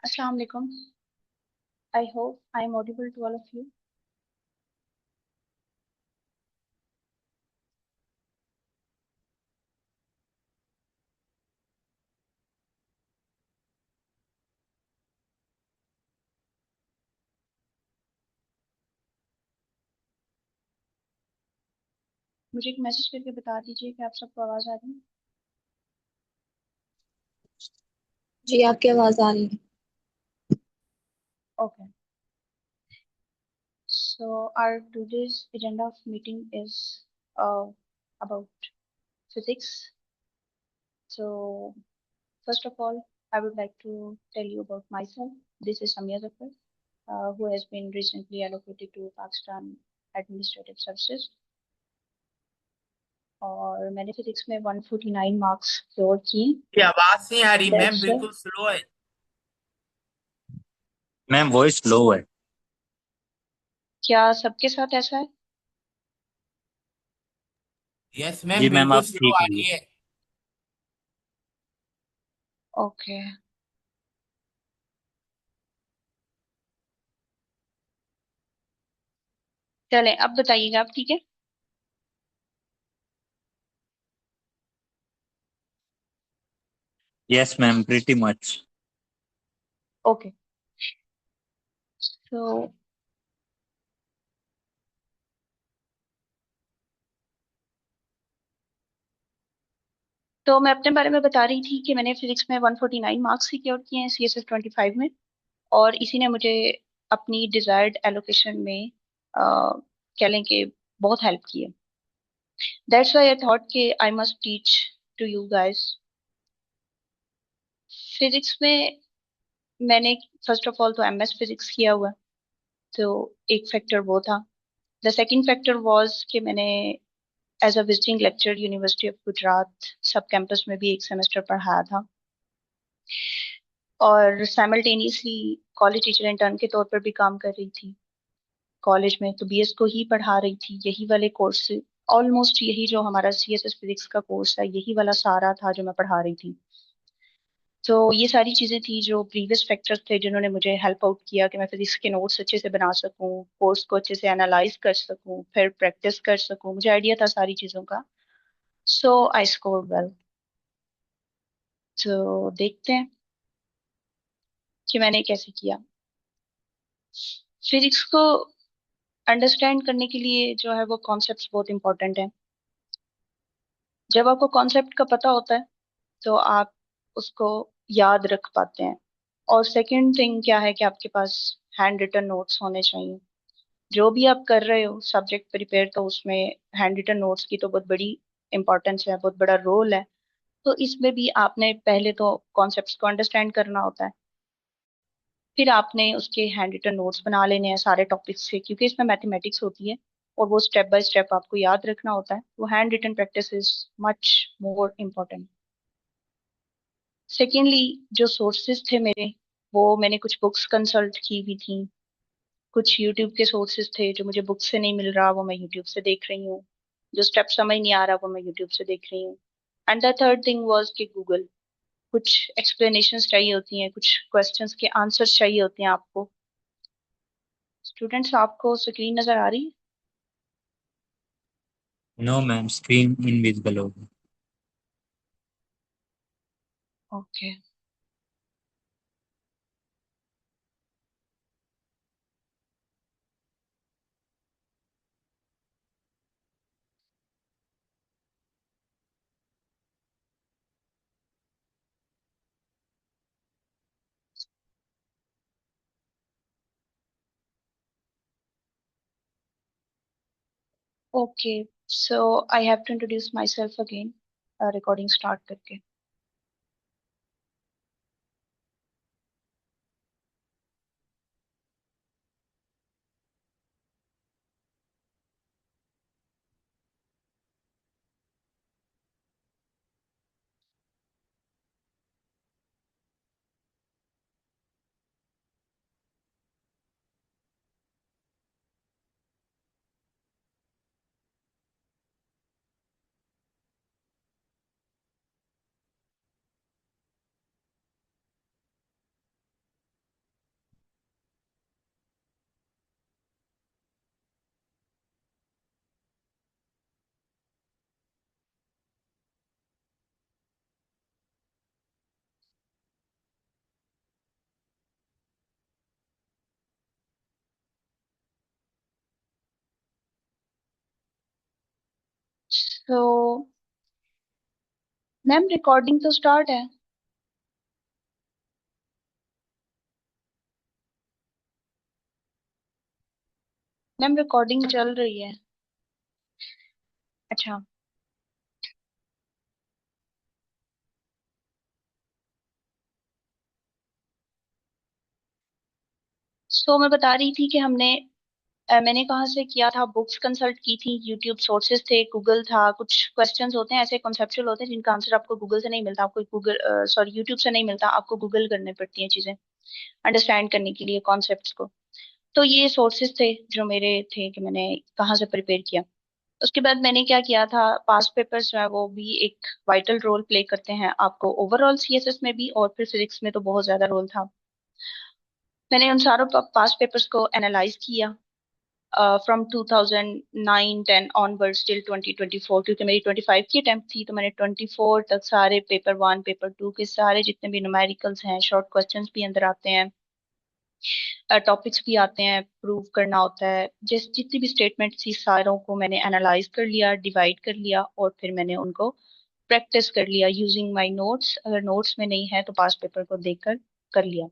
Assalamu alaikum. I hope I am audible to all of you. मुझे एक message करके बता दीजिए कि आप सबको आवाज आ रही है। जी आपकी आवाज आ रही है। Okay. So our today's agenda of meeting is about physics. So first of all, I would like to tell you about myself. This is Samia Zafar, who has been recently allocated to Pakistan Administrative Services. और मैंने physics में 149 marks score किए। ये आवाज नहीं आ रही ma'am, That's बिल्कुल slow है। मैम वॉइस लो है। क्या सबके साथ ऐसा है? यस जी मैम, मैम बिल्कुल आप स्लो ठीक आ है। रही है। ओके। चले अब बताइएगा आप, ठीक है? Yes ma'am pretty much. Okay. तो मैं अपने बारे में बता रही थी कि मैंने फिजिक्स में 149 मार्क्स सिक्योर किए हैं CSS 25 में, और इसी ने मुझे अपनी डिजायर्ड एलोकेशन में कह लें कि बहुत हेल्प की है। दैट्स व्हाई आई थॉट कि I must teach to you guys. Physics में मैंने फर्स्ट ऑफ ऑल तो MS फिजिक्स किया हुआ है, तो एक फैक्टर वो था। द सेकंड फैक्टर वाज कि मैंने as a visiting lecture university of Gujarat sub campus में भी एक सेमेस्टर पढ़ाया था, और साइमल्टेनियसली कॉलेज टीचर इंटर्न के तौर पर भी काम कर रही थी कॉलेज में, तो BS को ही पढ़ा रही थी। यही वाले कोर्स, ऑलमोस्ट यही जो हमारा CSS फिजिक्स का कोर्स है, यही वाला सारा था जो मैं पढ़ा रही थी। तो ये सारी चीजें थी जो प्रीवियस फैक्टर्स थे जिन्होंने मुझे हेल्प आउट किया कि मैं फिजिक्स के नोट्स अच्छे से बना सकूं, कोर्स को अच्छे से एनालाइज कर सकूं, फिर प्रैक्टिस कर सकूं। मुझे आइडिया था सारी चीजों का। सो आई स्कोर वेल। तो देखते हैं कि मैंने कैसे किया। फिजिक्स को अंडरस्टैंड करने के लिए जो है वो कॉन्सेप्ट्स बहुत इंपॉर्टेंट है। जब आपको कॉन्सेप्ट का पता होता है तो आप उसको याद रख पाते हैं। और सेकंड थिंग क्या है कि आपके पास हैंड रिटन नोट्स होने चाहिए। जो भी आप कर रहे हो सब्जेक्ट प्रिपेयर, तो उसमें हैंड रिटन नोट्स की तो बहुत बड़ी इंपॉर्टेंस है, बहुत बड़ा रोल है। तो इसमें भी आपने पहले तो कॉन्सेप्ट्स को अंडरस्टैंड करना होता है, फिर आपने उसके हैंड रिटन नोट्स बना लेने हैं सारे टॉपिक्स से, क्योंकि इसमें मैथमेटिक्स होती है और वो स्टेप बाय स्टेप आपको याद रखना होता है। वो handwritten practice is much more important. Secondly, जो सोर्सेज थे मेरे, वो मैंने कुछ बुक्स कंसल्ट की हुई थी, कुछ यूट्यूब के सोर्सेज थे जो मुझे बुक से नहीं मिल रहा, वो मैं यूट्यूब से देख रही हूँ। जो स्टेप समझ नहीं आ रहा वो मैं यूट्यूब से देख रही हूँ। And the third thing was कि गूगल, कुछ एक्सप्लेनेशंस चाहिए होती हैं, कुछ क्वेश्चंस के आंसर्स चाहिए होते हैं आपको। स्टूडेंट्स, आपको स्क्रीन नजर आ रही है? नो मैम स्क्रीन इनविजिबल होगी। Okay. Okay, so I have to introduce myself again, recording start करके। तो मैम रिकॉर्डिंग तो स्टार्ट है। मैम रिकॉर्डिंग चल रही है। अच्छा, तो मैं बता रही थी कि मैंने कहाँ से किया था, बुक्स कंसल्ट की थी, यूट्यूब सोर्सेज थे, गूगल था। कुछ क्वेश्चंस होते हैं ऐसे कॉन्सेप्चुअल होते हैं जिनका आंसर आपको गूगल से नहीं मिलता, आपको गूगल सॉरी यूट्यूब से नहीं मिलता, आपको गूगल करने पड़ती हैं चीजें अंडरस्टैंड करने के लिए कॉन्सेप्ट्स को। तो ये सोर्सेज थे जो मेरे थे कि मैंने कहाँ से प्रिपेयर किया। उसके बाद मैंने क्या किया था, पास्ट पेपर्स जो है वो भी एक वाइटल रोल प्ले करते हैं आपको ओवरऑल सीएसएस में भी, और फिर फिजिक्स में तो बहुत ज्यादा रोल था। मैंने उन सारों पास्ट पेपर्स को एनालाइज किया फ्रॉम 2009-10 ऑनवर्ड्स टिल 2024, क्योंकि मेरी 25 की अटेम्प्ट थी, तो मैंने 24 तक सारे पेपर 1 पेपर 2 के सारे जितने भी न्यूमेरिकल्स हैं, शॉर्ट क्वेश्चंस भी अंदर आते हैं, टॉपिक्स भी आते हैं, प्रूव करना होता है, जितनी भी स्टेटमेंट थी सारों को मैंने एनालाइज कर लिया, डिवाइड कर लिया, और फिर मैंने उनको प्रैक्टिस कर लिया यूजिंग माय नोट्स। अगर नोट्स में नहीं है तो पास्ट पेपर को देखकर कर लिया।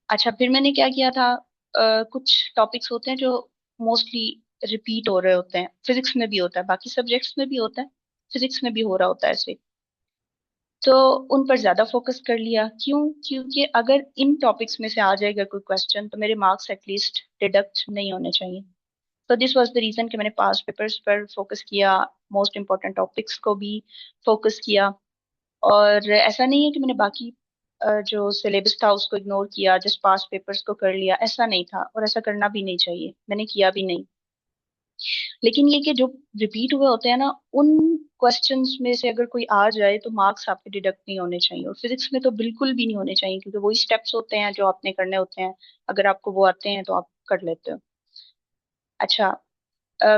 अच्छा, फिर मैंने क्या किया था, कुछ टॉपिक्स होते हैं जो मोस्टली रिपीट हो रहे होते हैं, फिजिक्स में भी होता है, बाकी सब्जेक्ट्स में भी होता है, फिजिक्स में भी हो रहा होता है ऐसे, तो उन पर ज्यादा फोकस कर लिया। क्यों? क्योंकि अगर इन टॉपिक्स में से आ जाएगा कोई क्वेश्चन तो मेरे मार्क्स एटलीस्ट डिडक्ट नहीं होने चाहिए। तो दिस वाज द रीजन कि मैंने पास्ट पेपर्स पर फोकस किया, मोस्ट इंपॉर्टेंट टॉपिक्स को भी फोकस किया। और ऐसा नहीं है कि मैंने बाकी जो सिलेबस था उसको इग्नोर किया, जस्ट पास्ट पेपर्स को कर लिया, ऐसा नहीं था, और ऐसा करना भी नहीं चाहिए, मैंने किया भी नहीं। लेकिन ये कि जो रिपीट हुए होते हैं ना, उन क्वेश्चंस में से अगर कोई आ जाए तो मार्क्स आपके डिडक्ट नहीं होने चाहिए, और फिजिक्स में तो बिल्कुल भी नहीं होने चाहिए, क्योंकि वही स्टेप्स होते हैं जो आपने करने होते हैं, अगर आपको वो आते हैं तो आप कर लेते हो। अच्छा,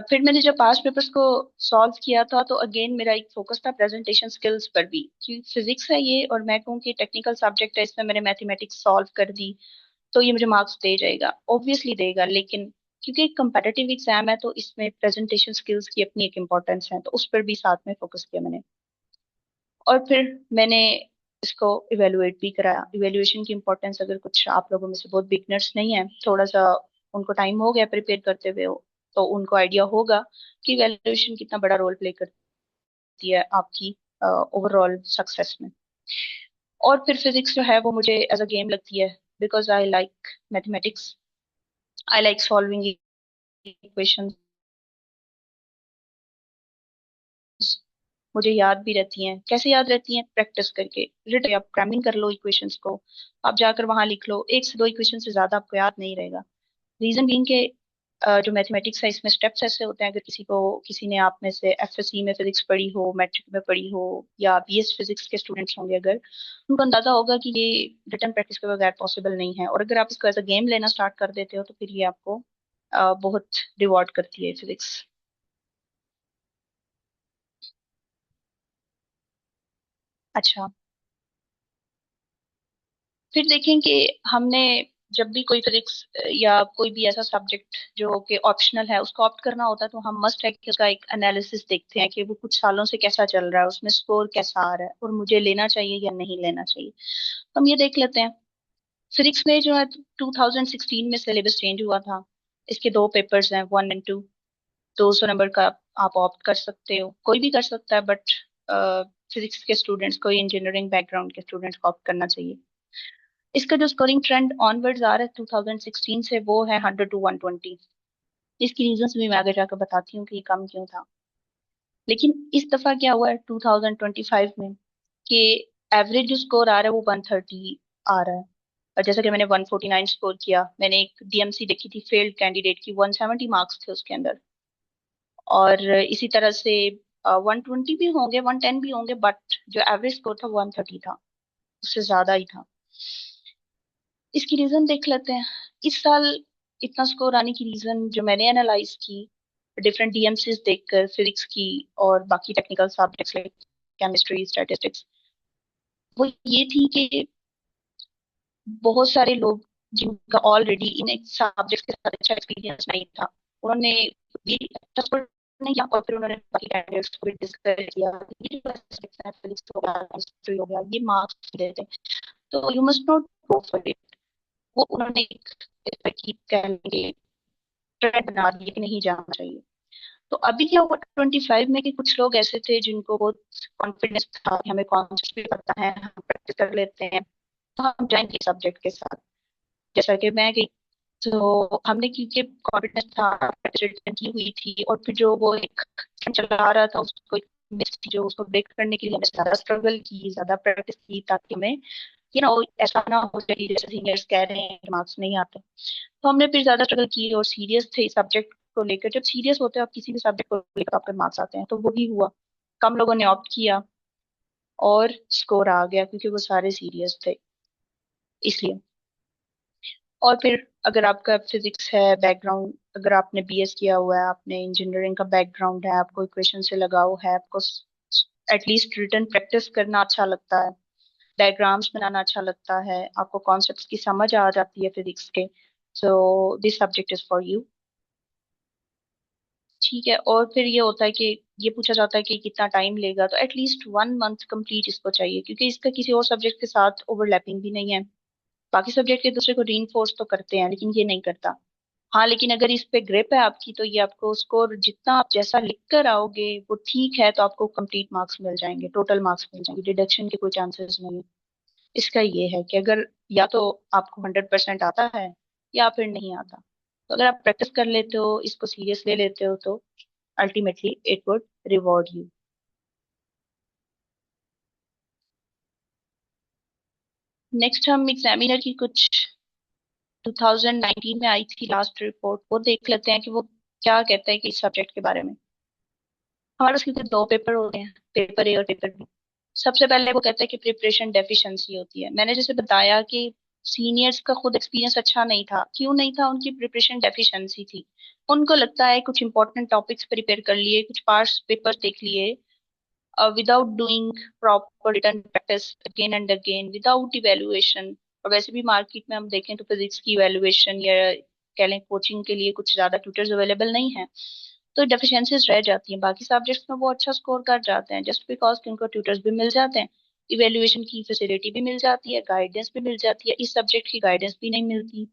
फिर मैंने जब पास्ट पेपर्स को सॉल्व किया था तो अगेन मेरा एक फोकस था प्रेजेंटेशन स्किल्स पर भी, क्योंकि फिजिक्स है ये और मैं कहूँ कि टेक्निकल सब्जेक्ट है, इसमें मैंने मैथमेटिक्स सॉल्व कर दी तो ये मुझे मार्क्स दे जाएगा, ऑब्वियसली देगा। लेकिन क्योंकि एक कंपेटिटिव एग्जाम है तो इसमें प्रेजेंटेशन स्किल्स की अपनी एक इम्पोर्टेंस है, तो उस पर भी साथ में फोकस किया मैंने। और फिर मैंने इसको इवेलुएट भी कराया। इवेल्युएशन की इम्पोर्टेंस अगर कुछ आप लोगों में से बहुत बिगनर्स नहीं है, थोड़ा सा उनको टाइम हो गया प्रिपेयर करते हुए हो, तो उनको आइडिया होगा कि इवेल्युएशन कितना बड़ा रोल प्ले करती है आपकी ओवरऑल सक्सेस में। और फिर फिजिक्स जो है वो मुझे एज अ गेम लगती है, because I like mathematics, I like solving equations, मुझे याद भी रहती हैं। कैसे याद रहती हैं? प्रैक्टिस करके। रिट आप क्रैमिंग कर लो इक्वेशंस को, आप जाकर वहां लिख लो, एक से दो इक्वेशन से ज्यादा आपको याद नहीं रहेगा। रीजन बीइंग के जो मैथमेटिक्स है इसमें स्टेप्स ऐसे होते हैं, अगर किसी ने आप में से एफएससी में फिजिक्स पढ़ी हो, मैट्रिक में पढ़ी हो, या बीएस फिजिक्स के स्टूडेंट्स होंगे अगर, उनको अंदाजा होगा कि ये रिटर्न प्रैक्टिस के बगैर पॉसिबल नहीं है। और अगर आप इसको एज अ गेम लेना स्टार्ट कर देते हो तो फिर ये आपको बहुत रिवॉर्ड करती है फिजिक्स। अच्छा, फिर देखें कि हमने जब भी कोई फिजिक्स या कोई भी ऐसा सब्जेक्ट जो कि ऑप्शनल है उसको ऑप्ट करना होता है, तो हम मस्ट है कि उसका एक एनालिसिस देखते हैं कि वो कुछ सालों से कैसा चल रहा है, उसमें स्कोर कैसा आ रहा है, और मुझे लेना चाहिए या नहीं लेना चाहिए। तो हम ये देख लेते हैं। फिजिक्स में जो है 2016 में सिलेबस चेंज हुआ था। इसके दो पेपर्स हैं, 1 और 2। 200 नंबर का आप ऑप्ट कर सकते हो, कोई भी कर सकता है, बट फिजिक्स के स्टूडेंट्स को, इंजीनियरिंग बैकग्राउंड के स्टूडेंट्स को ऑप्ट करना चाहिए। इसका जो स्कोरिंग ट्रेंड ऑनवर्ड्स आ रहा है 2016 से, वो है 100 to 120। इसकी रीजंस भी मैं आगे जाकर बताती हूँ कि ये कम क्यों था। लेकिन इस दफा क्या हुआ है 2025 में, कि एवरेज जो स्कोर आ रहा है वो 130 आ रहा है। और जैसा कि मैंने 149 स्कोर किया, मैंने एक डीएमसी देखी थी फेल्ड कैंडिडेट की, 170 मार्क्स थे उसके अंदर। और इसी तरह से 120 भी होंगे, 110 भी होंगे, बट जो एवरेज स्कोर था 130 था, उससे ज्यादा ही था। इसकी रीजन देख लेते हैं। इस साल इतना स्कोर आने की रीजन जो मैंने एनालाइज की डिफरेंट डीएमसीज देखकर, फिजिक्स की और बाकी technical subjects like chemistry, statistics, वो ये थी कि बहुत सारे लोग जिनका ऑलरेडी इन सब्जेक्ट्स के साथ अच्छा एक्सपीरियंस नहीं था, उन्होंने भी अच्छा स्कोर ने किया और फिर उन्होंने बाकी कैंडिडेट्स को भी डिस्कस किया ये जो aspects हैं, physics हो गया, chemistry हो गया, ये मार्क्स देते हैं, तो you must not go for it. वो उन्होंने एक इस पे की कह लेंगे ट्रेंड बना दिया कि नहीं जाना चाहिए। तो अभी क्या हुआ 25 में कि कुछ लोग ऐसे थे जिनको बहुत कॉन्फिडेंस था कि हमें कॉन्सेप्ट भी पता है, हम प्रैक्टिस कर लेते हैं, तो हम जाएंगे सब्जेक्ट के साथ। जैसा कि मैं गई, तो हमने क्योंकि कॉन्फिडेंस था, प्रैक्टिस की हुई थी, और फिर जो वो एक trend चला आ रहा था उसको एक मिस थी जो उसको ब्रेक करने के लिए हमने ज्यादा स्ट्रगल की, ज्यादा प्रैक्टिस की, ताकि हमें ऐसा ना हो जाए कि जैसे सीनियर्स कह रहे हैं मार्क्स नहीं आते। तो हमने फिर ज्यादा स्ट्रगल की और सीरियस थे इस सब्जेक्ट को लेकर। जब सीरियस होते हो आप किसी भी सब्जेक्ट को लेकर, आपके मार्क्स आते हैं, तो वही हुआ। कम लोगों ने ऑप्ट किया और स्कोर आ गया क्योंकि वो सारे सीरियस थे, इसलिए। और फिर अगर आपका फिजिक्स है बैकग्राउंड, अगर आपने बीएस किया हुआ है, आपने इंजीनियरिंग का बैकग्राउंड है, आपको इक्वेशन से लगाव है, आपको एटलीस्ट रिटन प्रैक्टिस करना अच्छा लगता है, डायग्राम्स बनाना अच्छा लगता है, आपको कॉन्सेप्ट्स की समझ आ जाती है फिजिक्स के, so this subject is for you. ठीक है। और फिर ये होता है कि ये पूछा जाता है कि कितना टाइम लेगा, तो एटलीस्ट 1 मंथ कंप्लीट इसको चाहिए, क्योंकि इसका किसी और सब्जेक्ट के साथ ओवरलैपिंग भी नहीं है। बाकी सब्जेक्ट एक दूसरे को रीइंफोर्स तो करते हैं, लेकिन ये नहीं करता। हाँ, लेकिन अगर इस पे ग्रिप है आपकी, तो ये आपको स्कोर जितना आप जैसा लिख कर आओगे वो ठीक है, तो आपको कंप्लीट मार्क्स मिल जाएंगे, टोटल मार्क्स मिल जाएंगे, डिडक्शन के कोई चांसेस नहीं है। इसका ये है कि अगर या तो आपको 100% आता है या फिर नहीं आता, तो अगर आप प्रैक्टिस कर लेते हो, इसको सीरियस ले लेते हो, तो ultimately it would reward you. Next हम एग्जामिनर की कुछ 2019 में आई थी लास्ट रिपोर्ट, वो देख लेते हैं कि वो क्या कहता है कि इस सब्जेक्ट के बारे में। हमारे उसके दो पेपर होते हैं, पेपर ए और पेपर बी। सबसे पहले वो कहता है कि प्रिपरेशन डेफिशिएंसी होती है। मैंने जैसे बताया कि सीनियर्स का खुद एक्सपीरियंस अच्छा नहीं था। क्यों नहीं था? उनकी प्रिपरेशन डेफिशिएंसी थी। उनको लगता है कुछ इंपॉर्टेंट टॉपिक्स प्रिपेयर कर लिए, कुछ पार्ट्स पेपर देख लिए, without doing proper written practice again and again, without evaluation। और वैसे भी मार्केट में हम देखें तो फिजिक्स की इवेल्युएशन या कह लें कोचिंग के लिए कुछ ज्यादा ट्यूटर्स अवेलेबल नहीं है, तो डेफिशिएंसीज रह जाती हैं। बाकी सब्जेक्ट्स में वो अच्छा स्कोर कर जाते हैं जस्ट बिकॉज कि उनको ट्यूटर्स भी मिल जाते हैं, इवेल्युएशन की फैसिलिटी भी मिल जाती है, गाइडेंस भी मिल जाती है। इस सब्जेक्ट की गाइडेंस भी नहीं मिलती।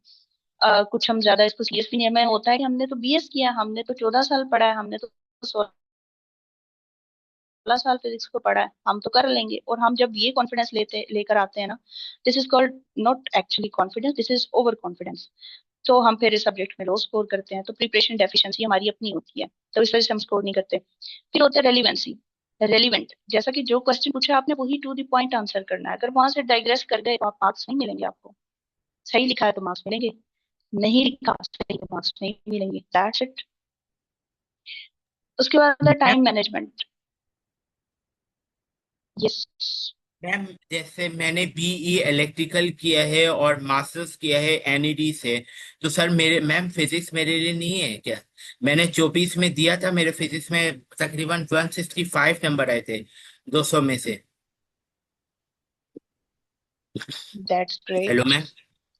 कुछ हम ज्यादा इसको सीरियस भी नहीं, हमें होता है कि हमने तो बीएस किया, हमने तो 14 साल पढ़ा है, हमने तो 16 साल फिजिक्स को पढ़ा है, हम तो कर लेंगे। और हम जब ये कॉन्फिडेंस लेकर आते हैं ना, this is called not actually confidence, this is over confidence. तो हम फिर इस सब्जेक्ट में लो स्कोर करते हैं। तो प्रिपरेशन डेफिशिएंसी हमारी अपनी होती है, तो इस वजह से हम स्कोर नहीं करते। फिर होता है रेलिवेंसी, रेलिवेंट, जैसा कि जो क्वेश्चन पूछा आपने वही टू द पॉइंट आंसर करना है। अगर वहां से डाइग्रेस कर गए तो आप मार्क्स नहीं मिलेंगे आपको। सही लिखा है तो मार्क्स मिलेंगे, नहीं लिखा सही तो मार्क्स नहीं मिलेंगे, दैट्स इट। उसके बाद आता है ma'am time management. Yes. Ma'am जैसे मैंने बीई इलेक्ट्रिकल किया है और मास्टर्स किया है एनईडी से, तो सर मेरे मैम फिजिक्स मेरे लिए नहीं है क्या? मैंने 24 में दिया था, मेरे फिजिक्स में तकरीबन 165 नंबर आए थे 200 में से। That's hello great. Ma'am.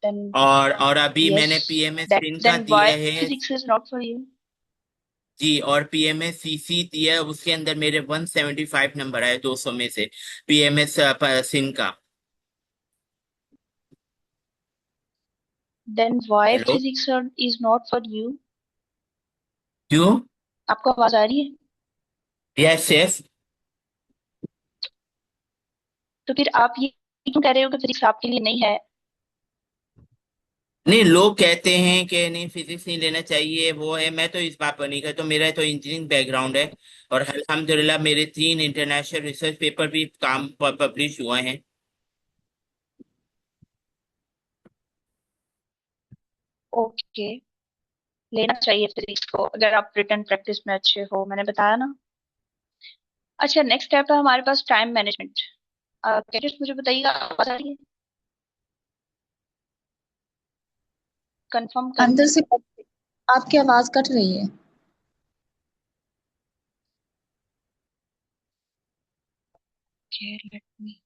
Then और अभी yes, मैंने पीएमएस that फिन का then why दिया है। physics is not for you? जी, और पीएमएस सीसी दिया है, उसके अंदर मेरे 175 नंबर आए 200 में से, पीएमएस सिन का। Then why hello. physics is not for you? क्यों? आपको आवाज आ रही है? Yes yes. तो फिर आप ये क्यों कह रहे हो कि फिजिक्स आपके लिए नहीं है? नहीं, लोग कहते हैं कि नहीं फिजिक्स नहीं लेना चाहिए, वो है, मैं तो इस बात पर नहीं कहता। तो मेरा तो इंजीनियरिंग बैकग्राउंड है, और अल्हम्दुलिल्लाह मेरे 3 इंटरनेशनल रिसर्च पेपर भी काम पब्लिश हुए हैं। ओके, लेना चाहिए फिजिक्स को अगर आप रिटन प्रैक्टिस में अच्छे हो, मैंने बताया ना। अच्छा, नेक्स्ट स्टेप है हमारे पास टाइम मैनेजमेंट। कैडेट्स मुझे बताइएगा, आवाज आ रही है? कंफर्म कर। अंदर से आपकी आवाज कट रही है। Okay, let me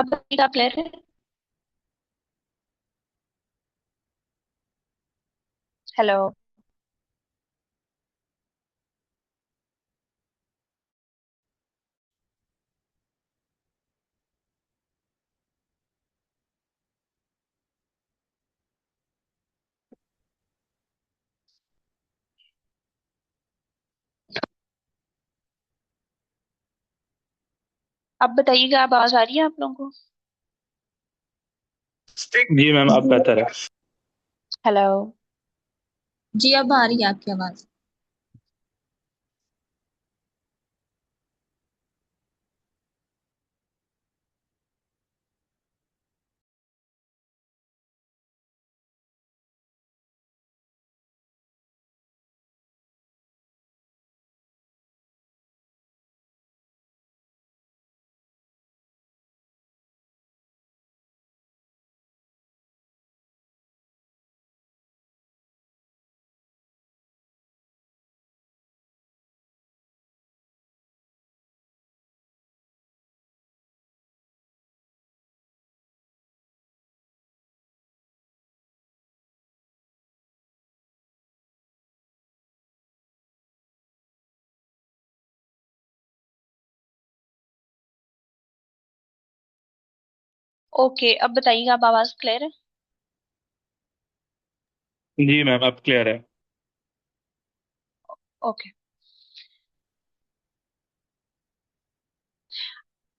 अब क्या क्लियर है? हेलो। अब बताइएगा, अब आवाज आ रही है आप लोगों को? जी मैम, अब बेहतर है। हेलो। जी अब आ रही है आपकी आवाज। ओके, अब बताइएगा, अब आवाज क्लियर है? जी मैम, अब क्लियर है। ओके।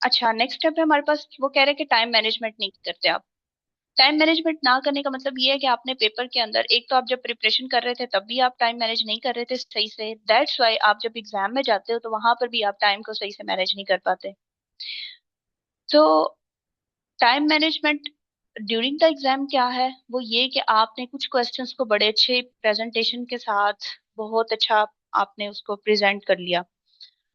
अच्छा, नेक्स्ट स्टेप है हमारे पास। वो कह रहे हैं कि टाइम मैनेजमेंट नहीं करते आप। टाइम मैनेजमेंट ना करने का मतलब ये है कि आपने पेपर के अंदर, एक तो आप जब प्रिपरेशन कर रहे थे तब भी आप टाइम मैनेज नहीं कर रहे थे सही से, दैट्स वाई आप जब एग्जाम में जाते हो तो वहां पर भी आप टाइम को सही से मैनेज नहीं कर पाते। तो time management during the exam क्या है, वो ये कि आपने कुछ क्वेश्चंस को बड़े अच्छे प्रेजेंटेशन के साथ बहुत अच्छा आपने उसको प्रेजेंट कर लिया।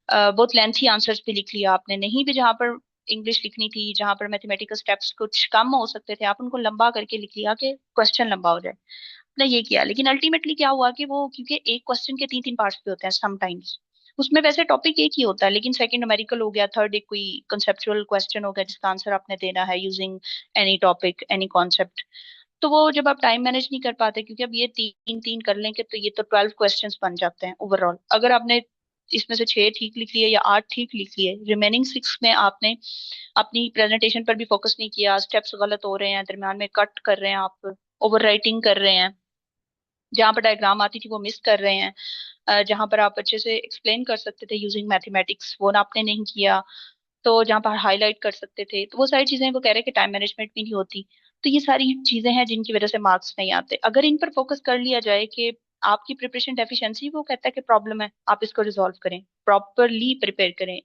बहुत लेंथी आंसर्स भी लिख लिया आपने, नहीं भी जहां पर इंग्लिश लिखनी थी, जहां पर मैथमेटिकल स्टेप्स कुछ कम हो सकते थे, आप उनको लंबा करके लिख लिया कि क्वेश्चन लंबा हो जाए। आपने ये किया, लेकिन अल्टीमेटली क्या हुआ कि वो, क्योंकि एक क्वेश्चन के तीन तीन पार्ट्स भी होते हैं समटाइम्स, उसमें वैसे टॉपिक एक ही होता है, लेकिन सेकंड न्यूमेरिकल हो गया, थर्ड एक कोई कंसेप्चुअल क्वेश्चन हो गया जिसका आंसर आपने देना है using any topic any concept. तो वो जब आप टाइम मैनेज नहीं कर पाते, क्योंकि अब ये तीन तीन कर लेंगे तो ये तो 12 क्वेश्चंस बन जाते हैं ओवरऑल। अगर आपने इसमें से 6 ठीक लिख लिए या 8 ठीक लिख लिए, रिमेनिंग 6 में आपने अपनी प्रेजेंटेशन पर भी फोकस नहीं किया, स्टेप्स गलत हो रहे हैं, दरम्यान में कट कर रहे हैं आप, ओवर राइटिंग कर रहे हैं, जहां पर डायग्राम आती थी वो मिस कर रहे हैं, जहां पर आप अच्छे से एक्सप्लेन कर सकते थे यूजिंग मैथमेटिक्स वो ना आपने नहीं किया, तो जहां पर हाईलाइट कर सकते थे, तो वो सारी चीजें वो कह रहे हैं कि टाइम मैनेजमेंट भी नहीं होती। तो ये सारी चीजें हैं जिनकी वजह से मार्क्स नहीं आते। अगर इन पर फोकस कर लिया जाए कि आपकी प्रिपरेशन डेफिशिएंसी, वो कहता है कि प्रॉब्लम है, आप इसको रिजॉल्व करें, प्रॉपरली प्रिपेयर करें,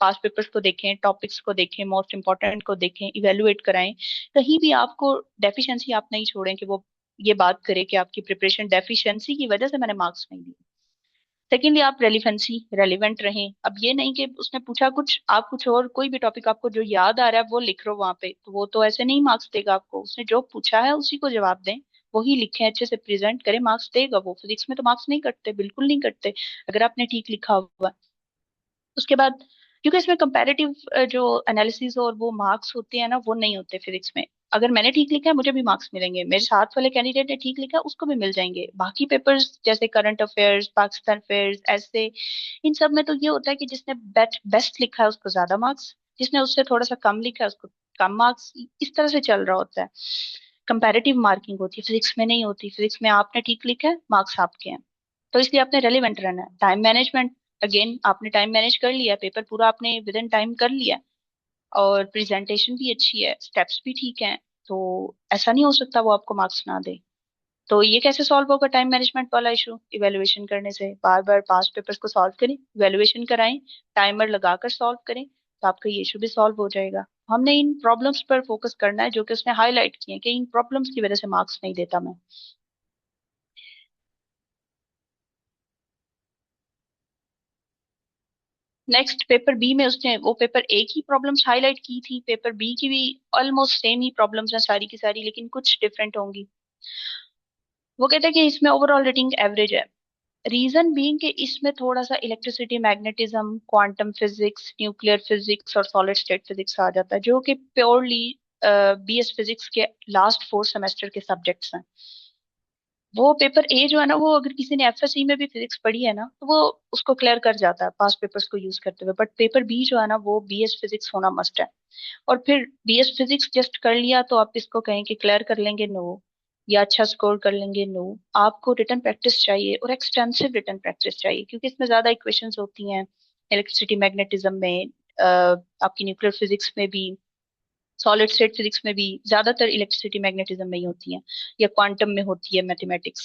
पास्ट पेपर्स को देखें, टॉपिक्स को देखें, मोस्ट इंपॉर्टेंट को देखें, इवेलुएट कराएं, कहीं भी आपको डेफिशिएंसी आप नहीं छोड़ें कि वो ये बात करे कि आपकी प्रिपरेशन डेफिशिएंसी की वजह से मैंने मार्क्स नहीं दिए। सेकेंडली, आप रेलिवेंसी रेलिवेंट रहें। अब ये नहीं कि उसने पूछा कुछ, आप कुछ और, कोई भी टॉपिक आपको जो याद आ रहा है वो लिख लो वहां पे, तो वो तो ऐसे नहीं मार्क्स देगा आपको। उसने जो पूछा है उसी को जवाब दें, वही लिखें, अच्छे से प्रेजेंट करें, मार्क्स देगा वो। फिजिक्स में तो मार्क्स नहीं कटते, बिल्कुल नहीं कटते अगर आपने ठीक लिखा हुआ है। उसके बाद, क्योंकि इसमें कंपैरेटिव जो एनालिसिस और वो मार्क्स होते हैं ना, वो नहीं होते फिजिक्स में। अगर मैंने ठीक लिखा है मुझे भी मार्क्स मिलेंगे, मेरे साथ वाले कैंडिडेट ने ठीक लिखा है उसको भी मिल जाएंगे। बाकी पेपर्स जैसे करंट अफेयर्स, पाकिस्तान अफेयर्स, ऐसे, इन सब में तो ये होता है कि जिसने बेस्ट लिखा है उसको ज्यादा मार्क्स, जिसने उससे थोड़ा सा कम लिखा है उसको कम मार्क्स, इस तरह से चल रहा होता है। कंपैरेटिव मार्किंग होती है, फिजिक्स में नहीं होती। फिजिक्स में आपने ठीक लिखा है, मार्क्स आपके हैं। तो इसलिए आपने रेलिवेंट रहना है। टाइम मैनेजमेंट, अगेन आपने टाइम मैनेज कर लिया, पेपर पूरा आपने विद इन टाइम कर लिया, और प्रेजेंटेशन भी अच्छी है, स्टेप्स भी ठीक हैं, तो ऐसा नहीं हो सकता वो आपको मार्क्स ना दे। तो ये कैसे सॉल्व होगा टाइम मैनेजमेंट वाला इशू? इवेलुएशन करने से, बार बार पास्ट पेपर्स को सॉल्व करें, इवेलुएशन कराएं, टाइमर लगाकर सॉल्व करें, तो आपका ये इशू भी सॉल्व हो जाएगा। हमने इन प्रॉब्लम्स पर फोकस करना है जो कि उसने हाईलाइट किए हैं कि इन प्रॉब्लम्स की वजह से मार्क्स नहीं देता मैं। नेक्स्ट पेपर बी में उसने वो पेपर ए की प्रॉब्लम्स हाईलाइट की थी, पेपर बी की भी ऑलमोस्ट सेम ही प्रॉब्लम्स हैं सारी की सारी, लेकिन कुछ डिफरेंट होंगी। वो कहते हैं कि इसमें ओवरऑल रेटिंग एवरेज है, रीजन बीइंग कि इसमें थोड़ा सा electricity, magnetism, quantum physics, nuclear physics और सॉलिड स्टेट फिजिक्स आ जाता है, जो कि प्योरली बीएस फिजिक्स के लास्ट 4 सेमेस्टर के सब्जेक्ट्स हैं। वो पेपर ए जो है ना, वो अगर किसी ने एफएससी में भी फिजिक्स पढ़ी है ना, तो वो उसको क्लियर कर जाता है पास पेपर्स को यूज करते हुए। बट पेपर बी जो है ना, वो बीएस फिजिक्स होना मस्ट है। और फिर बीएस फिजिक्स जस्ट कर लिया तो आप इसको कहें कि क्लियर कर लेंगे, नो। या अच्छा स्कोर कर लेंगे, नो। आपको रिटन प्रैक्टिस चाहिए, और एक्सटेंसिव रिटन प्रैक्टिस चाहिए, क्योंकि इसमें ज्यादा इक्वेशंस होती हैं। इलेक्ट्रिसिटी, मैग्नेटिज्म में, आपकी न्यूक्लियर फिजिक्स में भी, सॉलिड स्टेट फिजिक्स में भी ज्यादातर इलेक्ट्रिसिटी, मैग्नेटिज्म में ही होती है, या क्वांटम में होती है मैथमेटिक्स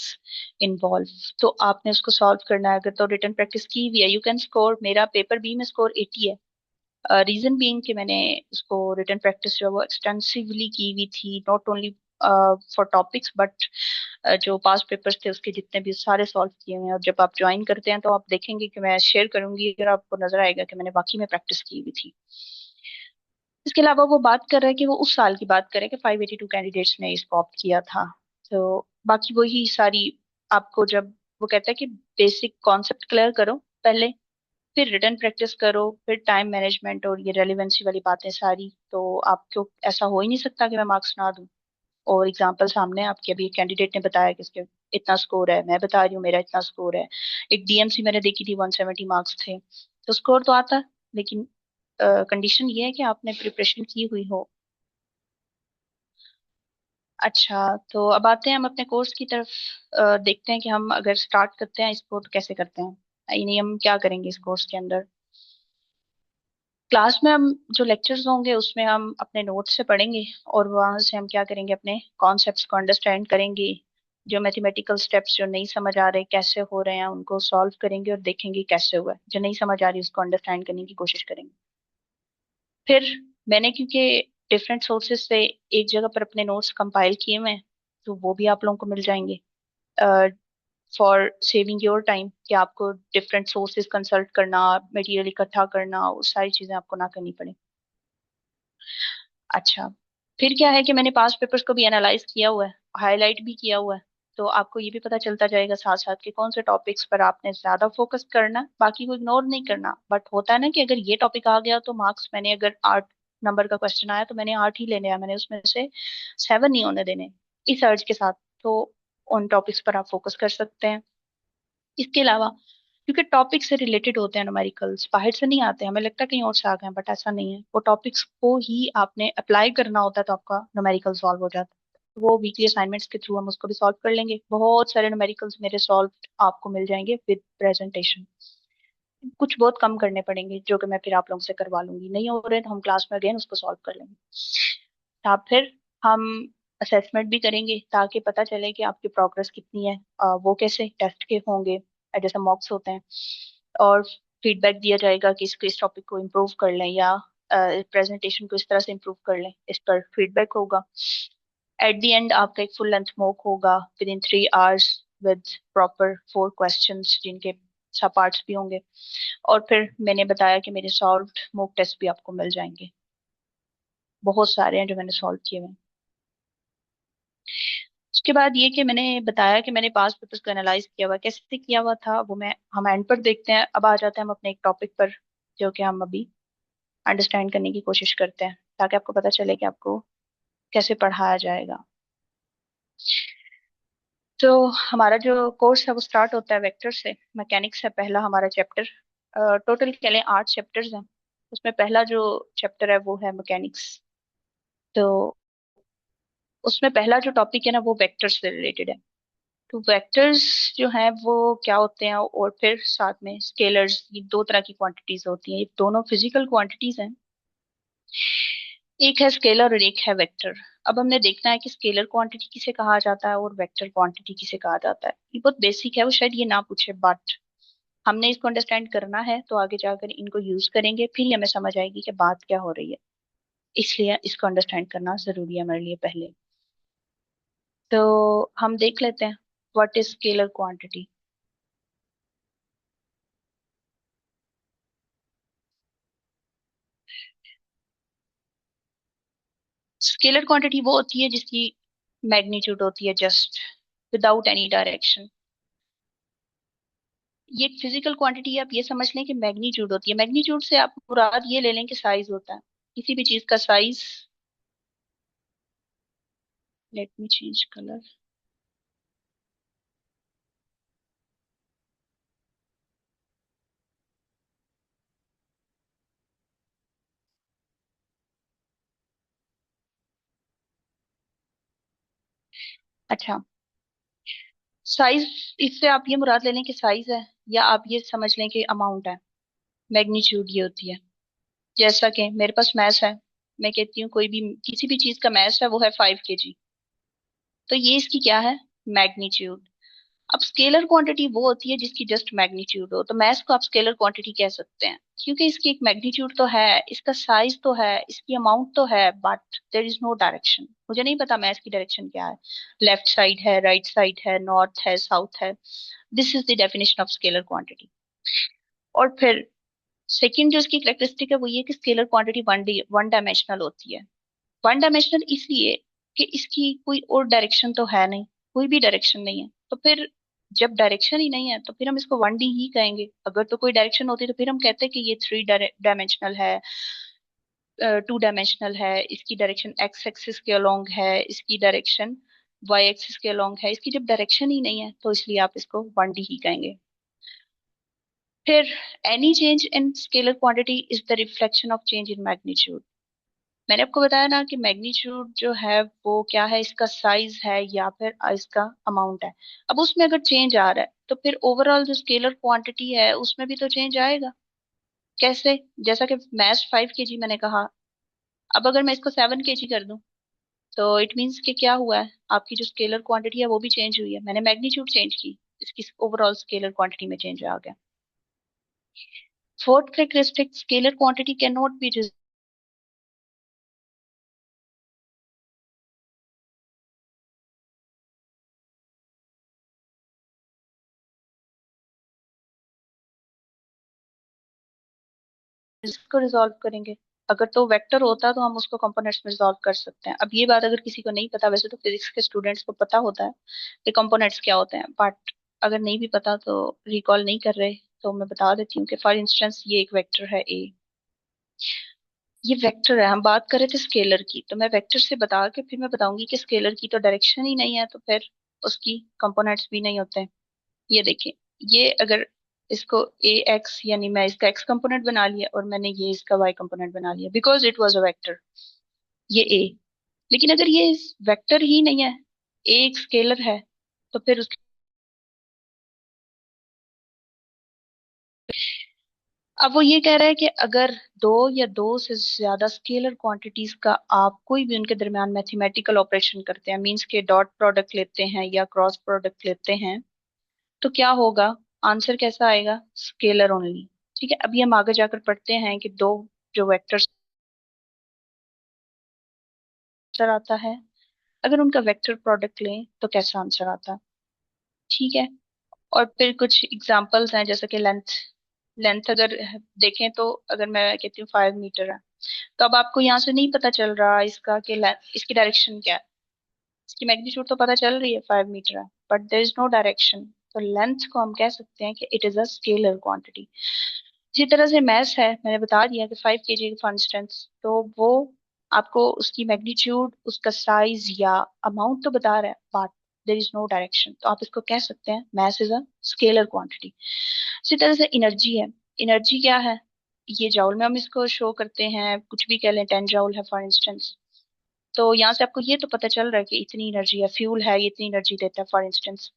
इन्वॉल्व। तो आपने उसको सॉल्व करना है। अगर तो रिटन प्रैक्टिस की हुई है, यू कैन स्कोर। मेरा पेपर बी में स्कोर 80 है। रीजन बीइंग कि मैंने उसको रिटन प्रैक्टिस जो है वो एक्सटेंसिवली की हुई थी, not only for topics but जो पास पेपर्स थे उसके जितने भी सारे सॉल्व किए हुए हैं। और जब आप ज्वाइन करते हैं तो आप देखेंगे कि मैं शेयर करूंगी, अगर आपको नजर आएगा कि मैंने बाकी में प्रैक्टिस की हुई थी। इसके अलावा वो बात कर रहा है कि वो उस साल की बात करें कि 582 कैंडिडेट्स ने इसको ऑप्ट किया था। तो बाकी वही सारी, आपको जब वो कहता है कि बेसिक कॉन्सेप्ट क्लियर करो पहले, फिर रिटन प्रैक्टिस करो, फिर टाइम मैनेजमेंट और ये रेलिवेंसी वाली बातें सारी, तो आपको ऐसा हो ही नहीं सकता कि मैं मार्क्स ना दूं। और एग्जाम्पल सामने है आपके, अभी एक कैंडिडेट ने बताया कि इसके इतना स्कोर है, मैं बता रही हूँ मेरा इतना स्कोर है। एक डीएमसी मैंने देखी थी, 170 मार्क्स थे। तो स्कोर तो आता है, लेकिन कंडीशन ये है कि आपने प्रिपरेशन की हुई हो। अच्छा, तो अब आते हैं हम अपने कोर्स की तरफ। देखते हैं कि हम अगर स्टार्ट करते हैं इसको तो कैसे करते हैं, यानी हम क्या करेंगे इस कोर्स के अंदर। क्लास में हम जो लेक्चर्स होंगे उसमें हम अपने नोट्स से पढ़ेंगे, और वहां से हम क्या करेंगे, अपने कॉन्सेप्ट्स को अंडरस्टैंड करेंगे। जो मैथमेटिकल स्टेप्स जो नहीं समझ आ रहे कैसे हो रहे हैं, उनको सॉल्व करेंगे और देखेंगे कैसे हुआ है। जो नहीं समझ आ रही उसको अंडरस्टैंड करने की कोशिश करेंगे। फिर मैंने, क्योंकि डिफरेंट सोर्सेज से एक जगह पर अपने नोट्स कंपाइल किए हुए हैं, तो वो भी आप लोगों को मिल जाएंगे फॉर सेविंग योर टाइम, कि आपको डिफरेंट सोर्सेज कंसल्ट करना, मटेरियल इकट्ठा करना, वो सारी चीजें आपको ना करनी पड़े। अच्छा, फिर क्या है कि मैंने पास पेपर्स को भी एनालाइज किया हुआ है, हाईलाइट भी किया हुआ है। तो आपको ये भी पता चलता जाएगा साथ साथ कि कौन से टॉपिक्स पर आपने ज्यादा फोकस करना है, बाकी को इग्नोर नहीं करना। बट होता है ना कि अगर ये टॉपिक आ गया तो मार्क्स, मैंने अगर 8 नंबर का क्वेश्चन आया तो मैंने 8 ही लेने हैं, मैंने उसमें से 7 नहीं होने देने, इस अर्ज के साथ। तो उन टॉपिक्स पर आप फोकस कर सकते हैं। इसके अलावा, क्योंकि टॉपिक से रिलेटेड होते हैं न्यूमेरिकल्स, बाहर से नहीं आते हैं, हमें लगता है कहीं और से आ गए हैं, बट ऐसा नहीं है। वो टॉपिक्स को ही आपने अप्लाई करना होता है, तो आपका न्यूमेरिकल सॉल्व हो जाता है। वो वीकली असाइनमेंट्स के थ्रू हम उसको भी सॉल्व कर लेंगे। बहुत सारे न्यूमेरिकल्स मेरे सॉल्व आपको मिल जाएंगे विद प्रेजेंटेशन। कुछ बहुत कम करने पड़ेंगे, जो कि मैं फिर आप लोगों से करवा लूंगी। नहीं हो रहे तो हम क्लास में अगेन उसको सॉल्व कर लेंगे। आप फिर हम असेसमेंट भी करेंगे, ताकि पता चले कि आपकी प्रोग्रेस कितनी है। वो कैसे टेस्ट के होंगे, जैसे मॉक्स होते हैं, और फीडबैक दिया जाएगा कि इस टॉपिक को इम्प्रूव कर लें, या प्रेजेंटेशन को इस तरह से इम्प्रूव कर लें, इस पर फीडबैक होगा। एट द एंड आपका एक फुल लेंथ मॉक होगा with in 3 hours, with proper 4 questions, जिनके सब पार्ट्स भी होंगे। और फिर मैंने बताया कि मेरे सॉल्व्ड मॉक टेस्ट भी आपको मिल जाएंगे। बहुत सारे हैं जो मैंने सॉल्व किए हुए हैं। उसके बाद ये कि मैंने बताया कि मैंने पास पेपर्स को एनालाइज किया हुआ, कैसे किया हुआ था वो मैं हम एंड पर देखते हैं। अब आ जाते हैं हम अपने एक टॉपिक पर, जो कि हम अभी अंडरस्टैंड करने की कोशिश करते हैं, ताकि आपको पता चले कि आपको कैसे पढ़ाया जाएगा। तो हमारा जो कोर्स है वो स्टार्ट होता है वेक्टर से। मैकेनिक्स है पहला हमारा चैप्टर। टोटल कह लें 8 चैप्टर्स हैं। उसमें पहला जो चैप्टर है वो है मैकेनिक्स। तो उसमें पहला जो टॉपिक है ना, वो वेक्टर्स से रिलेटेड है। तो वेक्टर्स जो हैं वो क्या होते हैं, और फिर साथ में स्केलर्स, ये 2 तरह की क्वांटिटीज होती हैं। ये दोनों फिजिकल क्वांटिटीज हैं, एक है स्केलर और एक है वेक्टर। अब हमने देखना है कि स्केलर क्वांटिटी किसे कहा जाता है और वेक्टर क्वांटिटी किसे कहा जाता है। ये बहुत बेसिक है, वो शायद ये ना पूछे, बट हमने इसको अंडरस्टैंड करना है तो आगे जाकर इनको यूज करेंगे, फिर ही हमें समझ आएगी कि बात क्या हो रही है। इसलिए इसको अंडरस्टैंड करना जरूरी है हमारे लिए पहले। तो हम देख लेते हैं what is scalar quantity. Scalar quantity वो होती है जिसकी मैग्नीट्यूड होती है जस्ट विदाउट एनी डायरेक्शन। ये फिजिकल क्वांटिटी आप ये समझ लें कि मैग्नीट्यूड होती है। मैग्नीट्यूड से आप मुराद ये ले लें कि साइज होता है, किसी भी चीज का size. Let me change colour. अच्छा, साइज, इससे आप ये मुराद ले लें कि साइज है, या आप ये समझ लें कि अमाउंट है। मैग्नीट्यूड ये होती है, जैसा कि मेरे पास मैस है, मैं कहती हूँ कोई भी किसी भी चीज का मैस है वो है 5 kg, तो ये इसकी क्या है, मैग्नीट्यूड। अब स्केलर क्वांटिटी वो होती है जिसकी जस्ट मैग्नीट्यूड हो, तो मैस को आप स्केलर क्वांटिटी कह सकते हैं, क्योंकि इसकी एक मैग्नीट्यूड तो है, इसका साइज तो है, इसकी अमाउंट तो है, but there is no direction. मुझे नहीं पता मैस की डायरेक्शन क्या है, लेफ्ट साइड है, राइट साइड है, नॉर्थ है, साउथ है। This is the definition of scalar quantity. और फिर सेकंड जो इसकी करेक्टरिस्टिक है वो ये कि स्केलर क्वांटिटी वन डायमेंशनल होती है। वन डायमेंशनल इसलिए कि इसकी कोई और डायरेक्शन तो है नहीं, कोई भी डायरेक्शन नहीं है, तो फिर जब डायरेक्शन ही नहीं है तो फिर हम इसको 1D ही कहेंगे। अगर तो कोई डायरेक्शन होती तो फिर हम कहते हैं कि ये 3 डायमेंशनल है, 2 डायमेंशनल है, इसकी डायरेक्शन एक्स एक्सिस के अलोंग है, इसकी डायरेक्शन वाई एक्सिस के अलोंग है। इसकी जब डायरेक्शन ही नहीं है तो इसलिए आप इसको 1D ही कहेंगे। फिर any change in scalar quantity is the reflection of change in magnitude. मैंने आपको बताया ना कि मैग्नीट्यूड जो है वो क्या है, इसका साइज है या फिर इसका अमाउंट है। अब उसमें अगर चेंज आ रहा है तो फिर ओवरऑल जो स्केलर क्वांटिटी है उसमें भी तो चेंज आएगा। कैसे? जैसा कि मैथ 5 kg मैंने कहा, अब अगर मैं इसको 7 kg कर दूं तो इट मीन्स कि क्या हुआ है, आपकी जो स्केलर क्वांटिटी है वो भी चेंज हुई है, मैंने मैग्नीट्यूड चेंज की, इसकी ओवरऑल स्केलर क्वांटिटी में चेंज आ गया। Fourth characteristic, scalar quantity can not be इसको रिजॉल्व करेंगे। अगर तो वेक्टर होता तो हम उसको कंपोनेंट्स में रिजॉल्व कर सकते हैं। अब ये बात अगर किसी को नहीं पता, वैसे तो फिजिक्स के स्टूडेंट्स को पता होता है कि कंपोनेंट्स क्या होते हैं, बट अगर नहीं भी पता तो रिकॉल नहीं कर रहे तो मैं बता देती हूँ कि फॉर इंस्टेंस ये एक वेक्टर है ए। ये वेक्टर है, हम बात कर रहे थे स्केलर की, तो मैं वेक्टर से बता के फिर मैं बताऊंगी कि स्केलर की तो डायरेक्शन ही नहीं है तो फिर उसकी कंपोनेंट्स भी नहीं होते। ये देखिए, ये अगर इसको ए एक्स, यानी मैं इसका एक्स कंपोनेंट बना लिया और मैंने ये इसका वाई कंपोनेंट बना लिया because it was a vector, ये ए। लेकिन अगर ये वेक्टर ही नहीं है, ए एक स्केलर है, तो फिर उसके, अब वो ये कह रहा है कि अगर दो या दो से ज्यादा स्केलर क्वांटिटीज का आप कोई भी उनके दरमियान मैथमेटिकल ऑपरेशन करते हैं, मींस के डॉट प्रोडक्ट लेते हैं या क्रॉस प्रोडक्ट लेते हैं, तो क्या होगा, आंसर कैसा आएगा, स्केलर ओनली। ठीक है, अभी हम आगे जाकर पढ़ते हैं कि दो जो वेक्टर्स आंसर आता है, अगर उनका वेक्टर प्रोडक्ट लें तो कैसा आंसर आता है। ठीक है, और फिर कुछ एग्जांपल्स हैं, जैसे कि लेंथ। लेंथ अगर देखें तो अगर मैं कहती हूँ 5 मीटर है, तो अब आपको यहाँ से नहीं पता चल रहा इसका कि इसकी डायरेक्शन क्या है। इसकी मैग्नीट्यूड तो पता चल रही है 5 मीटर है, but there is no direction, तो लेंथ को हम कह सकते हैं कि it is a scalar quantity. इसी तरह से मैथ है, मैंने बता दिया कि 5 kg फॉर इंस्टेंस, तो वो आपको उसकी मैग्नीट्यूड, उसका साइज या अमाउंट तो बता रहा है, but there is no direction, तो आप इसको कह सकते हैं math is a scalar quantity. इसी तरह से एनर्जी है। एनर्जी क्या है, ये जाउल में हम इसको शो करते हैं, कुछ भी कह लें, 10 जूल है फॉर इंस्टेंस। तो यहाँ से आपको ये तो पता चल रहा है कि इतनी एनर्जी है, फ्यूल है, ये इतनी एनर्जी देता है फॉर इंस्टेंस,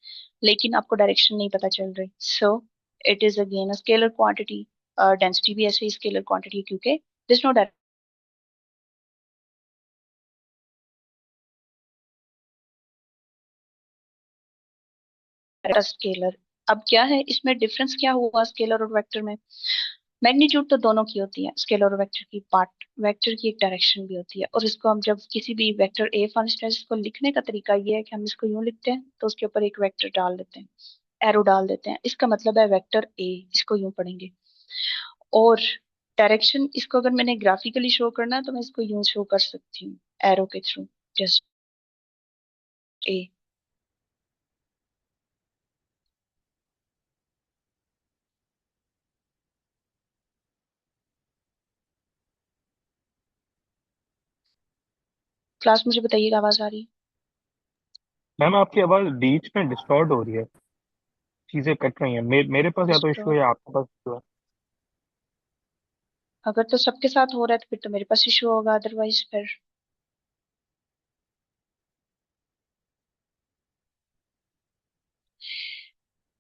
लेकिन आपको डायरेक्शन नहीं पता चल रही, so it is again a scalar quantity. Density भी ऐसे ही स्केलर क्वांटिटी, क्योंकि दिस नो स्केलर। अब क्या है इसमें डिफरेंस, क्या हुआ स्केलर और वेक्टर में, मैग्नीट्यूड तो दोनों की होती है, स्केलर और वेक्टर की, पार्ट वेक्टर की एक डायरेक्शन भी होती है, और इसको हम जब किसी भी वेक्टर ए फॉर इंस्टेंस को लिखने का तरीका ये है कि हम इसको यूं लिखते हैं, तो उसके ऊपर एक वेक्टर डाल देते हैं, एरो डाल देते हैं, इसका मतलब है वेक्टर ए, इसको यूं पढ़ेंगे। और डायरेक्शन, इसको अगर मैंने ग्राफिकली शो करना है तो मैं इसको यूं शो कर सकती हूँ, एरो के थ्रू, जस्ट ए। क्लास मुझे बताइएगा, आवाज आ रही है? मैम आपकी आवाज बीच में डिस्टॉर्ट हो रही है, चीजें कट रही हैं। मेरे पास या तो इशू है Disturb? या आपके पास इशू है। अगर तो सबके साथ हो रहा है तो फिर तो मेरे पास इशू होगा, अदरवाइज फिर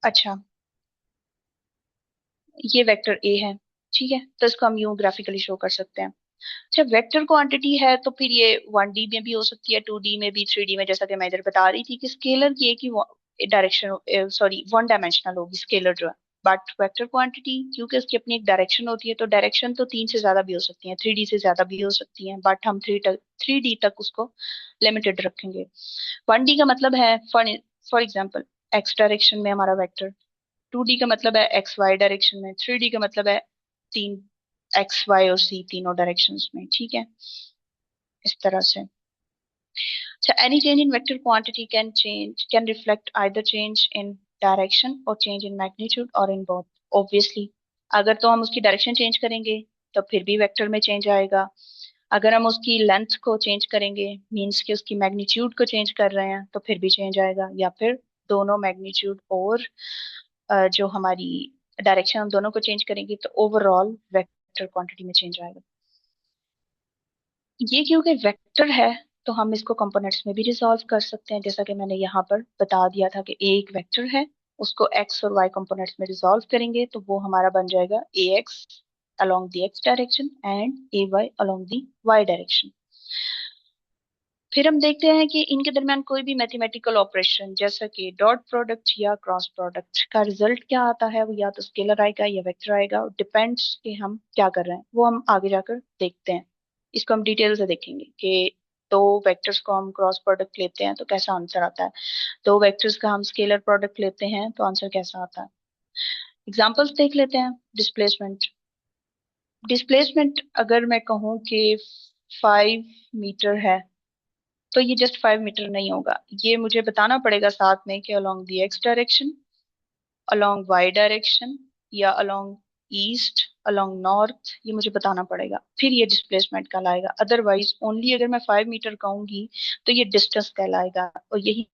अच्छा, ये वेक्टर ए है, ठीक है, तो इसको हम यूं ग्राफिकली शो कर सकते हैं। अच्छा, वेक्टर क्वांटिटी है तो फिर ये 1D में भी हो सकती है, 2D में भी, 3D में, जैसा कि मैं इधर बता रही थी कि स्केलर की एक ही डायरेक्शन, सॉरी, वन डायमेंशनल होगी स्केलर जो है। बट वेक्टर क्वांटिटी क्योंकि उसकी अपनी एक डायरेक्शन होती है, तो डायरेक्शन तो 3 से ज्यादा भी हो सकती है, 3D से ज्यादा भी हो सकती है, बट हम 3D तक उसको लिमिटेड रखेंगे। 1D का मतलब है, फॉर एग्जाम्पल, एक्स डायरेक्शन में हमारा वेक्टर, 2D का मतलब है एक्स वाई डायरेक्शन में, 3D का मतलब है तीन, एक्स वाई और सी तीनों डायरेक्शंस में, ठीक है, इस तरह से। So any change in vector quantity can reflect either change in direction or change in magnitude or in both. Obviously, अगर तो हम उसकी डायरेक्शन चेंज करेंगे तो फिर भी वेक्टर में चेंज आएगा। अगर हम उसकी लेंथ को चेंज करेंगे, मींस कि उसकी मैग्नीट्यूड को चेंज कर रहे हैं, तो फिर भी चेंज आएगा। या फिर दोनों मैग्नीट्यूड और जो हमारी डायरेक्शन, हम दोनों को चेंज करेंगे तो ओवरऑल वेक्टर क्वांटिटी में चेंज आएगा। ये क्योंकि वेक्टर है तो हम इसको कंपोनेंट्स में भी रिजॉल्व कर सकते हैं, जैसा कि मैंने यहाँ पर बता दिया था कि एक वेक्टर है, उसको एक्स और वाई कंपोनेंट्स में रिजॉल्व करेंगे तो वो हमारा बन जाएगा ए x along the x direction and ay along the y direction। फिर हम देखते हैं कि इनके दरमियान कोई भी मैथमेटिकल ऑपरेशन जैसा कि डॉट प्रोडक्ट या क्रॉस प्रोडक्ट का रिजल्ट क्या आता है, वो या तो स्केलर आएगा या वेक्टर आएगा, डिपेंड्स कि हम क्या कर रहे हैं, वो हम आगे जाकर देखते हैं। इसको हम डिटेल से देखेंगे कि दो वेक्टर्स को हम क्रॉस प्रोडक्ट लेते हैं तो कैसा आंसर आता है, दो वेक्टर्स का हम स्केलर प्रोडक्ट लेते हैं तो आंसर कैसा आता है। एग्जाम्पल्स देख लेते हैं। डिस्प्लेसमेंट, डिस्प्लेसमेंट अगर मैं कहूँ कि 5 मीटर है, तो ये जस्ट 5 मीटर नहीं होगा, ये मुझे बताना पड़ेगा साथ में कि along the X direction, along Y direction, या अलोंग ईस्ट, अलोंग नॉर्थ, ये मुझे बताना पड़ेगा, फिर ये डिस्प्लेसमेंट कहलाएगा। अदरवाइज ओनली अगर मैं 5 मीटर कहूंगी तो ये डिस्टेंस कहलाएगा। और यही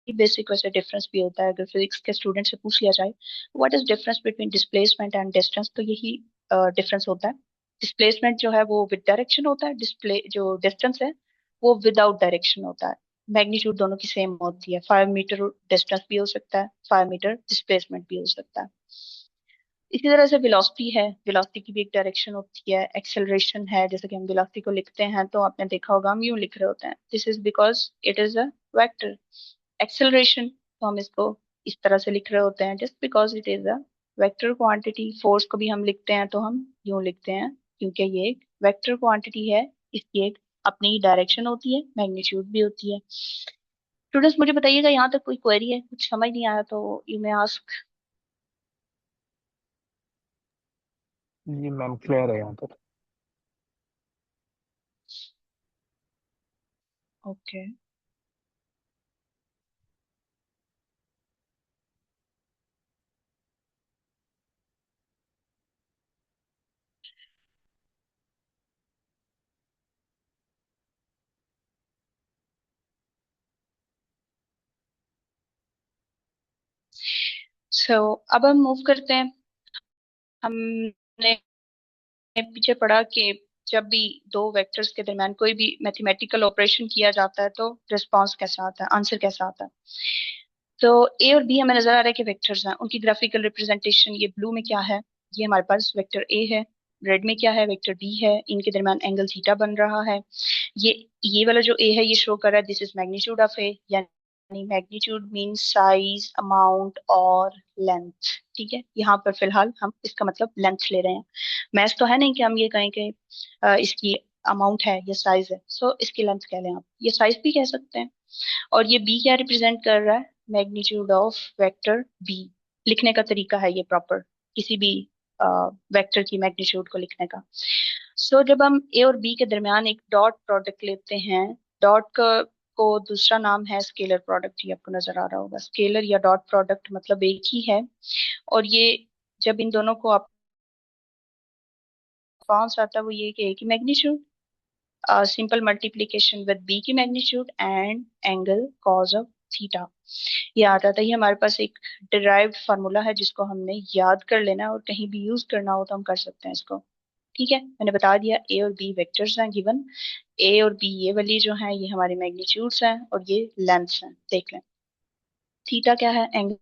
बेसिक वैसे डिफरेंस भी होता है, अगर फिजिक्स के स्टूडेंट से पूछ लिया जाए what is difference between displacement and distance, तो यही डिफरेंस होता है। डिस्प्लेसमेंट जो है वो विद डायरेक्शन होता है, डिस्प्ले जो डिस्टेंस है वो विदाउट डायरेक्शन होता है। मैग्नीट्यूड दोनों की सेम होती है, 5 मीटर डिस्टेंस भी हो सकता है, 5 मीटर डिस्प्लेसमेंट भी हो सकता है। इसी तरह से वेलोसिटी है, वेलोसिटी की भी एक डायरेक्शन होती है। एक्सेलरेशन है, जैसे कि हम वेलोसिटी को लिखते हैं तो आपने देखा होगा हम यूं लिख रहे होते हैं, this is because it is a vector. Acceleration तो हम इसको इस तरह से लिख रहे होते हैं, just because it is a vector quantity. Force को भी हम लिखते हैं तो हम यूं लिखते हैं क्योंकि ये एक वेक्टर क्वांटिटी है, इसकी एक अपनी डायरेक्शन होती है, मैग्नीट्यूड भी होती है। स्टूडेंट्स मुझे बताइएगा यहाँ तक कोई क्वेरी है, कुछ समझ नहीं आया तो यू मे आस्क। जी मैम क्लियर है यहाँ तक। ओके, सो अब हम मूव करते हैं। हमने पीछे पढ़ा कि जब भी दो वेक्टर्स के दरमियान कोई भी मैथमेटिकल ऑपरेशन किया जाता है तो रिस्पांस कैसा आता है, आंसर कैसा आता है। तो ए और बी हमें नजर आ रहा है कि वेक्टर्स हैं, उनकी ग्राफिकल रिप्रेजेंटेशन ये ब्लू में क्या है, ये हमारे पास वेक्टर ए है। रेड में क्या है, वेक्टर बी है। इनके दरमियान एंगल थीटा बन रहा है। ये ये वाला जो ए है ये शो कर रहा है दिस इज मैग्नीट्यूड ऑफ ए, यानी मैग्नीट्यूड मींस साइज, अमाउंट और लेंथ। ठीक है, यहाँ पर फिलहाल हम इसका मतलब लेंथ ले रहे हैं। मैथ तो है नहीं कि हम ये कहें कि इसकी अमाउंट है या साइज है, सो इसकी लेंथ कह लें, आप ये साइज भी कह सकते हैं। और ये बी क्या रिप्रेजेंट कर रहा है, मैग्नीट्यूड ऑफ वेक्टर बी। लिखने का तरीका है ये प्रॉपर, किसी भी वेक्टर की मैग्नीट्यूड को लिखने का। सो जब हम ए और बी के दरमियान एक डॉट प्रोडक्ट लेते हैं, डॉट का को दूसरा नाम है स्केलर प्रोडक्ट, ये आपको नजर आ रहा होगा। स्केलर या डॉट प्रोडक्ट मतलब एक ही है। और ये जब इन दोनों को आप कौन सा आता है वो ये कि एक ही magnitude, simple multiplication with B की magnitude and angle cos of theta. ये आता था, ये हमारे पास एक डिराइव्ड फार्मूला है जिसको हमने याद कर लेना है और कहीं भी यूज करना हो तो हम कर सकते हैं इसको। ठीक है, मैंने बता दिया ए और बी वेक्टर्स हैं गिवन। ए और बी ये वाली जो है ये हमारे मैग्नीट्यूड्स हैं और ये लेंथ्स हैं। देख लें थीटा क्या है, एंगल।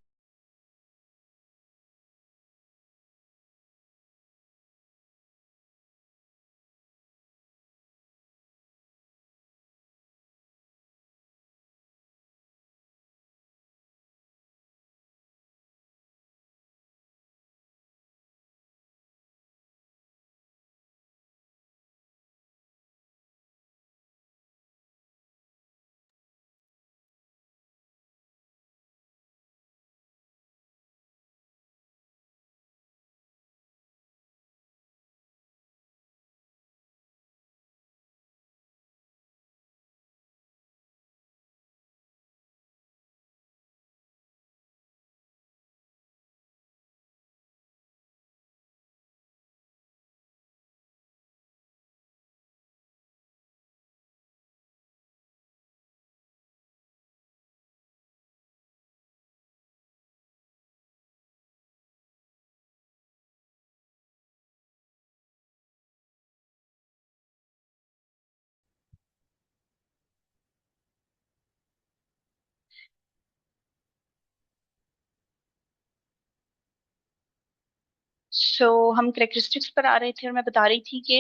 हम कैरेक्टरिस्टिक्स पर आ रहे थे और मैं बता रही थी कि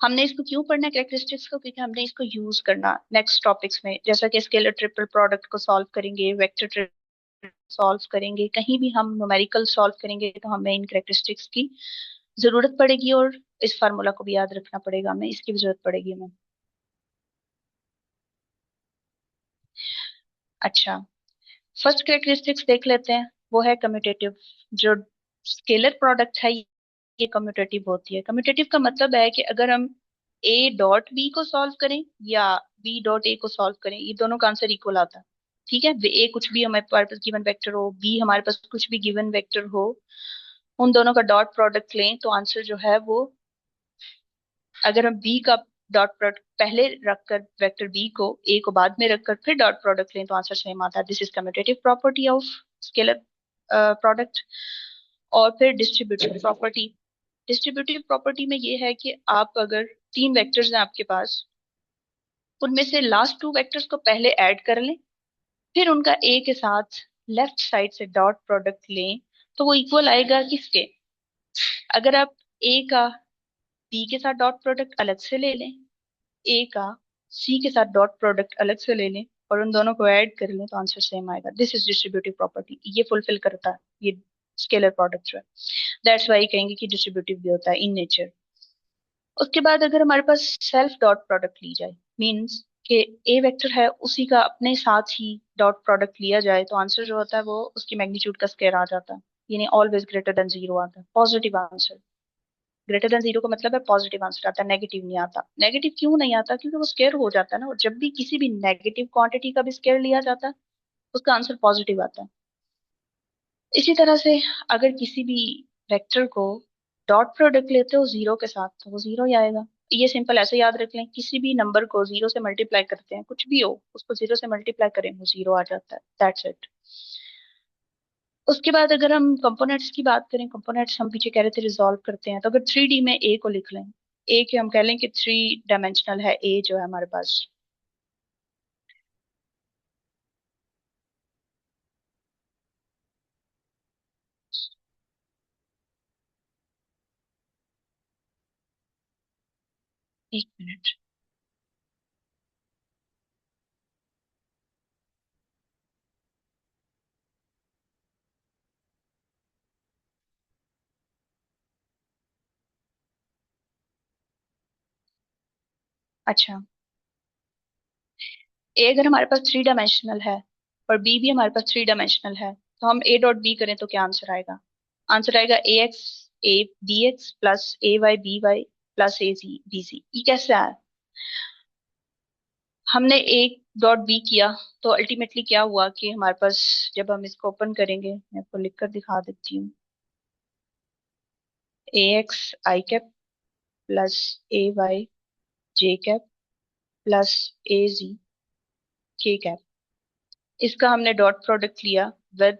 हमने इसको क्यों पढ़ना है कैरेक्टरिस्टिक्स को, क्योंकि हमने इसको यूज करना नेक्स्ट टॉपिक्स में, जैसा कि स्केलर ट्रिपल प्रोडक्ट को सॉल्व करेंगे, वेक्टर ट्रिपल सॉल्व करेंगे, कहीं भी हम न्यूमेरिकल सॉल्व करेंगे तो हमें इन कैरेक्टरिस्टिक्स की जरूरत पड़ेगी और इस फार्मूला को भी याद रखना पड़ेगा हमें, इसकी भी जरूरत पड़ेगी हमें। अच्छा, फर्स्ट कैरेक्टरिस्टिक्स देख लेते हैं, वो है कम्यूटेटिव। जो स्केलर प्रोडक्ट है ये कम्यूटेटिव होती है। कम्यूटेटिव का मतलब है कि अगर हम ए डॉट बी को सॉल्व करें या बी डॉट ए को सॉल्व करें, ये दोनों का आंसर इक्वल आता है। ठीक है, ए कुछ भी हमारे पास गिवन वेक्टर हो, बी हमारे पास कुछ भी गिवन वेक्टर हो, उन दोनों का डॉट प्रोडक्ट लें तो आंसर जो है वो, अगर हम बी का डॉट प्रोडक्ट पहले रखकर वेक्टर बी को ए को बाद में रखकर फिर डॉट प्रोडक्ट लें तो आंसर सेम आता है। This is commutative property of scalar product. और फिर डिस्ट्रीब्यूटिव प्रॉपर्टी। डिस्ट्रीब्यूटिव प्रॉपर्टी में ये है कि आप अगर तीन वेक्टर्स हैं आपके पास, उनमें से लास्ट टू वेक्टर्स को पहले ऐड कर लें, फिर उनका ए के साथ लेफ्ट साइड से डॉट प्रोडक्ट लें तो वो इक्वल आएगा किसके, अगर आप ए का बी के साथ डॉट प्रोडक्ट अलग से ले लें, ए का सी के साथ डॉट प्रोडक्ट अलग से ले लें और उन दोनों को ऐड कर लें तो आंसर सेम आएगा। दिस इज डिस्ट्रीब्यूटिव प्रॉपर्टी, ये फुलफिल करता है ये स्केलर प्रोडक्ट जो है। दैट्स वाई कहेंगे कि डिस्ट्रीब्यूटिव भी होता है इन नेचर। उसके बाद अगर हमारे पास सेल्फ डॉट प्रोडक्ट ली जाए, मींस कि ए वेक्टर है उसी का अपने साथ ही डॉट प्रोडक्ट लिया जाए तो आंसर जो होता है वो उसकी मैग्नीट्यूड का स्क्वायर आ जाता है, यानी ऑलवेज ग्रेटर देन जीरो आता है, positive answer. Greater than zero का मतलब है पॉजिटिव आंसर आता है, नेगेटिव नहीं आता। नेगेटिव क्यों नहीं आता, क्योंकि वो स्क्वायर हो जाता है ना, और जब भी किसी भी नेगेटिव क्वांटिटी का भी स्क्वायर लिया जाता है उसका आंसर पॉजिटिव आता है। इसी तरह से अगर किसी भी वेक्टर को डॉट प्रोडक्ट लेते हो जीरो के साथ तो वो जीरो ही आएगा। ये सिंपल ऐसे याद रख लें, किसी भी नंबर को जीरो से मल्टीप्लाई करते हैं, कुछ भी हो उसको जीरो से मल्टीप्लाई करें वो जीरो आ जाता है, दैट्स इट। उसके बाद अगर हम कंपोनेंट्स की बात करें, कंपोनेंट्स हम पीछे कह रहे थे रिजॉल्व करते हैं, तो अगर 3D में ए को लिख लें, ए के हम कह लें कि 3 डायमेंशनल है ए जो है हमारे पास। एक मिनट। अच्छा, ए अगर हमारे पास 3 डायमेंशनल है और बी भी हमारे पास 3 डायमेंशनल है, तो हम ए डॉट बी करें तो क्या आंसर आएगा, आंसर आएगा A B X plus A Y B Y plus A C B C. ये कैसे आया, हमने ए डॉट बी किया तो अल्टीमेटली क्या हुआ कि हमारे पास, जब हम इसको ओपन करेंगे मैं आपको लिख कर दिखा देती हूँ, A X I cap plus A Y J cap plus A Z K cap. इसका हमने डॉट प्रोडक्ट लिया with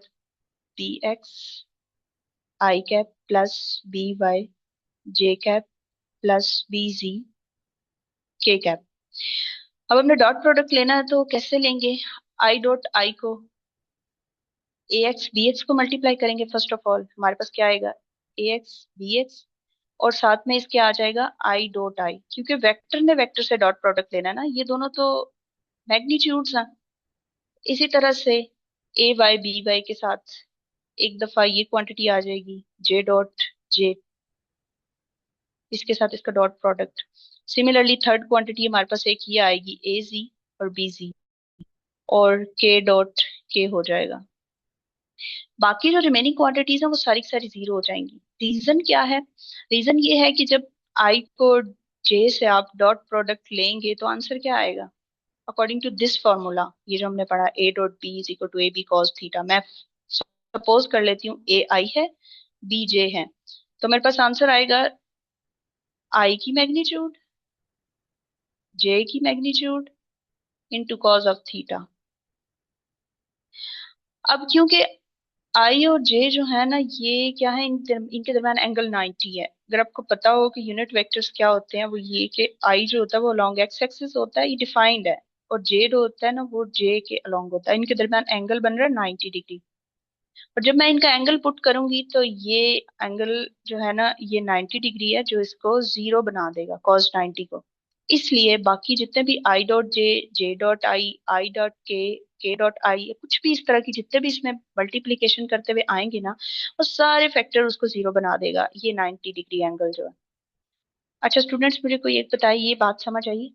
B X I cap plus B Y J cap plus B Z K cap. अब हमने dot product लेना है तो कैसे लेंगे? आई डॉट आई को ए एक्स बी एक्स को मल्टीप्लाई करेंगे। फर्स्ट ऑफ ऑल हमारे पास क्या आएगा? ए एक्स बी एक्स, और साथ में इसके आ जाएगा आई डॉट आई, क्योंकि वेक्टर ने वेक्टर से डॉट प्रोडक्ट लेना है ना, ये दोनों तो मैग्नीट्यूड्स हैं। इसी तरह से ए वाई बी वाई के साथ एक दफा ये क्वांटिटी आ जाएगी जे डॉट जे, इसके साथ इसका dot product. Similarly third quantity हमारे पास एक ये आएगी ए जी और बी जी, और के डॉट के हो जाएगा। बाकी जो रिमेनिंग क्वांटिटीज हैं वो सारी की सारी जीरो हो जाएंगी। रीजन क्या है? रीजन ये है कि जब आई को जे से आप डॉट प्रोडक्ट लेंगे तो आंसर क्या आएगा? अकॉर्डिंग टू दिस फॉर्मूला, ये जो हमने पढ़ा A dot B is equal to A B cos theta, मैं सपोज कर लेती हूँ ए आई है बी जे है, तो मेरे पास आंसर आएगा आई की मैग्नीट्यूड जे की magnitude into cos of theta. अब क्योंकि आई और जे जो है ना, ये क्या है, इनके दरम्यान एंगल 90 है। अगर आपको पता हो कि यूनिट वेक्टर्स क्या होते हैं, वो ये कि आई जो होता है वो अलोंग एक्स एक्सिस होता है, ये डिफाइंड है, और जे जो होता है ना वो जे के अलोंग होता है। इनके दरम्यान एंगल बन रहा है 90 डिग्री, और जब मैं इनका एंगल पुट करूंगी तो ये एंगल जो है ना ये 90 डिग्री है, जो इसको जीरो बना देगा कॉस 90 को। इसलिए बाकी जितने भी I dot J, J dot I dot के डॉट आई, कुछ भी इस तरह की जितने भी इसमें मल्टीप्लीकेशन करते हुए आएंगे ना, वो सारे फैक्टर उसको जीरो बना देगा, ये 90 डिग्री एंगल जो है। अच्छा स्टूडेंट्स, मुझे कोई एक बताइए, ये बात समझ आई?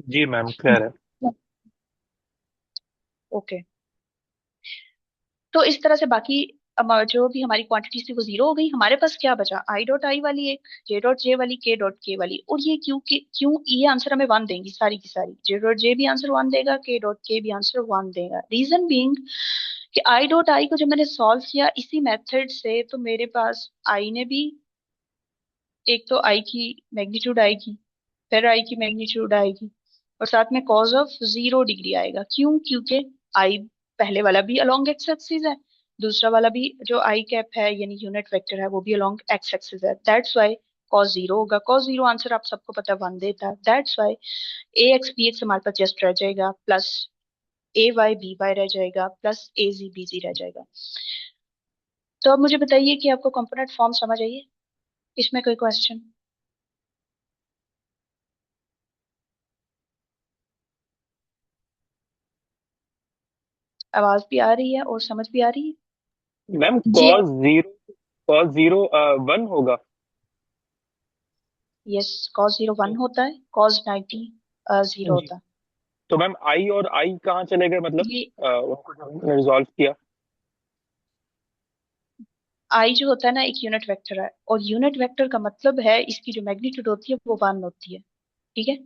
जी मैम, क्लियर है। ओके, तो इस तरह से बाकी जो भी हमारी क्वांटिटीज थी वो जीरो हो गई। हमारे पास क्या बचा? आई डॉट आई वाली एक, जे डॉट जे वाली, के डॉट के वाली, और ये क्यों ये आंसर हमें वन देंगी सारी की सारी। जे डॉट जे भी आंसर वन देगा, के डॉट के भी आंसर वन देगा। रीजन बीइंग कि आई डॉट आई को जब मैंने सॉल्व किया इसी मेथड से, तो मेरे पास आई ने भी, एक तो आई की मैग्नीट्यूड आएगी, फिर आई की मैग्नीट्यूड आएगी, और साथ में कॉज ऑफ 0 डिग्री आएगा। क्यों? क्योंकि आई पहले वाला भी अलोंग एक्स एक्सिस है, दूसरा वाला भी जो आई कैप है यानी यूनिट वेक्टर है वो भी अलोंग एक्स एक्सिस है। दैट्स वाई कॉस जीरो होगा। कॉस जीरो आंसर आप सबको पता है वन देता है। That's why A X B X हमारे पास जस्ट रह जाएगा, plus A Y B Y रह जाएगा, प्लस ए जी बी जी रह जाएगा। तो अब मुझे बताइए कि आपको कंपोनेंट फॉर्म समझ आइए, इसमें कोई क्वेश्चन? आवाज भी आ रही है और समझ भी आ रही है? मैम जी कॉस जीरो 1 होगा। यस, कॉस जीरो वन होता है, कॉस 90 जीरो जी, होता है। तो मैम आई और आई कहाँ चले गए, मतलब ये उनको जो हमने रिजॉल्व किया। आई जो होता है ना एक यूनिट वेक्टर है, और यूनिट वेक्टर का मतलब है इसकी जो मैग्नीट्यूड होती है वो वन होती है। ठीक है?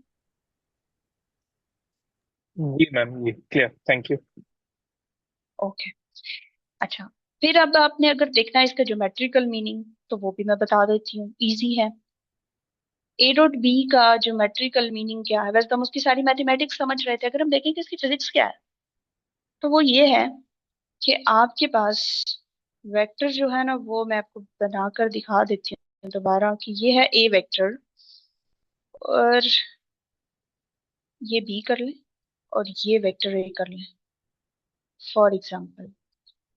जी मैम, जी क्लियर, थैंक यू। ओके। अच्छा, फिर अब आपने अगर देखना है इसका ज्योमेट्रिकल मीनिंग, तो वो भी मैं बता देती हूँ, इजी है। ए डॉट बी का ज्योमेट्रिकल मीनिंग क्या है? वैसे तो हम उसकी सारी मैथमेटिक्स समझ रहे थे, अगर हम देखें कि इसकी फिजिक्स क्या है, तो वो ये है कि आपके पास वेक्टर जो है ना, वो मैं आपको बनाकर दिखा देती हूँ दोबारा, कि ये है ए वेक्टर, और ये बी कर लें, और ये वेक्टर ए कर लें फॉर एग्जाम्पल,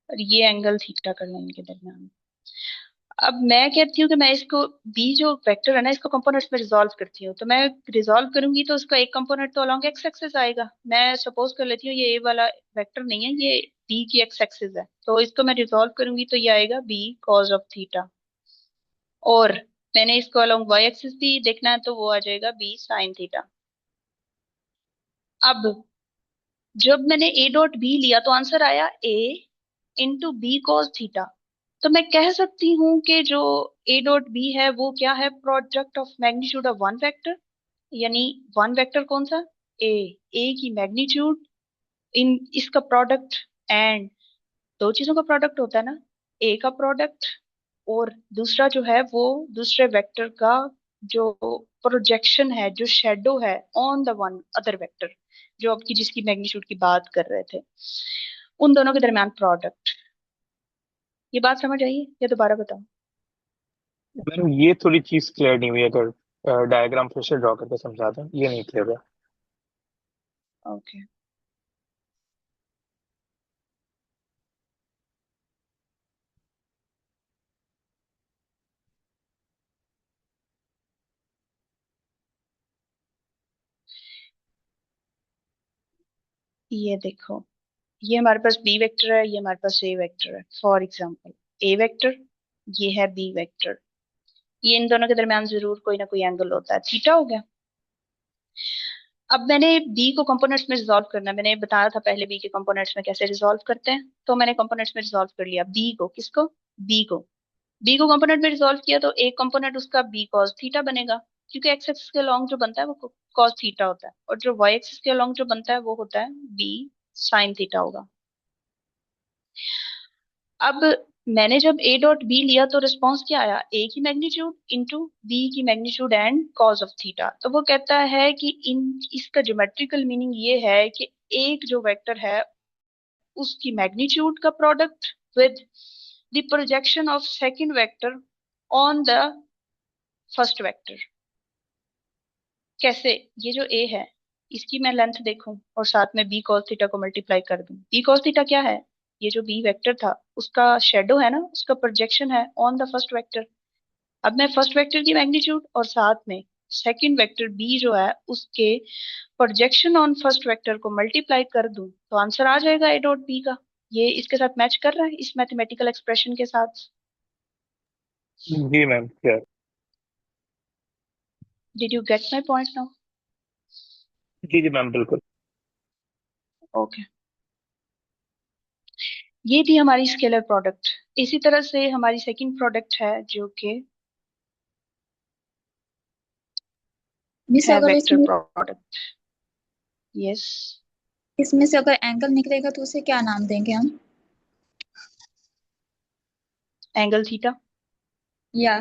और ये एंगल थीटा कर लें इनके दरमियान। अब मैं कहती हूँ कि मैं इसको बी जो वेक्टर है ना, इसको कंपोनेंट्स में रिजॉल्व करती हूँ, तो मैं रिजॉल्व करूंगी तो उसका एक कंपोनेंट तो अलोंग एक्स एक्सिस आएगा। मैं सपोज कर लेती हूँ ये ए वाला वेक्टर नहीं है, ये बी की एक्स एक्सिस है, तो इसको मैं रिजॉल्व करूंगी तो ये आएगा बी कॉज ऑफ थीटा, और मैंने इसको अलोंग वाई एक्सिस भी देखना है तो वो आ जाएगा बी साइन थीटा। अब जब मैंने ए डॉट बी लिया तो आंसर आया ए इंटू बी कॉस थीटा, तो मैं कह सकती हूँ कि जो ए डॉट बी है वो क्या है? Product of magnitude of one vector, यानी वन वेक्टर कौन सा? ए। ए की मैग्नीट्यूड इन इसका प्रोडक्ट, एंड दो चीजों का प्रोडक्ट होता है ना, ए का प्रोडक्ट और दूसरा जो है वो दूसरे वेक्टर का जो प्रोजेक्शन है, जो शेडो है on the one other vector, जो आपकी जिसकी मैग्नीट्यूड की बात कर रहे थे, उन दोनों के दरमियान प्रोडक्ट। ये बात समझ आई है या दोबारा बताऊं? मैम ये थोड़ी चीज क्लियर नहीं हुई, अगर डायग्राम फिर से ड्रॉ करके समझा दें, ये नहीं क्लियर हुआ। ओके। ये देखो, ये हमारे पास बी वेक्टर है, ये हमारे पास ए वेक्टर है। फॉर एग्जांपल, ए वेक्टर, ये है बी वेक्टर, ये इन दोनों के दरमियान जरूर कोई ना कोई एंगल होता है, थीटा हो गया। अब मैंने बी को कंपोनेंट्स में रिजॉल्व करना है, मैंने बताया था पहले बी के कंपोनेंट्स में कैसे रिजॉल्व करते हैं, तो मैंने कंपोनेंट्स में रिजॉल्व कर लिया बी को। किसको? बी को। बी को कंपोनेंट में रिजॉल्व किया तो एक कंपोनेंट उसका बी कॉस थीटा बनेगा, क्योंकि एक्स एक्सिस के अलोंग जो बनता है वो कॉस थीटा होता है, और जो वाई एक्सिस के अलोंग जो बनता है वो होता है बी साइन थीटा होगा। अब मैंने जब ए डॉट बी लिया तो रिस्पॉन्स क्या आया? ए की मैग्नीट्यूड इंटू बी की magnitude and cos of theta. तो वो कहता है कि इन इसका ज्योमेट्रिकल मीनिंग ये है कि एक जो वेक्टर है उसकी मैग्नीट्यूड का product with the projection of second vector on the first vector. कैसे? ये जो ए है इसकी मैं लेंथ देखूं और साथ में बी कॉस थीटा को मल्टीप्लाई कर दूं। बी कॉस थीटा क्या है? ये जो बी वेक्टर था उसका शेडो है ना, उसका प्रोजेक्शन है ऑन द फर्स्ट वेक्टर। अब मैं फर्स्ट वेक्टर की मैग्नीट्यूड और साथ में सेकंड वेक्टर बी जो है उसके प्रोजेक्शन ऑन फर्स्ट वेक्टर को मल्टीप्लाई कर दूं तो आंसर आ जाएगा ए डॉट बी का। ये इसके साथ मैच कर रहा है, इस मैथमेटिकल एक्सप्रेशन के साथ। जी ma'am clear. Did you get my point now? जी जी मैम बिल्कुल। ओके। ये थी हमारी स्केलर प्रोडक्ट। इसी तरह से हमारी सेकंड प्रोडक्ट है जो कि मिस है अगर वेक्टर इसमें प्रोडक्ट। यस। इसमें से अगर एंगल निकलेगा तो उसे क्या नाम देंगे हम? Angle theta. या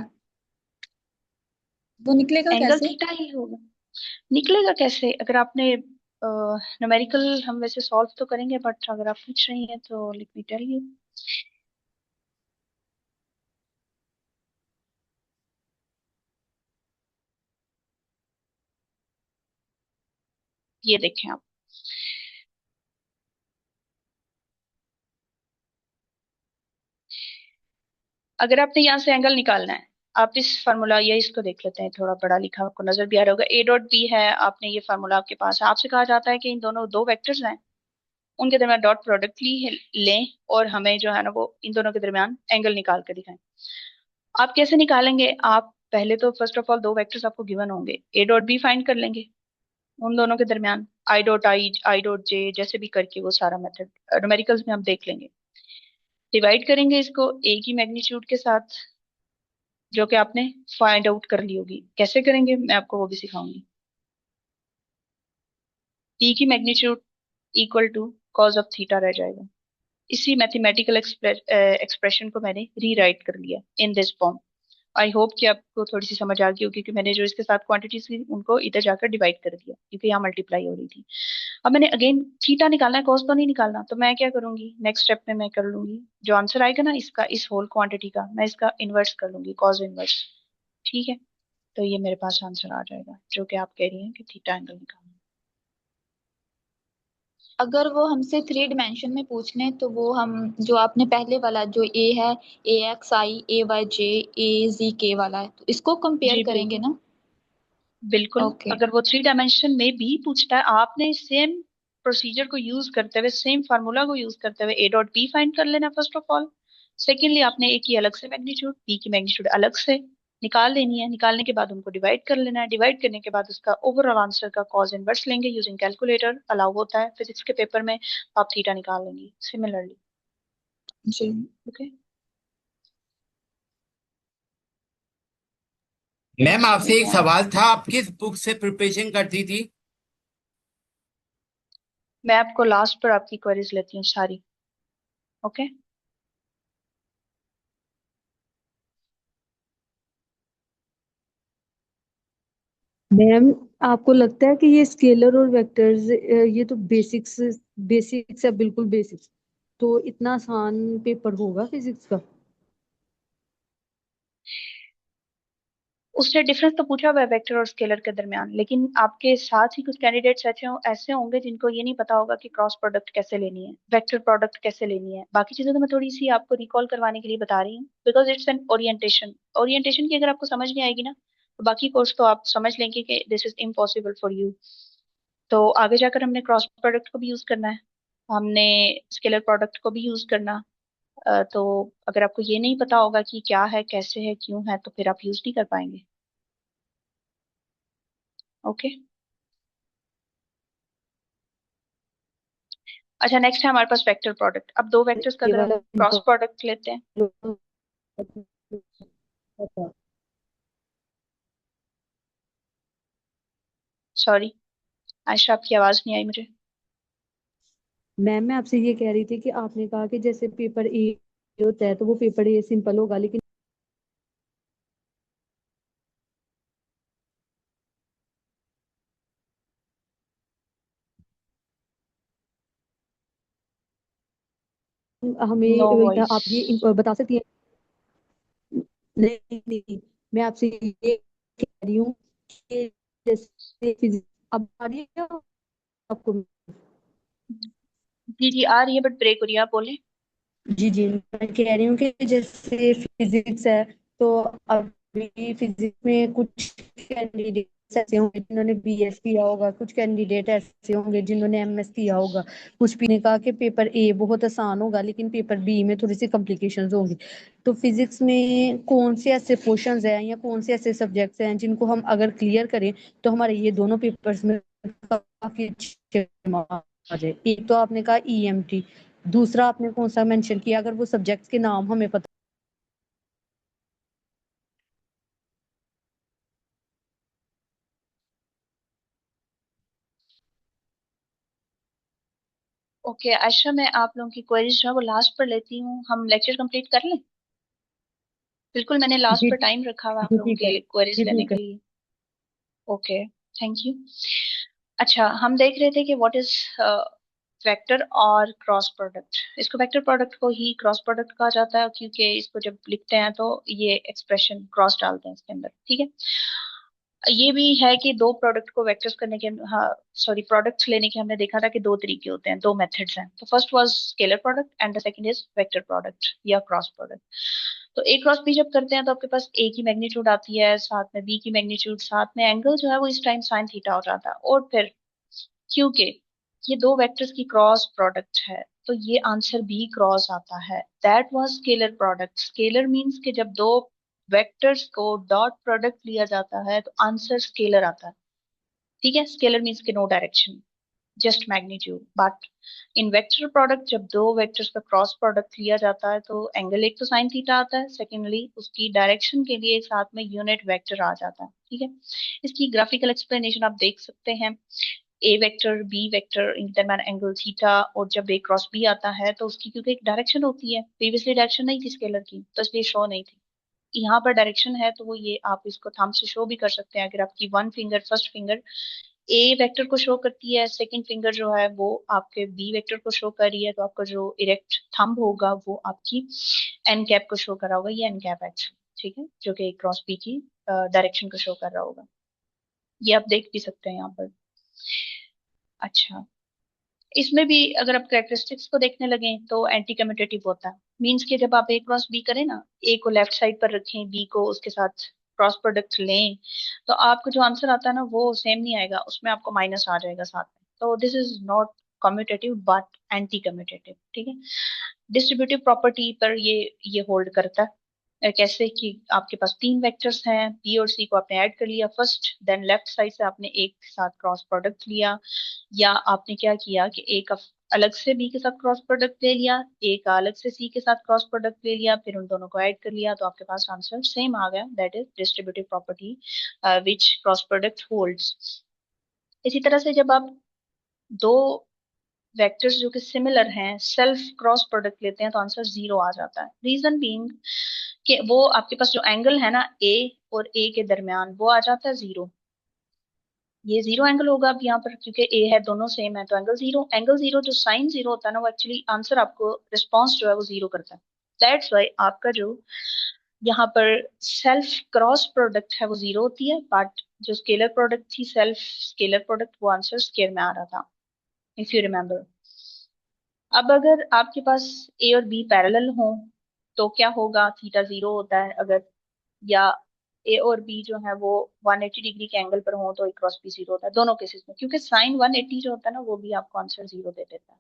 वो निकलेगा एंगल कैसे? थीटा ही होगा। निकलेगा कैसे? अगर आपने न्यूमेरिकल, हम वैसे सॉल्व तो करेंगे बट अगर आप पूछ रही हैं तो लेट मी टेल यू। ये देखें आप, अगर आपने यहाँ से एंगल निकालना है, आप इस फार्मूला या इसको देख लेते हैं, थोड़ा बड़ा लिखा आपको नजर भी आ रहा होगा। ए डॉट बी है, आपने ये फार्मूला आपके पास है, आपसे कहा जाता है कि इन दोनों दो वेक्टर्स हैं, उनके दरमियान डॉट प्रोडक्ट लें और हमें जो है ना वो इन दोनों के दरमियान एंगल निकाल कर दिखाएं। आप कैसे निकालेंगे? आप पहले तो फर्स्ट ऑफ ऑल दो वेक्टर्स आपको गिवन होंगे, ए डॉट बी फाइंड कर लेंगे, उन दोनों के दरमियान आई डॉट जे जैसे भी करके वो सारा मेथड न्यूमेरिकल्स में हम देख लेंगे। डिवाइड करेंगे इसको ए की मैग्नीट्यूड के साथ, जो कि आपने फाइंड आउट कर ली होगी। कैसे करेंगे मैं आपको वो भी सिखाऊंगी। पी की magnitude equal to cos of theta रह जाएगा। इसी मैथमेटिकल एक्सप्रेशन को मैंने रीराइट कर लिया in this form. I hope कि आपको थोड़ी सी समझ आ गई होगी, क्योंकि मैंने जो इसके साथ क्वांटिटीज थी उनको इधर जाकर डिवाइड कर दिया, क्योंकि यहाँ मल्टीप्लाई हो रही थी। अब मैंने अगेन थीटा निकालना है, कॉस तो नहीं निकालना, तो मैं क्या करूंगी नेक्स्ट स्टेप में? मैं कर लूंगी जो आंसर आएगा ना इसका, इस होल क्वांटिटी का, मैं इसका इनवर्स कर लूंगी, कॉस इनवर्स। ठीक है, तो ये मेरे पास आंसर आ जाएगा जो कि आप कह रही हैं कि थीटा एंगल निकालना। अगर वो हमसे थ्री डिमेंशन में पूछ लें तो वो हम जो आपने पहले वाला जो ए है, ए एक्स आई ए वाई जे ए जी के वाला है, तो इसको कंपेयर जी करेंगे बिल्कुल। ना? बिल्कुल, ओके। अगर वो थ्री डायमेंशन में भी पूछता है, आपने सेम प्रोसीजर को यूज करते हुए, सेम फार्मूला को यूज करते हुए ए डॉट बी फाइंड कर लेना फर्स्ट ऑफ ऑल। सेकेंडली आपने ए की अलग से मैग्नीट्यूड, बी की मैग्नीट्यूड अलग से निकाल लेनी है। निकालने के बाद उनको डिवाइड कर लेना है। डिवाइड करने के बाद उसका ओवरऑल आंसर का कॉज इनवर्स लेंगे यूजिंग कैलकुलेटर, अलाउ होता है फिजिक्स के पेपर में। आप थीटा निकाल लेंगी सिमिलरली। जी। ओके। मैम आपसे एक नेक्स्ट, सवाल था, आप किस बुक से प्रिपरेशन करती थी? मैं आपको लास्ट पर आपकी क्वेरीज लेती हूँ सारी। ओके। मैम, आपको लगता है कि ये स्केलर और वेक्टर्स ये तो बेसिक्स बेसिक्स है, बिल्कुल बेसिक्स, तो इतना आसान पेपर होगा फिजिक्स का? उसने डिफरेंस तो पूछा हुआ है वेक्टर और स्केलर के दरमियान, लेकिन आपके साथ ही कुछ कैंडिडेट्स ऐसे होंगे जिनको ये नहीं पता होगा कि क्रॉस प्रोडक्ट कैसे लेनी है, वेक्टर प्रोडक्ट कैसे लेनी है। बाकी चीजें तो मैं थोड़ी सी आपको रिकॉल करवाने के लिए बता रही हूँ, because it's an orientation. Orientation की अगर आपको समझ नहीं आएगी ना, तो बाकी कोर्स तो आप समझ लेंगे कि this is impossible for you. तो आगे जाकर हमने क्रॉस प्रोडक्ट को भी यूज करना है, हमने स्केलर प्रोडक्ट को भी यूज करना। तो अगर आपको ये नहीं पता होगा कि क्या है, कैसे है, क्यों है, तो फिर आप यूज नहीं कर पाएंगे। ओके। अच्छा, नेक्स्ट है हमारे पास वेक्टर प्रोडक्ट। अब दो वेक्टर्स का ये अगर हम वाला क्रॉस प्रोडक्ट लेते हैं। सॉरी आयशा, आपकी आवाज नहीं आई मुझे। मैम, मैं आपसे ये कह रही थी कि आपने कहा कि जैसे पेपर ए होता है तो वो पेपर ए सिंपल होगा, लेकिन नो हमें वॉइस। आप ये बता सकती हैं? नहीं नहीं, मैं आपसे ये कह रही हूँ कि जैसे अब आ रही है आपको? जी जी आ रही है, बट ब्रेक हो रही है, आप बोले। जी जी, मैं कह रही हूँ कि जैसे फिजिक्स है, तो अभी फिजिक्स में कुछ कैंडिडेट्स ऐसे होंगे जिन्होंने बीएस किया होगा, कुछ कैंडिडेट ऐसे होंगे जिन्होंने एमएस किया होगा। कुछ भी ने कहा कि पेपर ए बहुत आसान होगा लेकिन पेपर बी में थोड़ी सी कॉम्प्लिकेशंस होंगी। तो फिजिक्स में कौन से ऐसे क्वेश्चंस हैं या कौन से ऐसे सब्जेक्ट्स हैं जिनको हम अगर क्लियर करें तो हमारे ये दोनों पेपर्स में काफी अच्छे मार्क्स आ जाए? एक तो आपने कहा ईएमटी, दूसरा आपने कौन सा मेंशन किया, अगर वो सब्जेक्ट्स के नाम हमें पता? ओके आयशा, मैं आप लोगों की क्वेरीज जो है वो लास्ट पर लेती हूँ, हम लेक्चर कंप्लीट कर लें। बिल्कुल, मैंने लास्ट जी पर टाइम रखा हुआ है आप जी लोगों ठीक है। के क्वेरीज जी लेने ठीक के है। लिए। Okay, thank you. अच्छा, हम देख रहे थे कि व्हाट इज वेक्टर और क्रॉस प्रोडक्ट। इसको वेक्टर प्रोडक्ट को ही क्रॉस प्रोडक्ट कहा जाता है, क्योंकि इसको जब लिखते हैं तो ये एक्सप्रेशन क्रॉस डालते हैं इसके अंदर, ठीक है। ये भी है कि दो प्रोडक्ट को वेक्टर्स करने के, हाँ सॉरी, प्रोडक्ट्स लेने के हमने देखा था कि दो तरीके होते हैं, दो मेथड्स हैं। तो first was scalar product and the second is vector product या क्रॉस प्रोडक्ट। तो ए क्रॉस बी जब करते हैं तो आपके पास ए की मैग्नीट्यूड आती है, साथ में बी की मैग्नीट्यूड, साथ में एंगल जो है वो इस टाइम साइन थीटा हो जाता है। और फिर क्योंकि ये दो वेक्टर्स की क्रॉस प्रोडक्ट है, तो ये आंसर भी क्रॉस आता है। That was scalar product. Scalar means कि जब दो वेक्टर्स को डॉट प्रोडक्ट लिया जाता है तो आंसर स्केलर आता है, ठीक है। स्केलर मींस के no direction, just magnitude. But in vector product जब दो वेक्टर्स का क्रॉस प्रोडक्ट लिया जाता है तो एंगल एक तो साइन थीटा आता है, सेकेंडली उसकी डायरेक्शन के लिए साथ में यूनिट वेक्टर आ जाता है, ठीक है। इसकी ग्राफिकल एक्सप्लेनेशन आप देख सकते हैं। ए वेक्टर बी वेक्टर इनके दरम्यान एंगल थीटा, और जब ए क्रॉस बी आता है तो उसकी क्योंकि एक डायरेक्शन होती है, प्रीवियसली डायरेक्शन नहीं थी स्केलर की तो इसलिए शो नहीं थी। यहाँ पर डायरेक्शन है तो वो ये आप इसको थंब से शो भी कर सकते हैं। अगर आपकी वन फिंगर, फर्स्ट फिंगर ए वेक्टर को शो करती है, सेकंड फिंगर जो है वो आपके बी वेक्टर को शो कर रही है, तो आपका जो इरेक्ट थंब होगा वो आपकी एन कैप को शो कर रहा होगा, ये एन कैप एक्शन, ठीक है, जो कि क्रॉस बी की डायरेक्शन को शो कर रहा होगा। ये आप देख भी सकते हैं यहाँ पर। अच्छा, इसमें भी अगर आप कैरेक्टरिस्टिक्स को देखने लगे तो एंटी कम्यूटेटिव होता है। मींस कि जब आप ए क्रॉस बी करें ना, ए को लेफ्ट साइड पर रखें, बी को उसके साथ क्रॉस प्रोडक्ट लें, तो आपको जो आंसर आता है ना वो सेम नहीं आएगा, उसमें आपको माइनस आ जाएगा साथ में। तो this is not commutative but anti commutative, ठीक है। डिस्ट्रीब्यूटिव प्रॉपर्टी पर ये होल्ड करता है। कैसे कि आपके पास तीन वेक्टर्स हैं, बी और सी को आपने ऐड कर लिया फर्स्ट, देन लेफ्ट साइड से आपने एक साथ क्रॉस प्रोडक्ट लिया, या आपने क्या किया कि एक अलग से बी के साथ क्रॉस प्रोडक्ट ले लिया, एक अलग से सी के साथ क्रॉस प्रोडक्ट ले लिया, फिर उन दोनों को ऐड कर लिया, तो आपके पास आंसर सेम आ गया। That is distributive property which cross product holds. इसी तरह से जब आप दो वेक्टर्स जो कि सिमिलर हैं सेल्फ क्रॉस प्रोडक्ट लेते हैं तो आंसर जीरो आ जाता है। रीजन बीइंग कि वो आपके पास जो एंगल है ना ए और ए के दरमियान वो आ जाता है जीरो। ये जीरो एंगल होगा अब यहाँ पर, क्योंकि ए है, दोनों सेम है, तो एंगल जीरो जो साइन जीरो होता है ना, वो एक्चुअली आंसर आपको रिस्पॉन्स जो है वो जीरो करता है। दैट्स वाई आपका जो यहाँ पर सेल्फ क्रॉस प्रोडक्ट है वो जीरो होती है, बट जो स्केलर प्रोडक्ट थी, सेल्फ स्केलर प्रोडक्ट, वो आंसर स्केयर में आ रहा था, इफ यू रिमेम्बर। अब अगर आपके पास ए और बी पैरेलल हो तो क्या होगा, थीटा जीरो होता है अगर, या ए और बी जो है वो 180 डिग्री के एंगल पर हो तो ए क्रॉस बी जीरो होता है दोनों केसेस में, क्योंकि साइन 180 जो होता है ना वो भी आपको आंसर जीरो दे देता है।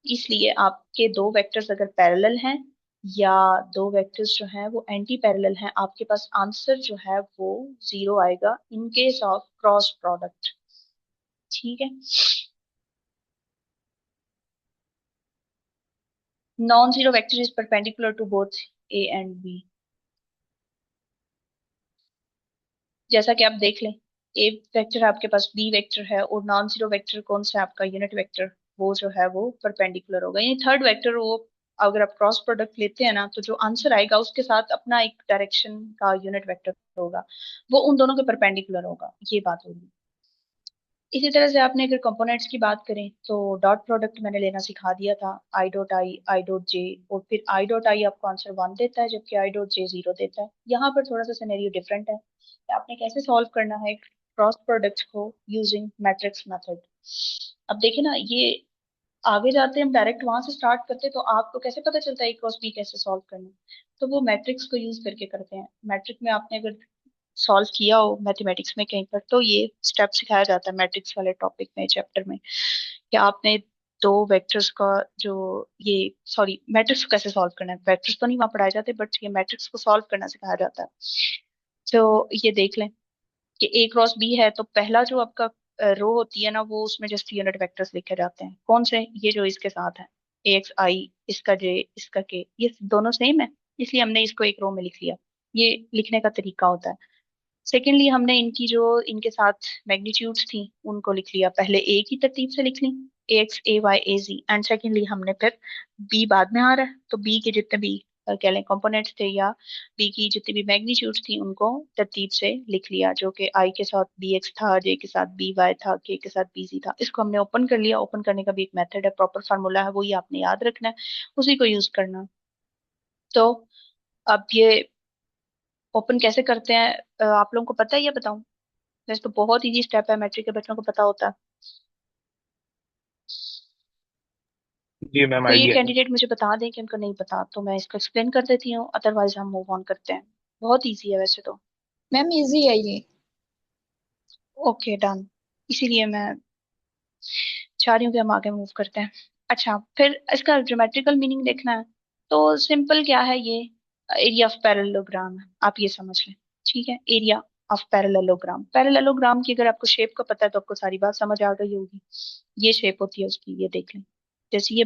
इसलिए आपके दो वेक्टर्स अगर पैरेलल हैं या दो वेक्टर्स जो हैं वो एंटी पैरेलल हैं, आपके पास आंसर जो है वो जीरो आएगा in case of cross product. ठीक है, non zero vector is perpendicular to both A and B. जैसा कि आप देख लें, ए वेक्टर आपके पास, बी वेक्टर है, और नॉन जीरो वेक्टर कौन सा है आपका, यूनिट वेक्टर, वो जो है वो परपेंडिकुलर होगा, यानी थर्ड वेक्टर वो, अगर आप क्रॉस प्रोडक्ट लेते हैं ना तो जो आंसर आएगा उसके साथ अपना एक डायरेक्शन का यूनिट वेक्टर होगा, वो उन दोनों के परपेंडिकुलर होगा, ये बात होगी। इसी तरह से आपने अगर कंपोनेंट्स की बात करें तो डॉट प्रोडक्ट मैंने लेना सिखा दिया था, आई डॉट जे, और फिर आई डॉट आई आपको आंसर वन देता है जबकि आई डॉट जे जीरो देता है। यहाँ पर थोड़ा सा सिनेरियो डिफरेंट है कि आपने कैसे सॉल्व करना है क्रॉस प्रोडक्ट को यूजिंग मैट्रिक्स मेथड। अब देखिए ना, ये आगे जाते हम डायरेक्ट वहां से स्टार्ट करते तो आपको कैसे पता चलता है क्रॉस बी कैसे सॉल्व करना है, तो वो मैट्रिक्स को यूज करके करते हैं। मैट्रिक में आपने अगर सॉल्व किया हो मैथमेटिक्स में कहीं पर, तो ये स्टेप सिखाया जाता है मैट्रिक्स वाले टॉपिक में, चैप्टर में, कि आपने दो वेक्टर्स का जो ये, सॉरी, मैट्रिक्स को कैसे सॉल्व करना है, वेक्टर्स तो नहीं वहां पढ़ाए जाते, बट ये मैट्रिक्स को सॉल्व करना सिखाया जाता है। तो ये देख लें कि ए क्रॉस बी है तो पहला जो आपका रो होती है ना, वो उसमें जस्ट यूनिट वेक्टर्स लिखे जाते हैं, कौन से, ये जो इसके साथ है, ए एक्स आई, इसका जे, इसका के, ये दोनों सेम है, इसलिए हमने इसको एक रो में लिख लिया। ये लिखने का तरीका होता है। सेकेंडली हमने इनकी जो इनके साथ मैग्नीट्यूड्स थी उनको लिख लिया, पहले ए की तरतीब से लिख ली, A X A Y A Z, and secondly हमने फिर बी बाद में आ रहा है तो बी के जितने भी कह लें कंपोनेंट्स थे या बी की जितनी भी मैग्नीट्यूड्स थी उनको तरतीब से लिख लिया, जो कि आई के साथ बी एक्स था, जे के साथ बी वाई था, के साथ बी जी था। इसको हमने ओपन कर लिया, ओपन करने का भी एक मेथड है, प्रॉपर फार्मूला है, वो ही आपने याद रखना है, उसी को यूज करना है। तो अब ये ओपन कैसे करते हैं, आप लोगों को पता है या बताऊं? वैसे तो बहुत इजी स्टेप है, मैट्रिक के बच्चों को पता होता है। जी मैम, कोई एक आइडिया है। कैंडिडेट मुझे बता दें कि उनको नहीं पता तो मैं इसको एक्सप्लेन कर देती हूँ, अदरवाइज हम मूव ऑन करते हैं। बहुत इजी है वैसे तो। मैम इजी है ये। ओके डन, इसीलिए मैं चाह रही हूँ कि हम आगे मूव करते हैं। अच्छा, फिर इसका ज्योमेट्रिकल मीनिंग देखना है तो सिंपल क्या है, ये एरिया ऑफ पैरेललोग्राम है, आप ये समझ लें। ठीक है, एरिया ऑफ पैरेललोग्राम, पैरेललोग्राम की अगर आपको शेप का पता है तो आपको सारी बात समझ आ गई होगी। ये शेप होती है उसकी, ये देख लें, जैसे ये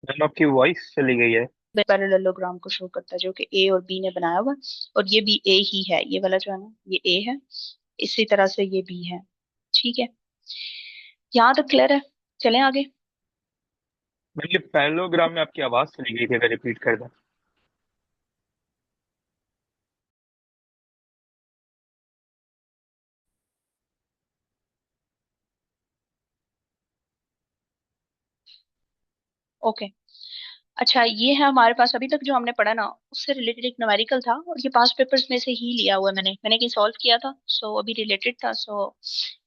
मैम आपकी वॉइस चली गई है। पैरेललोग्राम को शो करता है जो कि ए और बी ने बनाया हुआ है, और ये भी ए ही है, ये वाला जो है ना ये ए है, इसी तरह से ये बी है। ठीक है, यहाँ तक क्लियर है? चलें आगे। मैम ये पैरेललोग्राम में आपकी आवाज चली गई थी, अगर रिपीट कर दें। ओके, अच्छा, ये है हमारे पास अभी तक जो हमने पढ़ा ना, उससे रिलेटेड एक न्यूमेरिकल था, और ये पास्ट पेपर्स में से ही लिया हुआ है, मैंने कहीं सॉल्व किया था, सो अभी रिलेटेड था, सो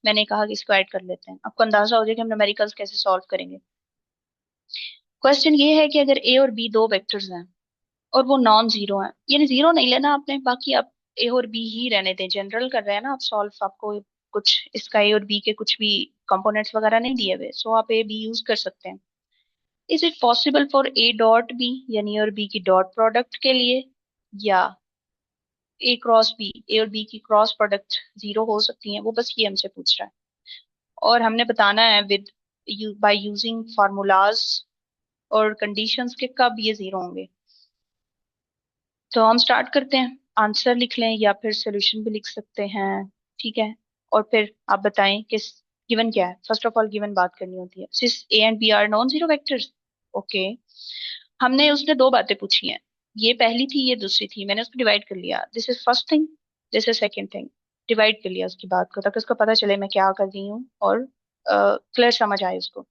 मैंने कहा कि इसको ऐड कर लेते हैं, आपको अंदाजा हो जाए कि हम न्यूमेरिकल्स कैसे सॉल्व करेंगे। क्वेश्चन ये है कि अगर ए और बी दो वेक्टर्स हैं और वो नॉन जीरो हैं, यानी जीरो नहीं लेना आपने, बाकी आप ए और बी ही रहने दें, जनरल कर रहे हैं ना आप सॉल्व, आपको कुछ इसका ए और बी के कुछ भी कंपोनेंट्स वगैरह नहीं दिए हुए, सो आप ए बी यूज कर सकते हैं। Is it possible for A dot B, यानी ए और बी की डॉट प्रोडक्ट के लिए, या ए क्रॉस बी, ए और बी की क्रॉस प्रोडक्ट जीरो हो सकती है, वो बस ये हमसे पूछ रहा है, और हमने बताना है विद बाय यूजिंग फार्मूलाज और कंडीशंस के कब ये जीरो होंगे। तो हम स्टार्ट करते हैं, आंसर लिख लें या फिर सोल्यूशन भी लिख सकते हैं। ठीक है, और फिर आप बताएं कि गिवन क्या है। फर्स्ट ऑफ ऑल गिवन बात करनी होती है, since A and B are non zero vectors. Okay, हमने उसने दो बातें पूछी हैं, ये पहली थी, ये दूसरी थी, मैंने उसको डिवाइड कर लिया। This is first thing, this is second thing. Divide कर लिया उसकी बात को, ताकि उसको पता चले मैं क्या कर रही हूँ, और क्लियर समझ आए उसको।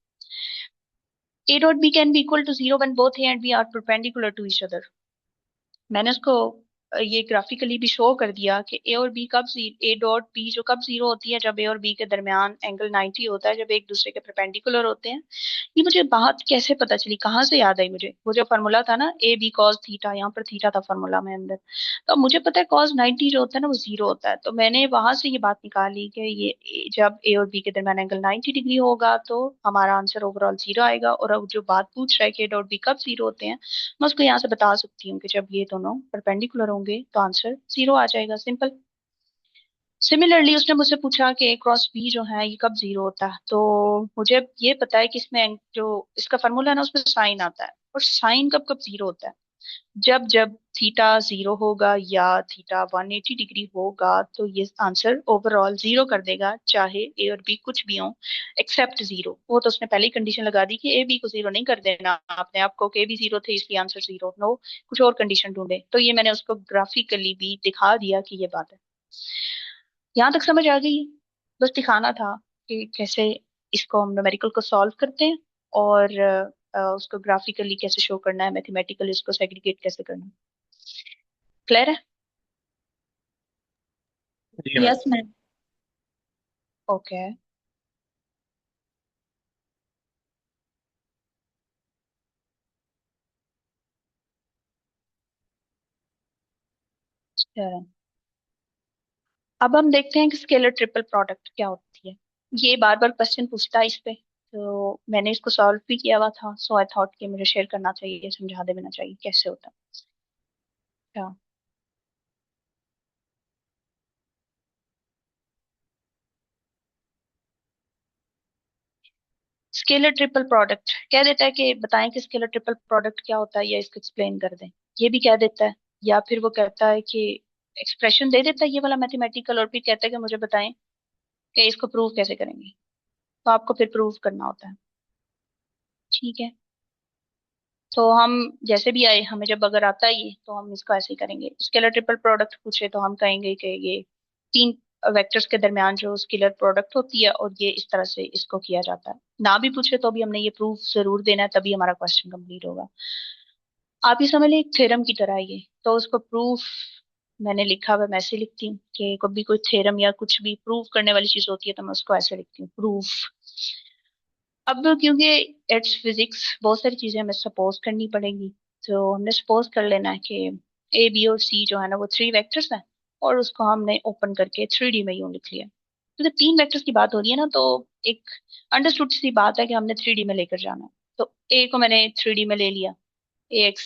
A dot B can be equal to 0 when both A and B are perpendicular to each other। मैंने उसको ये ग्राफिकली भी शो कर दिया कि ए और बी कब, ए डॉट बी जो कब जीरो होती है, जब ए और बी के दरमियान एंगल 90 होता है, जब एक दूसरे के परपेंडिकुलर होते हैं। ये मुझे बात कैसे पता चली, कहाँ से याद आई मुझे? वो जो फार्मूला था ना, ए बी कॉस थीटा, यहाँ पर थीटा था फार्मूला में अंदर। तो अब मुझे पता है कॉस 90 जो होता है ना वो जीरो होता है, तो मैंने वहां से ये बात निकाली कि जब ए और बी के दरमियान एंगल 90 डिग्री होगा तो हमारा आंसर ओवरऑल जीरो आएगा। और अब जो बात पूछ रहा है कि ए डॉट बी कब जीरो होते हैं, मैं उसको यहाँ से बता सकती हूँ कि जब ये दोनों परपेंडिकुलर होंगे तो आंसर जीरो आ जाएगा, सिंपल। सिमिलरली उसने मुझसे पूछा कि ए क्रॉस बी जो है ये कब जीरो होता है, तो मुझे ये पता है कि इसमें जो इसका फार्मूला है ना उसमें साइन आता है, और साइन कब कब जीरो होता है, जब जब थीटा जीरो होगा या थीटा 180 डिग्री होगा, तो ये आंसर ओवरऑल जीरो कर देगा, चाहे ए और बी कुछ भी हो एक्सेप्ट जीरो। वो तो उसने पहले ही कंडीशन लगा दी कि ए बी को जीरो नहीं कर देना आपने, आपको के बी जीरो थे इसलिए आंसर जीरो, नो, कुछ और कंडीशन ढूंढे। तो ये मैंने उसको ग्राफिकली भी दिखा दिया कि ये बात है। यहाँ तक समझ आ गई? बस दिखाना था कि कैसे इसको हम न्यूमेरिकल को सॉल्व करते हैं, और उसको ग्राफिकली कैसे शो करना है, मैथमेटिकली उसको सेग्रीगेट कैसे करना है। क्लियर है? जी मैम। Yes ma'am. ओके। चलो अब हम देखते हैं कि स्केलर ट्रिपल प्रोडक्ट क्या होती है। ये बार बार क्वेश्चन पूछता है इस पे, तो मैंने इसको सॉल्व भी किया हुआ था, सो आई थॉट कि मुझे शेयर करना चाहिए, समझा देना चाहिए कैसे होता है। अच्छा, स्केलर ट्रिपल प्रोडक्ट कह देता है कि बताएं कि स्केलर ट्रिपल प्रोडक्ट क्या होता है, या इसको एक्सप्लेन कर दें, ये भी कह देता है। या फिर वो कहता है कि एक्सप्रेशन दे देता है ये वाला मैथमेटिकल, और फिर कहता है कि मुझे बताएं कि इसको प्रूव कैसे करेंगे। तो आपको फिर प्रूव करना होता है, ठीक है। तो हम जैसे भी आए, हमें जब अगर आता है ये, तो हम इसको ऐसे ही करेंगे। स्केलर ट्रिपल प्रोडक्ट पूछे तो हम कहेंगे कि ये तीन वेक्टर्स के दरमियान जो स्केलर प्रोडक्ट होती है, और ये इस तरह से इसको किया जाता है। ना भी पूछे तो भी हमने ये प्रूफ जरूर देना है, तभी हमारा क्वेश्चन कंप्लीट होगा। आप ही समझ लीजिए एक थ्योरम की तरह है ये, तो उसको प्रूफ मैंने लिखा हुआ, मैं ऐसे लिखती हूँ कि कभी कोई थ्योरम या कुछ भी प्रूव करने वाली चीज होती है तो मैं उसको ऐसे लिखती हूँ, प्रूफ। अब क्योंकि इट्स फिजिक्स, बहुत सारी चीजें हमें सपोज करनी पड़ेगी, तो हमने सपोज कर लेना है कि ए बी और सी जो है ना वो थ्री वेक्टर्स हैं, और उसको हमने ओपन करके थ्री डी में यूं लिख लिया। क्योंकि तीन वेक्टर्स की बात हो रही है ना, तो एक अंडरस्टूड सी बात है कि हमने थ्री डी में लेकर जाना है। तो ए को मैंने थ्री डी में ले लिया, ए एक्स,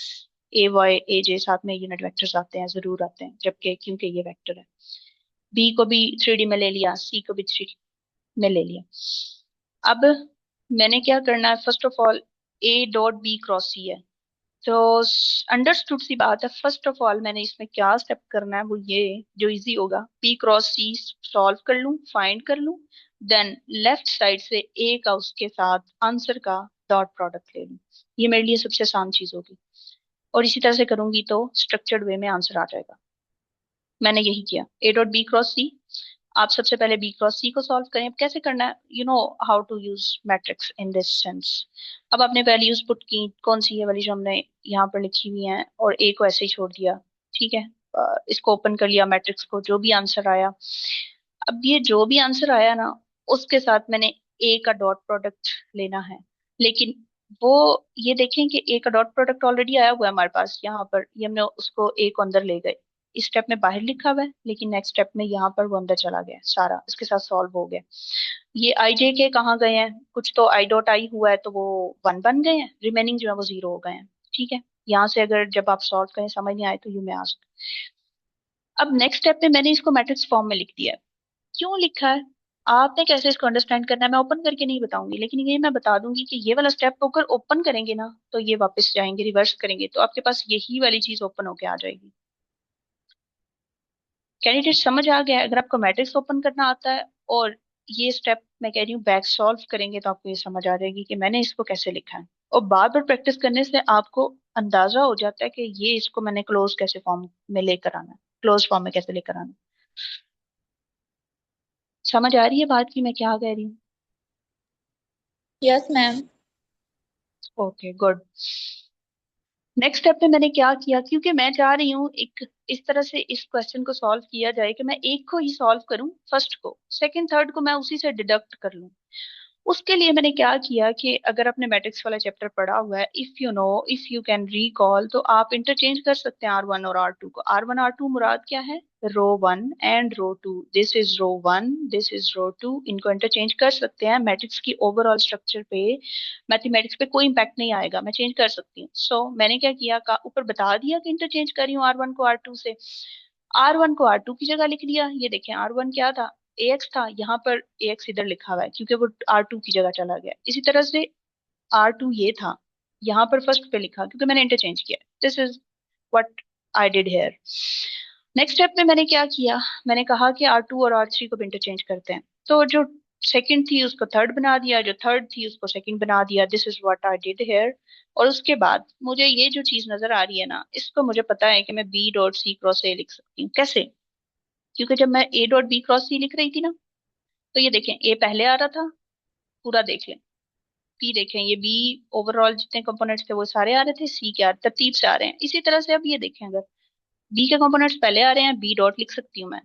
ए वाई, ए जे, साथ में यूनिट वेक्टर्स आते हैं, जरूर आते हैं, जबकि क्योंकि ये वेक्टर है। बी को भी थ्री डी में ले लिया, सी को भी थ्री डी में ले लिया। अब मैंने क्या करना है, first of all A dot B cross C है, तो अंडरस्टूड सी बात है। फर्स्ट ऑफ ऑल मैंने इसमें क्या स्टेप करना है, वो ये जो इजी होगा, बी क्रॉस सी सॉल्व कर लूं, फाइंड कर लूं, देन लेफ्ट साइड से ए का उसके साथ आंसर का डॉट प्रोडक्ट ले लूं। ये मेरे लिए सबसे आसान चीज होगी, और इसी तरह से करूंगी तो स्ट्रक्चर्ड वे में आंसर आ जाएगा। मैंने यही किया, ए डॉट बी क्रॉस सी। आप सबसे पहले बी क्रॉस सी को सॉल्व करें। अब कैसे करना है, you know how to use matrix in this sense. अब आपने वैल्यूज पुट की, कौन सी है वाली जो हमने यहाँ पर लिखी हुई है, और ए को ऐसे ही छोड़ दिया, ठीक है। इसको ओपन कर लिया मैट्रिक्स को, जो भी आंसर आया। अब ये जो भी आंसर आया ना, उसके साथ मैंने ए का डॉट प्रोडक्ट लेना है। लेकिन वो ये देखें कि ए का डॉट प्रोडक्ट ऑलरेडी आया हुआ है हमारे पास यहाँ पर, ये हमने उसको ए को अंदर ले गए। इस स्टेप में बाहर लिखा हुआ है, लेकिन नेक्स्ट स्टेप में यहाँ पर वो अंदर चला गया, सारा इसके साथ सॉल्व हो गया। ये आई जे के कहाँ गए हैं, कुछ तो आई डॉट आई हुआ है तो वो वन बन गए हैं, रिमेनिंग जो है वो जीरो हो गए हैं, ठीक है। यहाँ से अगर जब आप सॉल्व करें समझ नहीं आए तो यू में आस्क। अब नेक्स्ट स्टेप में मैंने इसको मैट्रिक्स फॉर्म में लिख दिया है। क्यों लिखा है, आपने कैसे इसको अंडरस्टैंड करना है, मैं ओपन करके नहीं बताऊंगी, लेकिन ये मैं बता दूंगी कि ये वाला स्टेप होकर ओपन करेंगे ना, तो ये वापस जाएंगे, रिवर्स करेंगे तो आपके पास यही वाली चीज ओपन होके आ जाएगी। कैंडिडेट समझ आ गया है? अगर आपको मैट्रिक्स ओपन करना आता है, और ये स्टेप मैं कह रही हूँ बैक सॉल्व करेंगे, तो आपको ये समझ आ जाएगी कि मैंने इसको कैसे लिखा है। और बार बार प्रैक्टिस करने से आपको अंदाजा हो जाता है कि ये इसको मैंने क्लोज कैसे फॉर्म में लेकर आना है, क्लोज फॉर्म में कैसे लेकर आना है। समझ आ रही है बात की मैं क्या कह रही हूँ? Yes ma'am. Okay good. Next step पे मैंने क्या किया, क्योंकि मैं चाह रही हूँ एक इस तरह से इस क्वेश्चन को सॉल्व किया जाए कि मैं एक को ही सॉल्व करूं, फर्स्ट को, सेकंड थर्ड को मैं उसी से डिडक्ट कर लूं। उसके लिए मैंने क्या किया कि अगर आपने मैट्रिक्स वाला चैप्टर पढ़ा हुआ है, इफ यू कैन रिकॉल, तो आप इंटरचेंज कर सकते हैं R1 और R2 को। R1 R2 मुराद क्या है? Row 1 and row 2। This is row 1, this is row 2। इनको इंटरचेंज कर सकते हैं। मैट्रिक्स की ओवरऑल स्ट्रक्चर पे, मैथमेटिक्स पे कोई इंपैक्ट नहीं आएगा, मैं चेंज कर सकती हूँ। मैंने क्या किया, ऊपर बता दिया कि इंटरचेंज कर रही हूँ R1 को R2 से। R1 को R2 की जगह लिख दिया। ये देखें R1 क्या था, AX था, यहाँ पर AX इधर लिखा हुआ है क्योंकि वो R2 की जगह चला गया। इसी तरह से R2 ये था, यहाँ पर फर्स्ट पे लिखा क्योंकि मैंने इंटरचेंज किया। This is what I did here. Next step में मैंने क्या किया, मैंने कहा कि R2 और R3 को भी इंटरचेंज करते हैं। तो जो सेकंड थी उसको थर्ड बना दिया, जो थर्ड थी उसको सेकंड बना दिया। This is what I did here. और उसके बाद मुझे ये जो चीज नजर आ रही है ना, इसको मुझे पता है कि मैं B dot C cross A लिख सकती हूँ। कैसे? क्योंकि जब मैं A dot B cross C लिख रही थी ना, तो ये देखें A पहले आ रहा था, पूरा देख लें। P देखें, ये B ओवरऑल जितने कंपोनेंट्स थे वो सारे आ रहे थे, C के तरतीब से आ रहे हैं। इसी तरह से अब ये देखें, अगर B के कंपोनेंट्स पहले आ रहे हैं, B डॉट लिख सकती हूँ मैं।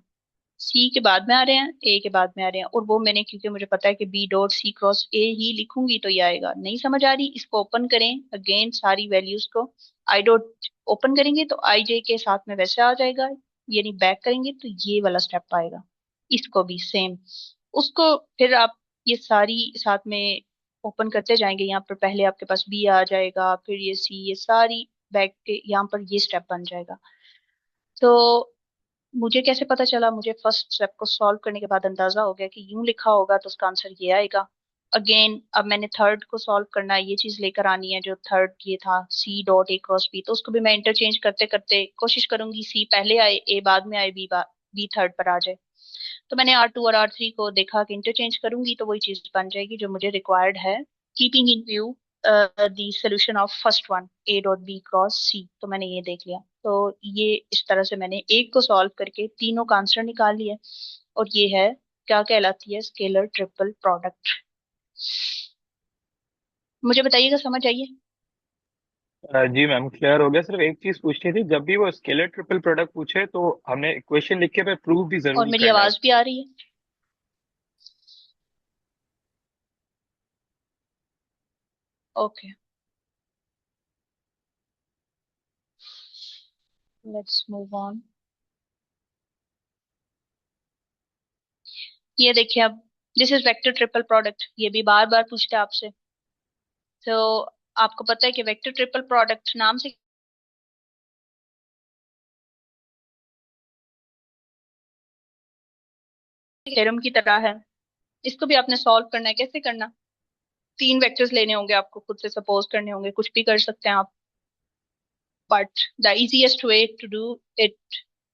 C के बाद में आ रहे हैं, A के बाद में आ रहे हैं, और वो मैंने क्योंकि मुझे पता है कि B dot C cross A ही लिखूंगी तो ये आएगा। नहीं समझ आ रही, इसको ओपन करें अगेन सारी वैल्यूज को। आई डॉट ओपन करेंगे तो आई जे के साथ में वैसे आ जाएगा, यानी बैक करेंगे तो ये वाला स्टेप आएगा। इसको भी सेम, उसको फिर आप ये सारी साथ में ओपन करते जाएंगे। यहाँ पर पहले आपके पास B आ जाएगा, फिर ये C, ये सारी बैक के यहाँ पर ये स्टेप बन जाएगा। तो मुझे कैसे पता चला? मुझे फर्स्ट स्टेप को सॉल्व करने के बाद अंदाजा हो गया कि यूं लिखा होगा तो उसका आंसर ये आएगा। अगेन अब मैंने थर्ड को सॉल्व करना है, ये चीज लेकर आनी है। जो थर्ड ये था C dot A cross B, तो उसको भी मैं इंटरचेंज करते करते कोशिश करूंगी C पहले आए, A बाद में आए, B थर्ड पर आ जाए। तो मैंने R2 और R3 को देखा कि इंटरचेंज करूंगी तो वही चीज बन जाएगी जो मुझे रिक्वायर्ड है, keeping in view the solution of first one A dot B cross C। तो मैंने ये देख लिया। तो ये इस तरह से मैंने एक को सॉल्व करके तीनों का आंसर निकाल लिया, और ये है क्या कहलाती है, स्केलर ट्रिपल प्रोडक्ट। मुझे बताइएगा, समझ आइए? जी मैम क्लियर हो गया। सिर्फ एक चीज पूछनी थी, जब भी वो स्केलर ट्रिपल प्रोडक्ट पूछे तो हमने इक्वेशन लिख के पे प्रूव भी और जरूर मेरी करना है। आवाज भी आ रही है? Okay, let's move on. ये देखिए अब, this is vector triple product. ये भी बार बार पूछता है आपसे। तो आपको पता है कि वेक्टर ट्रिपल प्रोडक्ट नाम से थ्योरम की तरह है। इसको भी आपने सॉल्व करना है। कैसे करना? तीन वेक्टर्स लेने होंगे आपको, खुद से सपोज करने होंगे, कुछ भी कर सकते हैं आप। But the easiest way to do it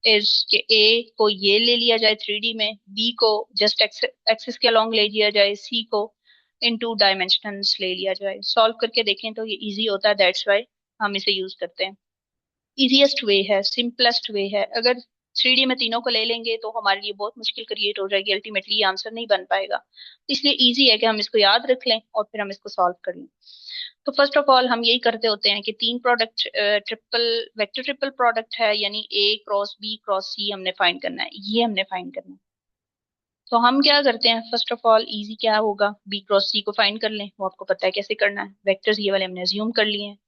is कि ए को ये ले लिया जाए 3D में, बी को जस्ट एक्सिस के अलोंग ले लिया जाए, सी को इन 2 डायमेंशंस ले लिया जाए। सॉल्व करके देखें तो ये इजी होता है, दैट्स वाई हम इसे यूज करते हैं। इजीएस्ट वे है, सिंपलेस्ट वे है। अगर 3D में तीनों को ले लेंगे तो हमारे लिए बहुत मुश्किल क्रिएट हो जाएगी, अल्टीमेटली ये आंसर नहीं बन पाएगा। इसलिए इजी है कि हम इसको याद रख लें और फिर हम इसको सॉल्व कर लें। तो फर्स्ट ऑफ ऑल हम यही करते होते हैं कि तीन product triple vector triple product है, यानी A cross B cross C हमने फाइंड करना है, ये हमने फाइंड करना है। तो हम क्या करते हैं, फर्स्ट ऑफ ऑल इजी क्या होगा, B क्रॉस C को फाइंड कर लें। वो आपको पता है कैसे करना है, वेक्टर्स ये वाले हमने अज्यूम कर लिए हैं।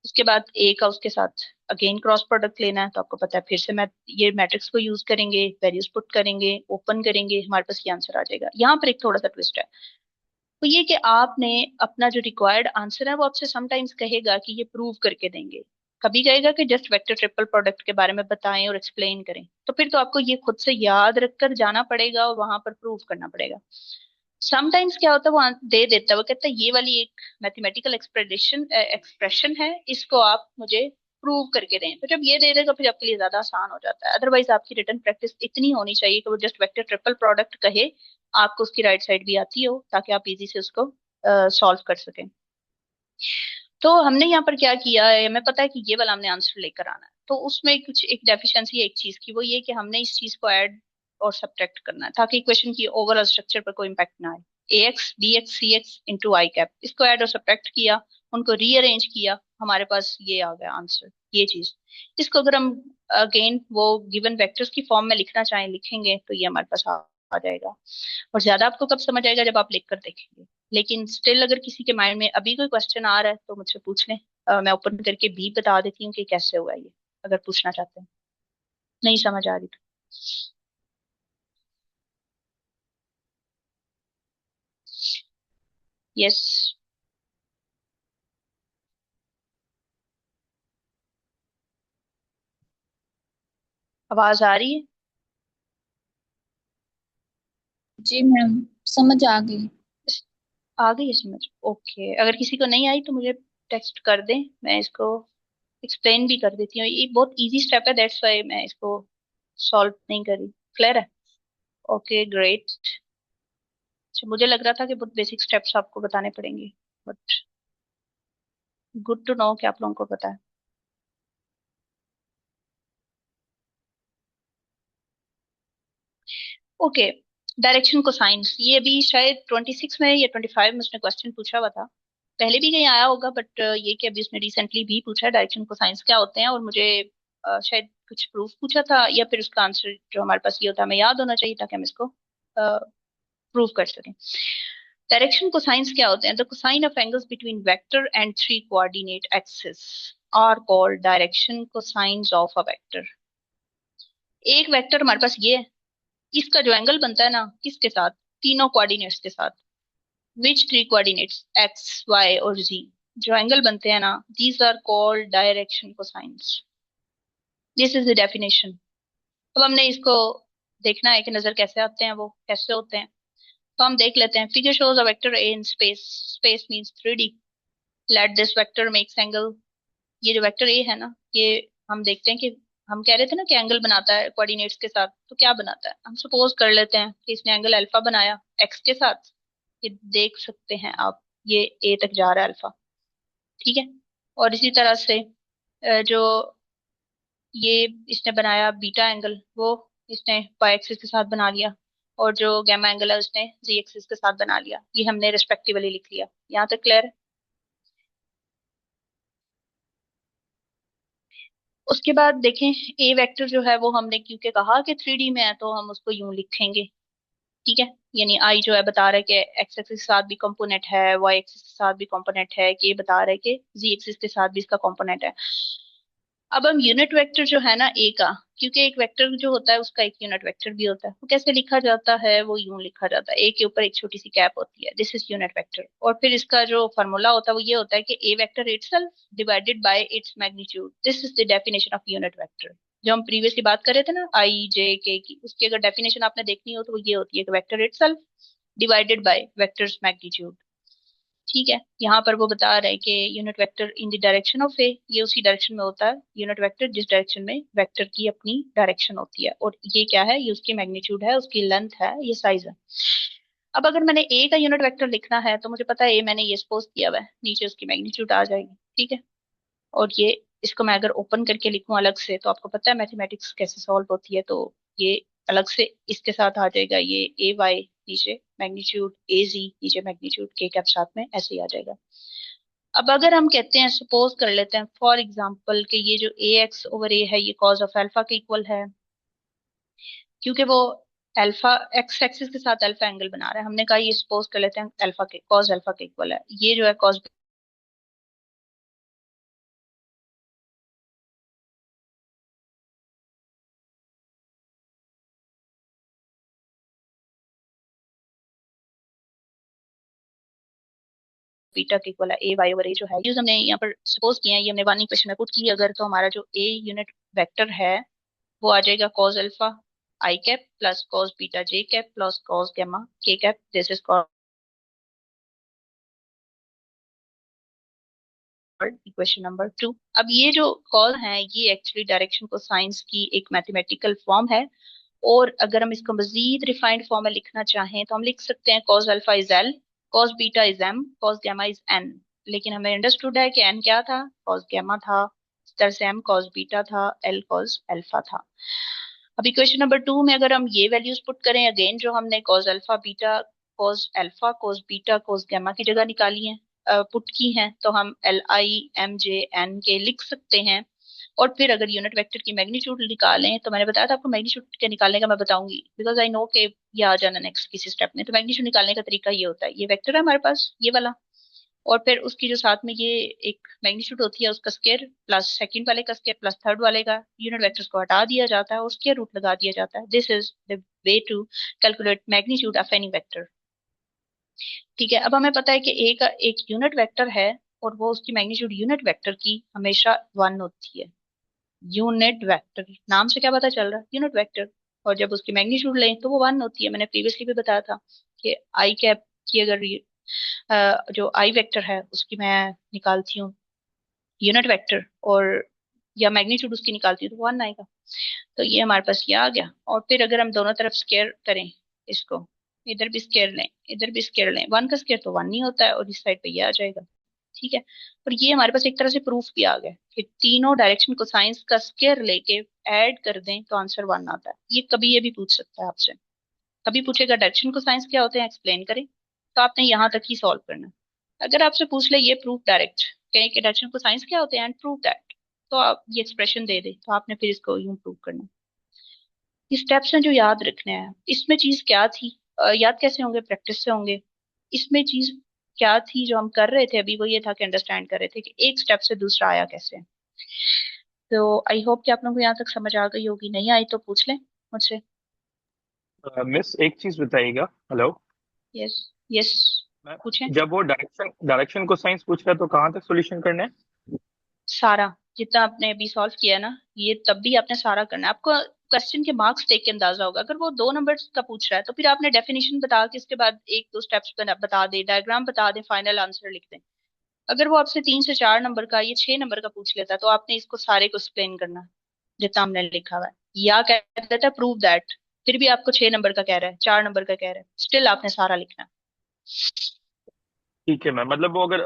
उसके बाद A का उसके साथ अगेन क्रॉस प्रोडक्ट लेना है, तो आपको पता है फिर से मैं ये मैट्रिक्स को यूज करेंगे, वैल्यूज पुट करेंगे, ओपन करेंगे, हमारे पास ये आंसर आ जाएगा। यहाँ पर एक थोड़ा सा ट्विस्ट है, तो ये कि आपने अपना जो रिक्वायर्ड आंसर है वो आपसे समटाइम्स कहेगा कि ये प्रूव करके देंगे, कभी कहेगा कि जस्ट वेक्टर ट्रिपल प्रोडक्ट के बारे में बताएं और एक्सप्लेन करें। तो फिर तो आपको ये खुद से याद रखकर जाना पड़ेगा और वहां पर प्रूव करना पड़ेगा। समटाइम्स क्या होता है, वो दे देता है, वो कहता है ये वाली एक मैथमेटिकल एक्सप्रेशन है, इसको आप मुझे प्रूव करके दें। तो जब ये दे देगा फिर आपके लिए ज्यादा आसान हो जाता है। अदरवाइज आपकी रिटर्न प्रैक्टिस इतनी होनी चाहिए कि वो जस्ट वेक्टर ट्रिपल प्रोडक्ट कहे, आपको उसकी राइट साइड भी आती हो, ताकि आप इजी से उसको सॉल्व कर सकें। तो हमने यहाँ पर क्या किया है, हमें पता है कि ये वाला हमने आंसर लेकर आना है, तो उसमें कुछ एक डेफिशिएंसी है एक चीज की, वो ये कि हमने इस चीज को ऐड और सब्ट्रैक्ट करना है ताकि इक्वेशन की ओवरऑल स्ट्रक्चर पर कोई इम्पैक्ट ना आए। ax bx cx इंटू आई कैप, इसको ऐड और सब्ट्रैक्ट किया, उनको रीअरेंज किया, हमारे पास ये आ गया आंसर, ये चीज। इसको अगर हम अगेन वो गिवन वेक्टर्स की फॉर्म में लिखना चाहें लिखेंगे तो ये हमारे पास आ जाएगा। और ज्यादा आपको कब समझ आएगा, जब आप लिख कर देखेंगे। लेकिन स्टिल अगर किसी के माइंड में अभी कोई क्वेश्चन आ रहा है तो मुझसे पूछ लें। मैं ओपन करके भी बता देती हूँ कि कैसे हुआ ये, अगर पूछना चाहते हैं, नहीं समझ आ रही तो। यस, आवाज आ रही है? जी मैम, समझ आ गई। आ गई है समझ? ओके, अगर किसी को नहीं आई तो मुझे टेक्स्ट कर दें, मैं इसको एक्सप्लेन भी कर देती हूँ। ये बहुत इजी स्टेप है, दैट्स वाई मैं इसको सॉल्व नहीं करी। क्लियर है? Okay great. मुझे लग रहा था कि बहुत बेसिक स्टेप्स आपको बताने पड़ेंगे, बट गुड टू नो कि आप लोगों को पता है। ओके, डायरेक्शन कोसाइंस, ये भी शायद 26 में या 25 में उसने क्वेश्चन पूछा हुआ था, पहले भी कहीं आया होगा, बट ये कि अभी उसने रिसेंटली भी पूछा डायरेक्शन कोसाइंस क्या होते हैं, और मुझे शायद कुछ प्रूफ पूछा था, या फिर उसका आंसर जो हमारे पास ये होता है हमें याद होना चाहिए ताकि हम इसको प्रूव कर सकें। डायरेक्शन कोसाइंस क्या होते हैं? The cosine of angles between vector and three coordinate axis are called direction cosines of a vector. एक वेक्टर हमारे पास ये है, इसका जो एंगल बनता है ना, किसके साथ? तीनों कोऑर्डिनेट्स के साथ। Which three coordinates? X Y और जी। जो एंगल बनते हैं ना, these are called direction cosines. This is the definition. अब हमने इसको देखना है कि नजर कैसे आते हैं, वो कैसे होते हैं, तो हम देख लेते हैं। Figure shows a vector A in space, space means 3D। Let this vector makes angle. ये जो वेक्टर ए है ना, ये हम देखते हैं कि हम कह रहे थे ना कि एंगल बनाता है कोऑर्डिनेट्स के साथ, तो क्या बनाता है? हम सपोज कर लेते हैं कि इसने एंगल अल्फा बनाया एक्स के साथ। ये देख सकते हैं आप, ये ए तक जा रहा है अल्फा, ठीक है। और इसी तरह से जो ये इसने बनाया बीटा एंगल, वो इसने वाई एक्सिस के साथ बना लिया, और जो गैमा एंगल है उसने जी एक्सिस के साथ बना लिया। ये हमने रिस्पेक्टिवली लिख लिया। यहाँ तक क्लियर है? उसके बाद देखें, ए वेक्टर जो है वो हमने क्योंकि कहा कि 3D में है तो हम उसको यूं लिखेंगे, ठीक है। यानी आई जो है बता रहा है कि एक्स एक्सिस के साथ भी कंपोनेंट है, वाई एक्सिस के साथ भी कंपोनेंट है, कि बता रहा है कि जी एक्सिस के साथ भी इसका कंपोनेंट है। अब हम यूनिट वेक्टर जो है ना ए का, क्योंकि एक वेक्टर जो होता है उसका एक यूनिट वेक्टर भी होता है, वो कैसे लिखा जाता है? वो यूं लिखा जाता है, ए के ऊपर एक छोटी सी कैप होती है, दिस इज यूनिट वेक्टर। और फिर इसका जो फॉर्मूला होता है वो ये होता है कि a vector itself divided by its magnitude, this is the definition of unit vector. जो हम प्रीवियसली बात कर रहे थे ना आई जे के की, उसकी अगर डेफिनेशन आपने देखनी हो तो वो ये होती है कि vector itself divided by vector's magnitude, ठीक है। यहाँ पर वो बता रहे हैं कि unit vector in the direction of A, ये उसी डायरेक्शन में होता है यूनिट वेक्टर जिस डायरेक्शन में वेक्टर की अपनी डायरेक्शन होती है, और ये क्या है? ये उसकी मैग्नीट्यूड है, उसकी लेंथ है, ये साइज है। अब अगर मैंने ए का यूनिट वेक्टर लिखना है तो मुझे पता है ए मैंने ये सपोज किया हुआ है, नीचे उसकी मैग्नीट्यूड आ जाएगी, ठीक है। और ये इसको मैं अगर ओपन करके लिखूं अलग से, तो आपको पता है मैथमेटिक्स कैसे सॉल्व होती है, तो ये अलग से इसके साथ आ जाएगा, ये ए वाई नीचे मैग्नीट्यूड, ए जी नीचे मैग्नीट्यूड, के कैप साथ में ऐसे ही आ जाएगा। अब अगर हम कहते हैं, सपोज कर लेते हैं फॉर एग्जांपल कि ये जो ए एक्स ओवर ए है ये कॉज ऑफ अल्फा के इक्वल है, क्योंकि वो अल्फा एक्स एक्सिस के साथ अल्फा एंगल बना रहा है। हमने कहा ये सपोज कर लेते हैं अल्फा के कॉज अल्फा के इक्वल है, ये जो है कॉज बीटा के इक्वल है, ए वाई ओवर ए जो है, यूज हमने यहाँ पर सपोज किया है, ये हमने वन इक्वेशन में पुट की अगर, तो हमारा जो ए यूनिट वेक्टर है वो आ जाएगा कॉज अल्फा आई कैप प्लस कॉज बीटा जे कैप प्लस कॉज गैमा के cap, this is called equation number 2। अब ये जो कॉज है ये एक्चुअली डायरेक्शन कोसाइंस की एक मैथमेटिकल फॉर्म है, और अगर हम इसको मजीद रिफाइंड फॉर्म में लिखना चाहें तो हम लिख सकते हैं cos alpha is L, cos beta is M, cos gamma is N. लेकिन हमें अंडरस्टूड है कि एन क्या था, कॉस गैमा था, इस तरह से एम कॉस बीटा था, एल कॉस अल्फा था। अब इक्वेशन नंबर 2 में अगर हम ये वैल्यूज पुट करें, अगेन जो हमने cos alpha beta cos alpha cos beta cos gamma की जगह निकाली है, पुट की हैं, तो हम L I M J N K लिख सकते हैं। और फिर अगर यूनिट वेक्टर की मैग्नीट्यूड निकालें, तो मैंने बताया था आपको मैग्नीट्यूड के निकालने का मैं बताऊंगी, बिकॉज आई नो के ये आ जाना नेक्स्ट किसी स्टेप में। तो मैग्नीट्यूड निकालने का तरीका ये होता है, ये वेक्टर है हमारे पास ये वाला, और फिर उसकी जो साथ में ये एक मैग्नीट्यूड होती है उसका स्केयर प्लस सेकंड वाले का स्केयर प्लस थर्ड वाले का, यूनिट वेक्टर्स को हटा दिया जाता है और स्केयर रूट लगा दिया जाता है। This is the way to calculate magnitude of any vector. ठीक है, अब हमें पता है कि ए का एक यूनिट वेक्टर है और वो उसकी मैग्नीट्यूड यूनिट वेक्टर की हमेशा 1 होती है। यूनिट वेक्टर नाम से क्या पता चल रहा है, यूनिट वेक्टर। और जब उसकी मैग्नीट्यूड लें तो वो 1 होती है। मैंने प्रीवियसली भी बताया था कि आई कैप की अगर जो आई वेक्टर है उसकी मैं निकालती हूँ यूनिट वेक्टर, और या मैग्नीट्यूड उसकी निकालती हूँ तो 1 आएगा। तो ये हमारे पास ये आ गया। और फिर अगर हम दोनों तरफ स्केयर करें इसको, इधर भी स्केयर लें इधर भी स्केयर लें, 1 का स्केयर तो 1 नहीं होता है, और इस साइड पे ये आ जाएगा। ठीक है, और ये हमारे पास एक तरह से प्रूफ भी आ गया कि तीनों डायरेक्शन को साइंस का स्केयर लेके ऐड कर दें तो आंसर 1 आता है। ये कभी ये भी पूछ सकता है आपसे, कभी पूछेगा डायरेक्शन को साइंस क्या होते हैं एक्सप्लेन करें, तो आपने यहाँ तक ही सॉल्व करना है। अगर आपसे पूछ ले ये प्रूफ डायरेक्ट कहीं के डायरेक्शन को साइंस क्या होते हैं एंड प्रूफ दैट, तो आप ये एक्सप्रेशन दे दे, तो आपने फिर इसको यूं प्रूव करना है। ये स्टेप्स हैं जो याद रखने हैं। इसमें चीज क्या थी, याद कैसे होंगे, प्रैक्टिस से होंगे। इसमें चीज क्या थी जो हम कर रहे थे अभी, वो ये था कि अंडरस्टैंड कर रहे थे कि एक स्टेप से दूसरा आया कैसे। तो आई होप कि आप लोगों को यहाँ तक समझ आ गई होगी, नहीं आई तो पूछ लें मुझसे। मिस एक चीज बताइएगा। हेलो यस यस, मैम, पूछें। जब वो डायरेक्शन डायरेक्शन को साइंस पूछ रहा है तो कहाँ तक सॉल्यूशन करना है? सारा जितना आपने अभी सॉल्व किया ना, ये तब भी आपने सारा करना है। आपको क्वेश्चन के मार्क्स देख के अंदाजा होगा। अगर वो 2 नंबर्स का पूछ रहा है तो फिर आपने डेफिनेशन बता के इसके बाद 1-2 स्टेप्स बता दे, डायग्राम बता दे, फाइनल आंसर लिख दें। अगर वो आपसे 3 से 4 नंबर का, ये 6 नंबर का पूछ लेता है, तो आपने इसको सारे को एक्सप्लेन करना है जितना हमने लिखा हुआ है। या कह देता है प्रूव दैट, फिर भी आपको 6 नंबर का कह रहा है, 4 नंबर का कह रहा है, स्टिल आपने सारा लिखना है। ठीक है मैम, मतलब वो अगर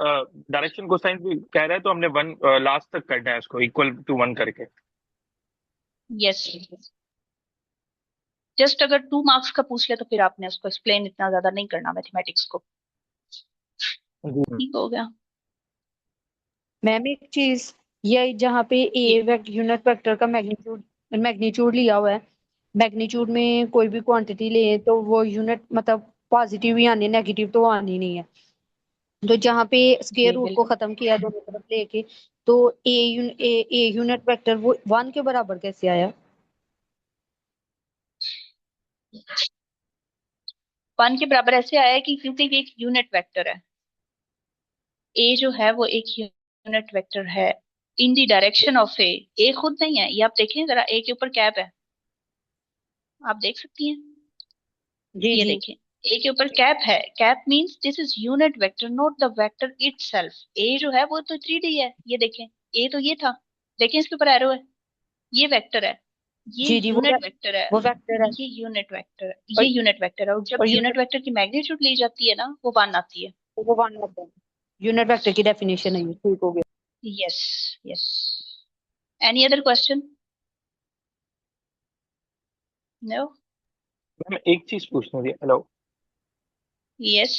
डायरेक्शन को साइंस भी कह रहा है तो हमने वन लास्ट तक करना है उसको इक्वल टू 1 करके। यस, जस्ट अगर 2 मार्क्स का पूछ ले तो फिर आपने उसको एक्सप्लेन इतना ज्यादा नहीं करना मैथमेटिक्स को। जी ठीक हो गया। मैम एक चीज, ये जहाँ पे ये यूनिट वेक्टर का मैग्नीट्यूड मैग्नीट्यूड लिया हुआ है, मैग्नीट्यूड में कोई भी क्वांटिटी ले तो वो यूनिट मतलब पॉजिटिव ही आनी, नेगेटिव तो आनी नहीं है। तो जहाँ पे स्क्वायर जी रूट को बिल्कुल। खत्म किया दोनों तरफ लेके, तो ए यूनिट वेक्टर वो 1 के बराबर कैसे आया? 1 के बराबर ऐसे आया है कि क्योंकि ये एक यूनिट वेक्टर है, ए जो है वो एक यूनिट वेक्टर है इन द डायरेक्शन ऑफ ए खुद नहीं है। ये आप देखें जरा, ए के ऊपर कैप है, आप देख सकती हैं, जी ये जी। देखें, ए के ऊपर कैप है। Cap means this is unit vector not the vector itself. A जो है वो तो 3D है, ये देखें, ए तो ये था, देखें इसके ऊपर एरो है, ये वेक्टर है, ये जी जी, यूनिट वेक्टर है, वो वेक्टर है। ये यूनिट वेक्टर है, और ये यूनिट वेक्टर है। और जब और यूनिट यूनिट वेक्टर की मैग्नीट्यूड ली जाती है ना, वो 1 आती है। वो 1 होता है। यूनिट वेक्टर की डेफिनेशन है ये, ठीक हो गया। Yes yes. Any other question? No? Ma'am एक चीज पूछनी थी। Hello yes.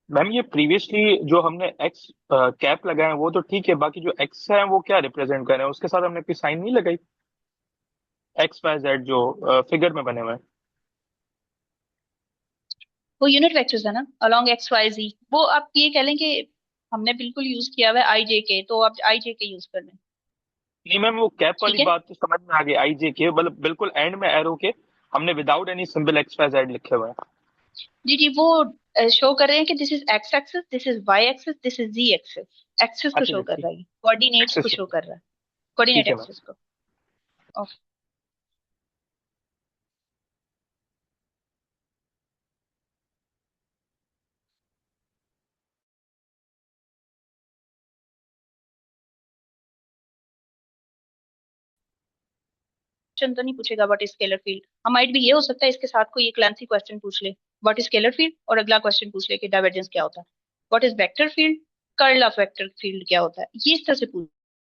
मैम, ये प्रीवियसली जो हमने एक्स कैप लगाए हैं वो तो ठीक है, बाकी जो एक्स है वो क्या रिप्रेजेंट कर रहे हैं? उसके साथ हमने कोई साइन नहीं लगाई? एक्स वाई जेड जो फिगर में बने हुए हैं। वो यूनिट वेक्टर्स है ना, अलोंग एक्स वाई जी। वो आप ये कह लें कि हमने बिल्कुल यूज किया हुआ है आई जे के, तो आप आई जे के यूज कर लें। नहीं मैम, वो कैप वाली ठीक है, बात तो समझ में आ गई, आई जे के मतलब बिल्कुल एंड में एरो के हमने without any symbol X Y Z लिखे हुए हैं। जी जी, वो शो कर रहे हैं कि this is X axis, this is Y axis, this is Z axis. Axis को अच्छा शो अच्छा, कर ठीक। रहा है, कोऑर्डिनेट्स को एक्सेस शो ठीक कर रहा है, कोऑर्डिनेट है मैम। एक्सिस को। क्वेश्चन तो नहीं पूछेगा व्हाट इज स्केलर फील्ड। हम माइट भी ये हो सकता है इसके साथ कोई एक लेंथी क्वेश्चन पूछ ले व्हाट इज स्केलर फील्ड, और अगला क्वेश्चन पूछ ले कि डाइवर्जेंस क्या होता है। What is vector field, curl of vector field क्या होता है, ये इस तरह से पूछ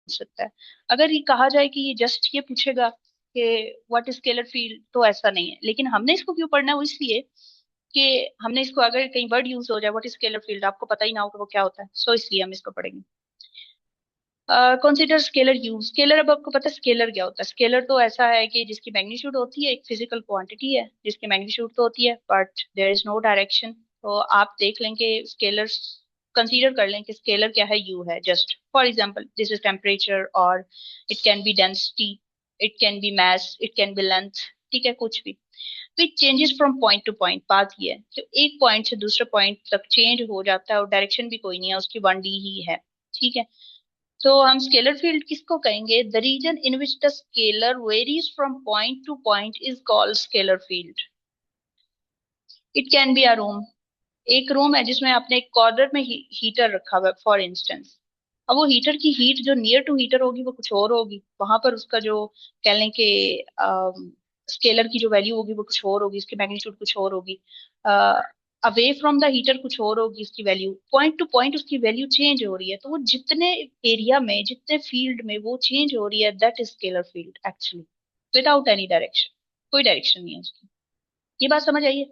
सकता है। अगर ये कहा जाए कि ये जस्ट ये पूछेगा कि व्हाट इज स्केलर फील्ड, तो ऐसा नहीं है। लेकिन हमने इसको क्यों पढ़ना है, वो इसलिए कि हमने इसको, अगर कहीं वर्ड यूज हो जाए व्हाट इज स्केलर फील्ड, आपको पता ही ना हो कि वो क्या होता है, सो इसलिए हम इसको पढ़ेंगे। Consider scalar use. स्केलर, अब आपको पता है स्केलर क्या होता है। स्केलर तो ऐसा है कि जिसकी मैग्नीट्यूड होती है, एक फिजिकल क्वांटिटी है जिसकी मैग्नीट्यूड तो होती है but there is no direction. तो आप देख लें कि स्केलर, कंसीडर कर लें कि स्केलर क्या है, यू है just. For example this is temperature, और it can be density, it can be mass, it can be length, ठीक है, कुछ भी। तो it changes from point to point. बात ये है कि एक पॉइंट से दूसरे पॉइंट तक चेंज हो जाता है और डायरेक्शन भी कोई नहीं है, उसकी 1D ही है, ठीक है। तो हम स्केलर फील्ड किसको कहेंगे? The reason in which the scalar varies from point to point is called scalar field. It can be a room. एक रूम है जिसमें आपने एक कॉर्नर में हीटर रखा हुआ है फॉर इंस्टेंस। अब वो हीटर की हीट जो नियर टू हीटर होगी वो कुछ और होगी, वहां पर उसका जो कह लें कि स्केलर की जो वैल्यू होगी वो कुछ और होगी, उसकी मैग्नीट्यूड कुछ और होगी। अवे फ्रॉम द हीटर कुछ और होगी उसकी वैल्यू। पॉइंट टू पॉइंट उसकी वैल्यू चेंज हो रही है, तो वो जितने एरिया में, जितने फील्ड में वो चेंज हो रही है, that is scalar field actually, without any direction. कोई डायरेक्शन नहीं है उसकी। ये बात समझ आई है?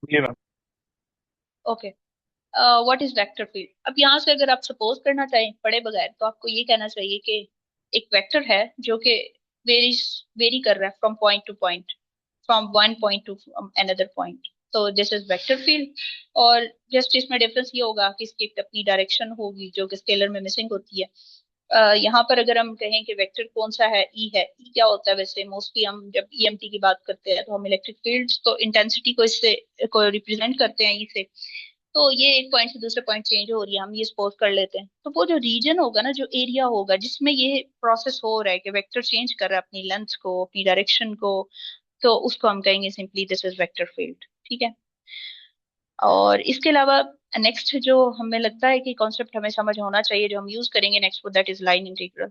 जी ma'am. Okay. What is vector field? अब यहाँ से अगर आप सपोज करना चाहें पढ़े बगैर, तो आपको ये कहना चाहिए कि एक वेक्टर है जो कि वेरी वेरी कर रहा है from point to point, from one point two another point, तो दिस इज वेक्टर फील्ड। और जस्ट इसमें डिफरेंस ये होगा कि इसकी एक अपनी डायरेक्शन होगी जो कि स्केलर में मिसिंग होती है। यहाँ पर अगर हम कहें कि वेक्टर कौन सा है, ई है। ई क्या होता है? वैसे मोस्टली हम जब ईएमटी की बात करते हैं तो हम इलेक्ट्रिक फील्ड्स, तो इंटेंसिटी को इससे को रिप्रेजेंट करते हैं ई से। तो ये एक पॉइंट से दूसरे पॉइंट चेंज हो रही है, हम ये सपोज कर लेते हैं। तो वो जो रीजन होगा ना, जो एरिया होगा जिसमें ये प्रोसेस हो रहा है कि वेक्टर चेंज कर रहा है अपनी लेंथ को, अपनी डायरेक्शन को, तो उसको हम कहेंगे simply this is vector field, ठीक है। और इसके अलावा नेक्स्ट जो हमें लगता है कि कॉन्सेप्ट हमें समझ होना चाहिए, जो हम यूज करेंगे नेक्स्ट, वो that is line integral.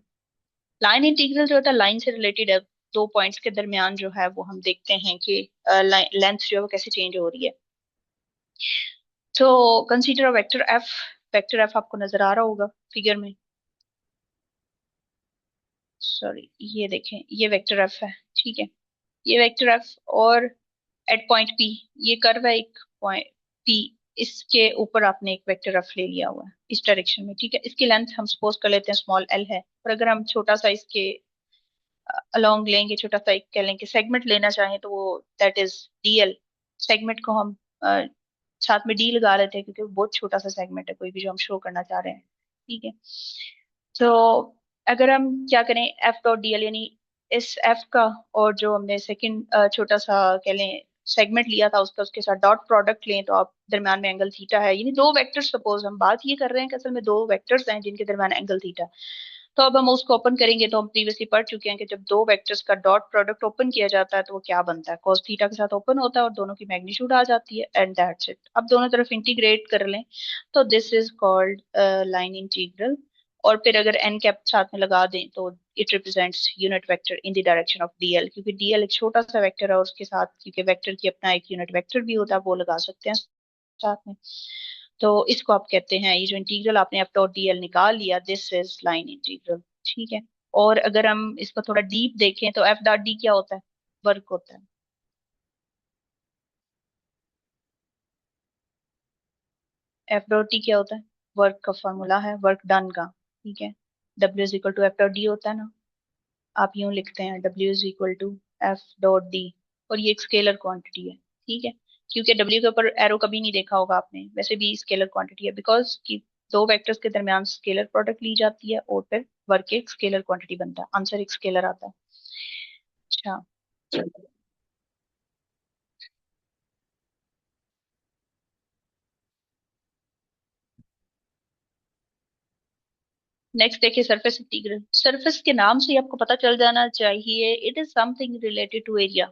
Line integral जो होता है, लाइन से रिलेटेड है। दो पॉइंट्स के दरमियान जो है वो हम देखते हैं कि लेंथ जो है वो कैसे चेंज हो रही है। तो consider a vector F. Vector F आपको नजर आ रहा होगा फिगर में। सॉरी, ये देखें, ये वेक्टर एफ है, ठीक है। ये वेक्टर एफ, और एट पॉइंट पी, ये कर्व है एक पॉइंट पी, इसके ऊपर आपने एक वेक्टर एफ ले लिया हुआ है इस डायरेक्शन में, ठीक है। इसकी लेंथ हम सपोज कर लेते हैं स्मॉल एल है। और अगर हम छोटा सा इसके अलोंग लेंगे, छोटा सा एक कह लेंगे सेगमेंट लेना चाहें, तो वो दैट इज डीएल। सेगमेंट को हम साथ में डी लगा लेते हैं क्योंकि वो बहुत छोटा सा सेगमेंट है कोई भी जो हम शो करना चाह रहे हैं, ठीक है। तो अगर हम क्या करें, एफ डॉट डी एल, यानी इस एफ का, और जो हमने सेकंड छोटा सा कह लें सेगमेंट लिया था उसका, उसके साथ डॉट प्रोडक्ट लें, तो आप दरम्यान में एंगल थीटा है। यानी दो वेक्टर्स, सपोज हम बात ये कर रहे हैं कि असल में दो वेक्टर्स हैं जिनके दरम्यान एंगल थीटा। तो अब हम उसको ओपन करेंगे, तो हम प्रीवियसली पढ़ चुके हैं कि जब दो वेक्टर्स का डॉट प्रोडक्ट ओपन किया जाता है तो वो क्या बनता है, cos थीटा के साथ ओपन होता है और दोनों की मैग्नीट्यूड आ जाती है, एंड दैट्स इट। अब दोनों तरफ इंटीग्रेट कर लें तो this is called line integral. और फिर अगर एन कैप साथ में लगा दें तो it represents unit vector in the direction of DL, क्योंकि डीएल एक छोटा सा वेक्टर है और उसके साथ क्योंकि वेक्टर की अपना एक यूनिट वेक्टर भी होता है, वो लगा सकते हैं साथ में। तो इसको आप कहते हैं, ये जो इंटीग्रल आपने एफ डॉट डी एल निकाल लिया, दिस इज लाइन इंटीग्रल, ठीक है। और अगर हम इसको थोड़ा डीप देखें तो एफ डॉट डी क्या होता है? वर्क होता है। एफ डॉट डी क्या होता है? वर्क का फॉर्मूला है, वर्क डन का, ठीक है। W is equal to F dot D होता है ना। आप यूं लिखते हैं W is equal to F dot D, और ये एक स्केलर क्वांटिटी है, ठीक है। क्योंकि डब्ल्यू के ऊपर एरो कभी नहीं देखा होगा आपने, वैसे भी स्केलर क्वांटिटी है, बिकॉज कि दो वेक्टर्स के दरमियान स्केलर प्रोडक्ट ली जाती है और फिर वर्क एक स्केलर क्वांटिटी बनता है, आंसर एक स्केलर आता है। अच्छा, नेक्स्ट देखिए सरफेस इंटीग्रल। सरफेस के नाम से ही आपको पता चल जाना चाहिए, it is something related to area,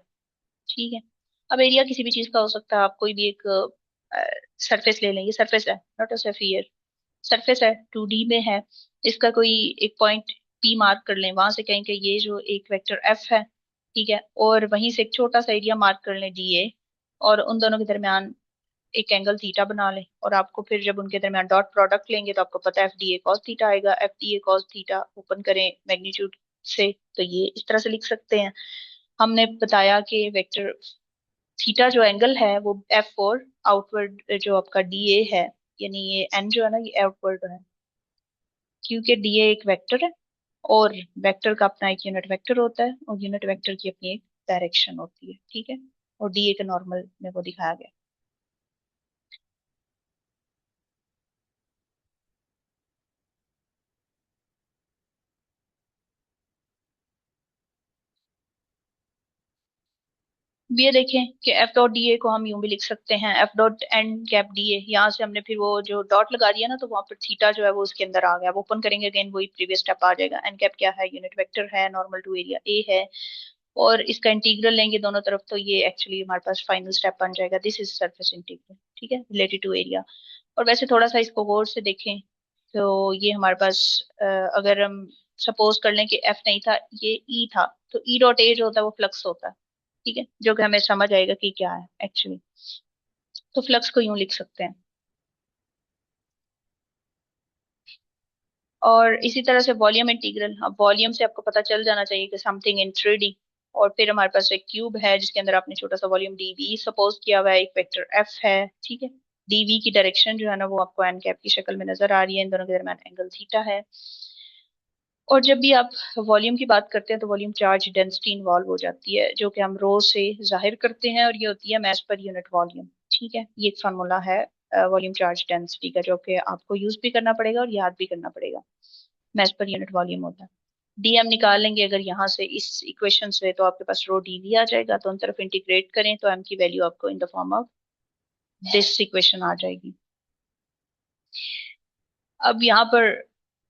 ठीक है। अब एरिया किसी भी चीज का हो सकता है, आप कोई भी एक सरफेस ले लें, ये सरफेस है, नॉट अ स्फीयर, सरफेस है, 2D में है। इसका कोई एक पॉइंट पी मार्क कर लें, वहां से कहें कि ये जो एक वेक्टर एफ है, ठीक है, और वहीं से एक छोटा सा एरिया मार्क कर लें डी ए, और उन दोनों के दरमियान एक एंगल थीटा बना लें और आपको फिर जब उनके दरमियान डॉट प्रोडक्ट लेंगे तो आपको पता है F D A cos theta आएगा। F D A cos theta open करें मैग्नीट्यूड से तो ये इस तरह से लिख सकते हैं। हमने बताया कि वेक्टर थीटा जो एंगल है वो एफ फोर आउटवर्ड जो आपका डी ए है, यानी ये एन जो है ना ये आउटवर्ड है, क्योंकि डी ए एक वेक्टर है और वेक्टर का अपना एक यूनिट वेक्टर होता है और यूनिट वेक्टर की अपनी एक डायरेक्शन होती है, ठीक है। और डी ए का नॉर्मल में वो दिखाया गया। अब ये देखें कि एफ डॉट डी ए को हम यूं भी लिख सकते हैं, F dot N cap D A. यहाँ से हमने फिर वो जो डॉट लगा दिया ना तो वहां पर थीटा जो है वो उसके अंदर आ गया। वो ओपन करेंगे अगेन वही प्रीवियस स्टेप आ जाएगा। एन कैप क्या है, यूनिट वेक्टर है, नॉर्मल टू एरिया ए है, और इसका इंटीग्रल लेंगे दोनों तरफ तो ये एक्चुअली हमारे पास फाइनल स्टेप बन जाएगा। दिस इज सरफेस इंटीग्रल, ठीक है, रिलेटेड टू एरिया। और वैसे थोड़ा सा इसको गौर से देखें तो ये हमारे पास अगर हम सपोज कर लें कि एफ नहीं था, ये ई था, तो ई डॉट ए जो होता है वो फ्लक्स होता है, ठीक है, जो कि हमें समझ आएगा कि क्या है एक्चुअली। तो फ्लक्स को यूं लिख सकते हैं। और इसी तरह से वॉल्यूम इंटीग्रल, अब वॉल्यूम से आपको पता चल जाना चाहिए कि समथिंग इन 3D। और फिर हमारे पास एक क्यूब है जिसके अंदर आपने छोटा सा वॉल्यूम डीवी सपोज किया हुआ है, एक वेक्टर एफ है, ठीक है। डीवी की डायरेक्शन जो है ना वो आपको एन कैप की शक्ल में नजर आ रही है, इन दोनों के दरमियान एंगल थीटा है। और जब भी आप वॉल्यूम की बात करते हैं तो वॉल्यूम चार्ज डेंसिटी इन्वॉल्व हो जाती है, जो कि हम रो से जाहिर करते हैं, और ये होती है मास पर यूनिट वॉल्यूम, ठीक है। ये एक फार्मूला है वॉल्यूम चार्ज डेंसिटी का, जो कि आपको यूज भी करना पड़ेगा और याद भी करना पड़ेगा। मास पर यूनिट वॉल्यूम होता है। डीएम निकालेंगे अगर यहाँ से इस इक्वेशन से तो आपके पास रो डीवी आ जाएगा। तो उन तरफ इंटीग्रेट करें तो एम की वैल्यू आपको in the form of this equation आ जाएगी। अब यहाँ पर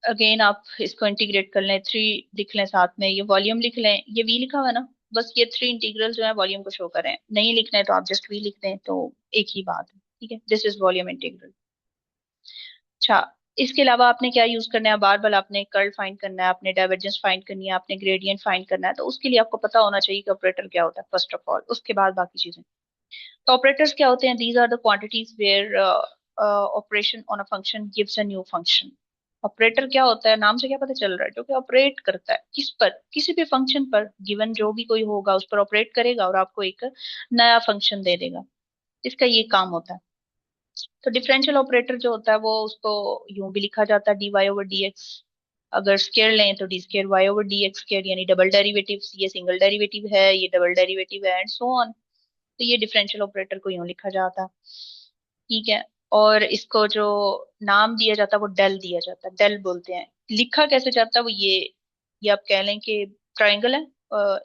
अगेन आप इसको इंटीग्रेट कर लें, थ्री लिख लें, साथ में ये वॉल्यूम लिख लें, ये वी लिखा हुआ है ना, बस ये थ्री इंटीग्रल जो है वॉल्यूम को शो करें। नहीं लिखना है तो आप जस्ट वी लिख दें, तो एक ही बात है, ठीक है। This is volume integral. अच्छा, इसके अलावा आपने क्या यूज करना है, बार बार आपने कर्ल फाइंड करना है, आपने डाइवर्जेंस फाइंड करनी है, आपने ग्रेडियंट फाइंड करना है। तो उसके लिए आपको पता होना चाहिए कि ऑपरेटर क्या होता है फर्स्ट ऑफ ऑल, उसके बाद बाकी चीजें। तो ऑपरेटर्स क्या होते हैं, these are the quantities where operation on a function gives a new function. Operator क्या होता है, नाम से क्या पता चल रहा है, जो कि ऑपरेट करता है किस पर, किसी भी फंक्शन पर, गिवन जो भी कोई होगा उस पर ऑपरेट करेगा और आपको एक नया फंक्शन दे देगा। इसका ये काम होता है। तो डिफरेंशियल ऑपरेटर जो होता है वो उसको यूं भी लिखा जाता है D Y over D X. अगर स्केयर लें तो D square Y over D X square, यानी डबल डेरिवेटिव, ये सिंगल डेरिवेटिव है, ये डबल डेरिवेटिव है, एंड सो ऑन। तो ये डिफरेंशियल ऑपरेटर को यूं लिखा जाता है, ठीक है। और इसको जो नाम दिया जाता है वो डेल दिया जाता है, डेल बोलते हैं। लिखा कैसे जाता है वो ये आप कह लें कि ट्राइंगल है,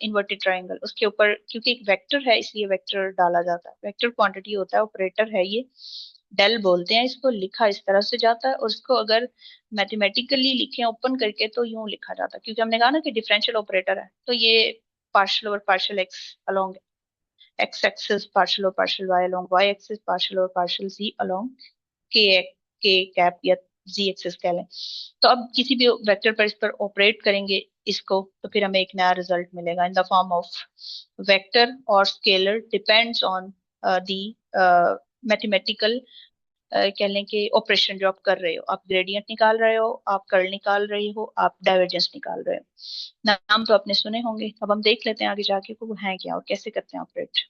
इन्वर्टेड ट्राइंगल, उसके ऊपर क्योंकि एक वेक्टर है इसलिए वेक्टर डाला जाता है। वेक्टर क्वांटिटी होता है, ऑपरेटर है ये, डेल बोलते हैं इसको। लिखा इस तरह से जाता है और इसको अगर मैथमेटिकली लिखें ओपन करके तो यूं लिखा जाता है, क्योंकि हमने कहा ना कि डिफरेंशियल ऑपरेटर है। तो ये पार्शियल और partial x along x axis partial और partial y along y axis partial और partial z along k k cap या z axis कह लें। तो अब किसी भी वेक्टर पर इस पर ऑपरेट करेंगे इसको, तो फिर हमें एक नया रिजल्ट मिलेगा in the form of vector और scalar depends on the mathematical कह लें कि ऑपरेशन जो आप कर रहे हो। आप ग्रेडियंट निकाल रहे हो, आप कर्ल निकाल रहे हो, आप डाइवर्जेंस निकाल रहे हो। नाम तो आपने सुने होंगे। अब हम देख लेते हैं आगे जाके को वो है क्या और कैसे करते हैं ऑपरेट।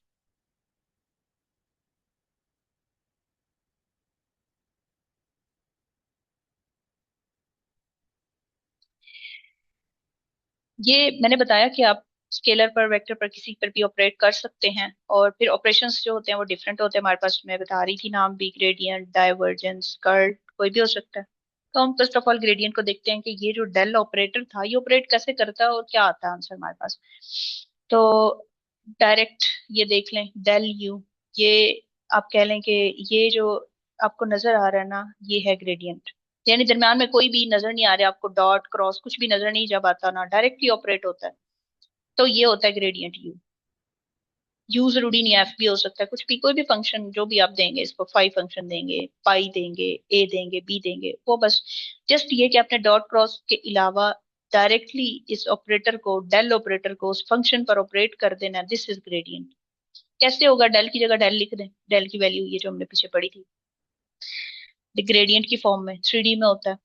ये मैंने बताया कि आप स्केलर पर, वेक्टर पर, किसी पर भी ऑपरेट कर सकते हैं। और फिर ऑपरेशंस जो होते हैं वो डिफरेंट होते हैं हमारे पास। मैं बता रही थी नाम भी, ग्रेडियंट, डाइवर्जेंस, कर्ल, कोई भी हो सकता है। तो हम फर्स्ट ऑफ ऑल ग्रेडियंट को देखते हैं कि ये जो डेल ऑपरेटर था ये ऑपरेट कैसे करता है और क्या आता है आंसर हमारे पास। तो डायरेक्ट ये देख लें, डेल यू, ये आप कह लें कि ये जो आपको नजर आ रहा है ना ये है ग्रेडियंट, यानी दरम्यान में कोई भी नजर नहीं आ रहा आपको, डॉट क्रॉस कुछ भी नजर नहीं जब आता ना, डायरेक्टली ऑपरेट होता है। तो ये होता है ग्रेडियंट यू। यू जरूरी नहीं है, एफ भी हो सकता है, कुछ भी, कोई भी फंक्शन जो भी आप देंगे इसको, फाइव फंक्शन देंगे, पाई देंगे, ए देंगे, बी देंगे, वो बस जस्ट ये कि आपने डॉट क्रॉस के अलावा डायरेक्टली इस ऑपरेटर को, डेल ऑपरेटर को उस फंक्शन पर ऑपरेट कर देना, दिस इज ग्रेडियंट। कैसे होगा? डेल की जगह डेल लिख दें, डेल की वैल्यू ये जो हमने पीछे पढ़ी थी ग्रेडियंट की फॉर्म में, 3D में होता है।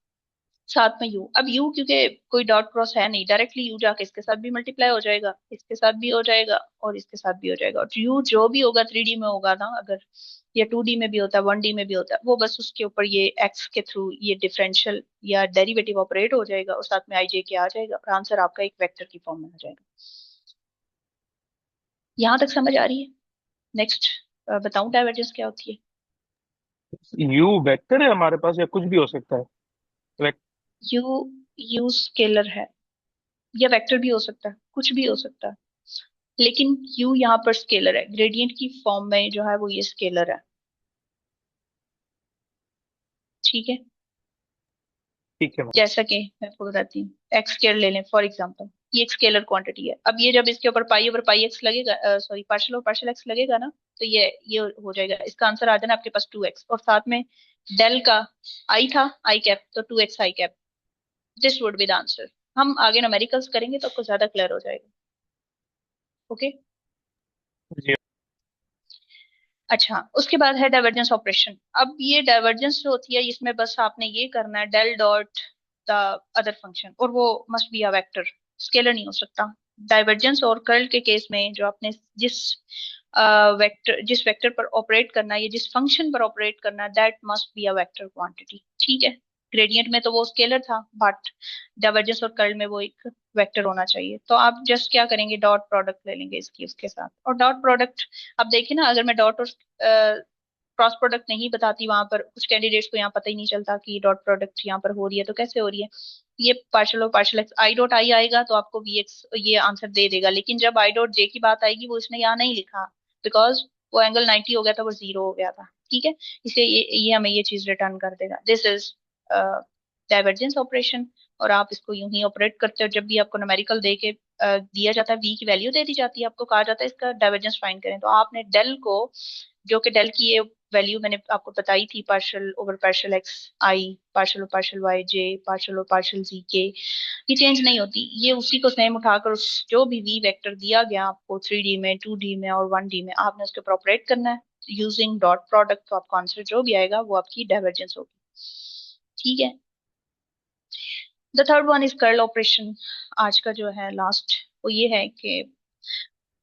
साथ में यू, अब यू क्योंकि कोई डॉट क्रॉस है नहीं, डायरेक्टली यू जाके इसके साथ भी मल्टीप्लाई हो जाएगा, इसके साथ भी हो जाएगा और इसके साथ भी हो जाएगा। और यू जो भी होगा 3D में होगा ना, अगर या 2D में भी होता है, 1D में भी होता है, वो बस उसके ऊपर ये एक्स के थ्रू ये डिफरेंशियल या डेरिवेटिव ऑपरेट हो जाएगा और साथ में आई जे के आ जाएगा और आंसर आपका एक वेक्टर की फॉर्म में आ जाएगा। यहां तक समझ आ रही है? नेक्स्ट बताऊं डाइवर्जेंस क्या होती है? यू वेक्टर है हमारे पास या कुछ भी हो सकता है? वेक- यू यू स्केलर है या वेक्टर भी हो सकता है, कुछ भी हो सकता है, लेकिन यू यहाँ पर स्केलर है, ग्रेडियंट की फॉर्म में जो है वो ये स्केलर है। ठीक है, ठीक है मैम। जैसा कि मैं आपको बताती हूँ, एक्स स्केयर ले लें फॉर एग्जांपल, ये एक स्केलर क्वांटिटी है। अब ये जब इसके ऊपर पाई ओवर पाई एक्स लगेगा, sorry partial over partial x लगेगा ना, तो ये हो जाएगा, इसका आंसर आ जाना आपके पास 2x, और साथ में डेल का आई था आई कैप, तो 2x I cap, this would be the answer. हम आगे न्यूमेरिकल्स करेंगे तो आपको ज्यादा क्लियर हो जाएगा। ओके, जी। अच्छा उसके बाद है डाइवर्जेंस ऑपरेशन। अब ये डाइवर्जेंस जो होती है इसमें बस आपने ये करना है del dot the other function, और वो must be a vector, scalar नहीं हो सकता। डाइवर्जेंस और कर्ल के केस में जो आपने जिस वेक्टर पर ऑपरेट करना है या जिस फंक्शन पर ऑपरेट करना है, that must be a vector quantity. ठीक है, ग्रेडियंट में तो वो स्केलर था, बट डाइवर्जेंस और कर्ल में वो एक वेक्टर होना चाहिए। तो आप जस्ट क्या करेंगे, डॉट प्रोडक्ट ले लेंगे इसकी उसके साथ, और डॉट प्रोडक्ट अब देखिए ना, अगर मैं डॉट और क्रॉस प्रोडक्ट नहीं बताती, वहां पर कुछ कैंडिडेट्स को यहाँ पता ही नहीं चलता कि डॉट प्रोडक्ट यहाँ पर हो रही है, तो कैसे हो रही है? ये पार्शियल और partial x, I dot I आएगा तो आपको वी एक्स ये आंसर दे देगा, लेकिन जब आई डॉट जे की बात आएगी वो इसने यहाँ नहीं लिखा, बिकॉज वो एंगल 90 हो गया था, वो 0 हो गया था। ठीक है, इसलिए ये हमें ये चीज रिटर्न कर देगा, दिस इज डाइवर्जेंस ऑपरेशन। और आप इसको यूं ही ऑपरेट करते हो, जब भी आपको न्यूमेरिकल दे के दिया जाता है, वी की वैल्यू दे दी जाती है, आपको कहा जाता है इसका डाइवर्जेंस फाइंड करें, तो आपने डेल को, जो कि डेल की ये वैल्यू मैंने आपको बताई थी, पार्शियल ओवर पार्शियल एक्स आई, पार्शियल ओवर पार्शियल वाई जे, पार्शियल ओवर पार्शियल जी के, ये चेंज नहीं होती, ये उसी को सेम उठाकर उस जो भी वी वेक्टर दिया गया आपको 3D में 2D में और 1D में, आपने उसके ऊपर ऑपरेट करना है यूजिंग डॉट प्रोडक्ट, तो आपको आंसर जो भी आएगा वो आपकी डाइवर्जेंस होगी। ठीक है, the third one is curl operation. आज का जो है लास्ट, वो ये है कि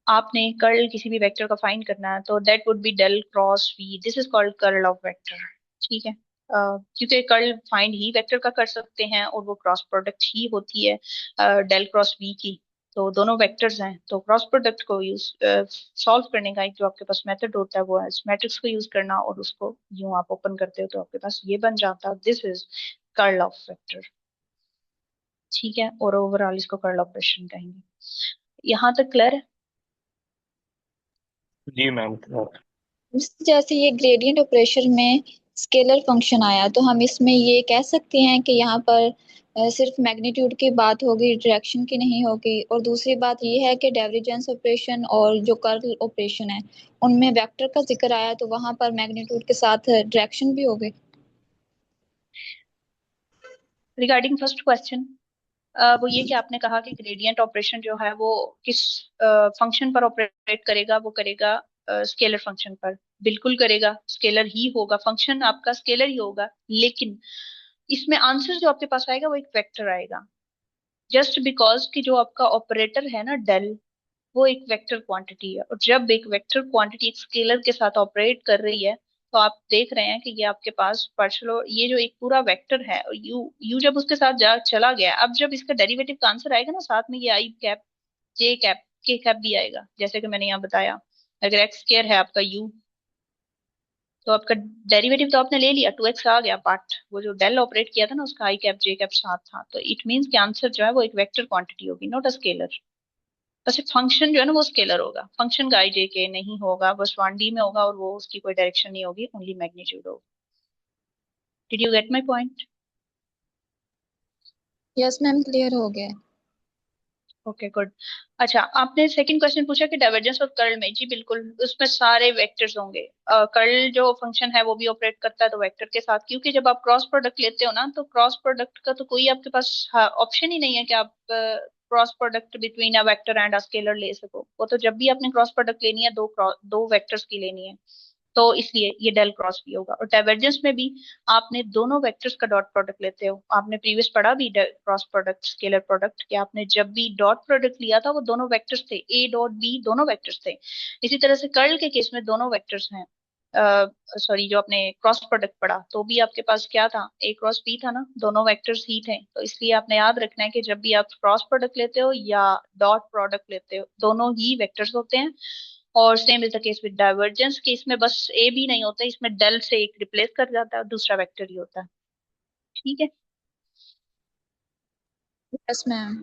आपने कर्ल किसी भी वेक्टर का फाइंड करना है, तो that would be del cross V, this is called curl of vector. ठीक है, क्योंकि कर्ल फाइंड ही वेक्टर का कर सकते हैं और वो क्रॉस प्रोडक्ट ही होती है डेल क्रॉस वी की, तो दोनों वेक्टर्स हैं, तो क्रॉस प्रोडक्ट को यूज सॉल्व करने का एक जो आपके पास मेथड होता है वो है मैट्रिक्स को यूज करना, और उसको यूं आप ओपन करते हो तो आपके पास ये बन जाता है, this is curl of vector. ठीक है, और ओवरऑल इसको कर्ल ऑपरेशन कहेंगे। यहाँ तक क्लियर है? जी मैम। जैसे ये ग्रेडियंट ऑपरेशन में स्केलर फंक्शन आया, तो हम इसमें ये कह सकते हैं कि यहाँ पर सिर्फ मैग्नीट्यूड की बात होगी, डायरेक्शन की नहीं होगी। और दूसरी बात ये है कि डाइवर्जेंस ऑपरेशन और जो कर्ल ऑपरेशन है उनमें वेक्टर का जिक्र आया, तो वहां पर मैग्नीट्यूड के साथ डायरेक्शन भी होगी। रिगार्डिंग फर्स्ट क्वेश्चन, वो ये कि आपने कहा कि ग्रेडियंट ऑपरेशन जो है वो किस फंक्शन पर ऑपरेट करेगा, वो करेगा स्केलर फंक्शन पर, बिल्कुल करेगा, स्केलर ही होगा, फंक्शन आपका स्केलर ही होगा, लेकिन इसमें आंसर जो आपके पास आएगा वो एक वेक्टर आएगा, जस्ट बिकॉज कि जो आपका ऑपरेटर है ना डेल, वो एक वेक्टर क्वांटिटी है, और जब एक वेक्टर क्वांटिटी एक स्केलर के साथ ऑपरेट कर रही है, तो आप देख रहे हैं कि ये आपके पास पार्शियल, ये जो एक पूरा वेक्टर है, और यू यू जब उसके साथ जा चला गया, अब जब इसका डेरिवेटिव का आंसर आएगा ना, साथ में ये आई कैप जे कैप के कैप भी आएगा, जैसे कि मैंने यहाँ बताया, अगर एक्स स्केयर है आपका यू, तो आपका डेरिवेटिव तो आपने ले लिया, 2x आ गया, बट वो जो डेल ऑपरेट किया था ना, उसका आई कैप जे कैप साथ था, तो इट मीन्स कि आंसर जो है वो एक वेक्टर क्वांटिटी होगी, नॉट अ स्केलर। बस फंक्शन जो है ना वो स्केलर होगा, फंक्शन का आई जे के नहीं होगा, बस 1D में होगा, और वो उसकी कोई डायरेक्शन नहीं होगी, ओनली मैग्नीट्यूड होगा। Did you get my point? Yes ma'am, clear हो गया। Okay good. अच्छा, आपने सेकंड क्वेश्चन पूछा कि डाइवर्जेंस और कर्ल में, जी बिल्कुल, उसमें सारे वेक्टर्स होंगे। कर्ल जो फंक्शन है वो भी ऑपरेट करता है तो वेक्टर के साथ, क्योंकि जब आप क्रॉस प्रोडक्ट लेते हो ना, तो क्रॉस प्रोडक्ट का तो कोई आपके पास ऑप्शन ही नहीं है कि आप cross product between a vector and a scalar ले सको, वो तो जब भी आपने क्रॉस प्रोडक्ट लेनी है दो वेक्टर्स की लेनी है, तो इसलिए ये डेल क्रॉस भी होगा। और डाइवर्जेंस में भी आपने दोनों वेक्टर्स का डॉट प्रोडक्ट लेते हो। आपने प्रीवियस पढ़ा भी क्रॉस प्रोडक्ट स्केलर प्रोडक्ट कि आपने जब भी डॉट प्रोडक्ट लिया था वो दोनों वेक्टर्स थे, ए डॉट बी दोनों वेक्टर्स थे। इसी तरह से कर्ल के केस में दोनों वेक्टर्स हैं। सॉरी, जो आपने क्रॉस प्रोडक्ट पढ़ा तो भी आपके पास क्या था, ए क्रॉस बी था ना, दोनों वेक्टर्स ही थे। तो इसलिए आपने याद रखना है कि जब भी आप क्रॉस प्रोडक्ट लेते हो या डॉट प्रोडक्ट लेते हो, दोनों ही वेक्टर्स होते हैं। और same is the case with divergence कि इसमें बस ए भी नहीं होता, इसमें डेल से एक रिप्लेस कर जाता है और दूसरा वेक्टर ही होता है। ठीक है, yes ma'am.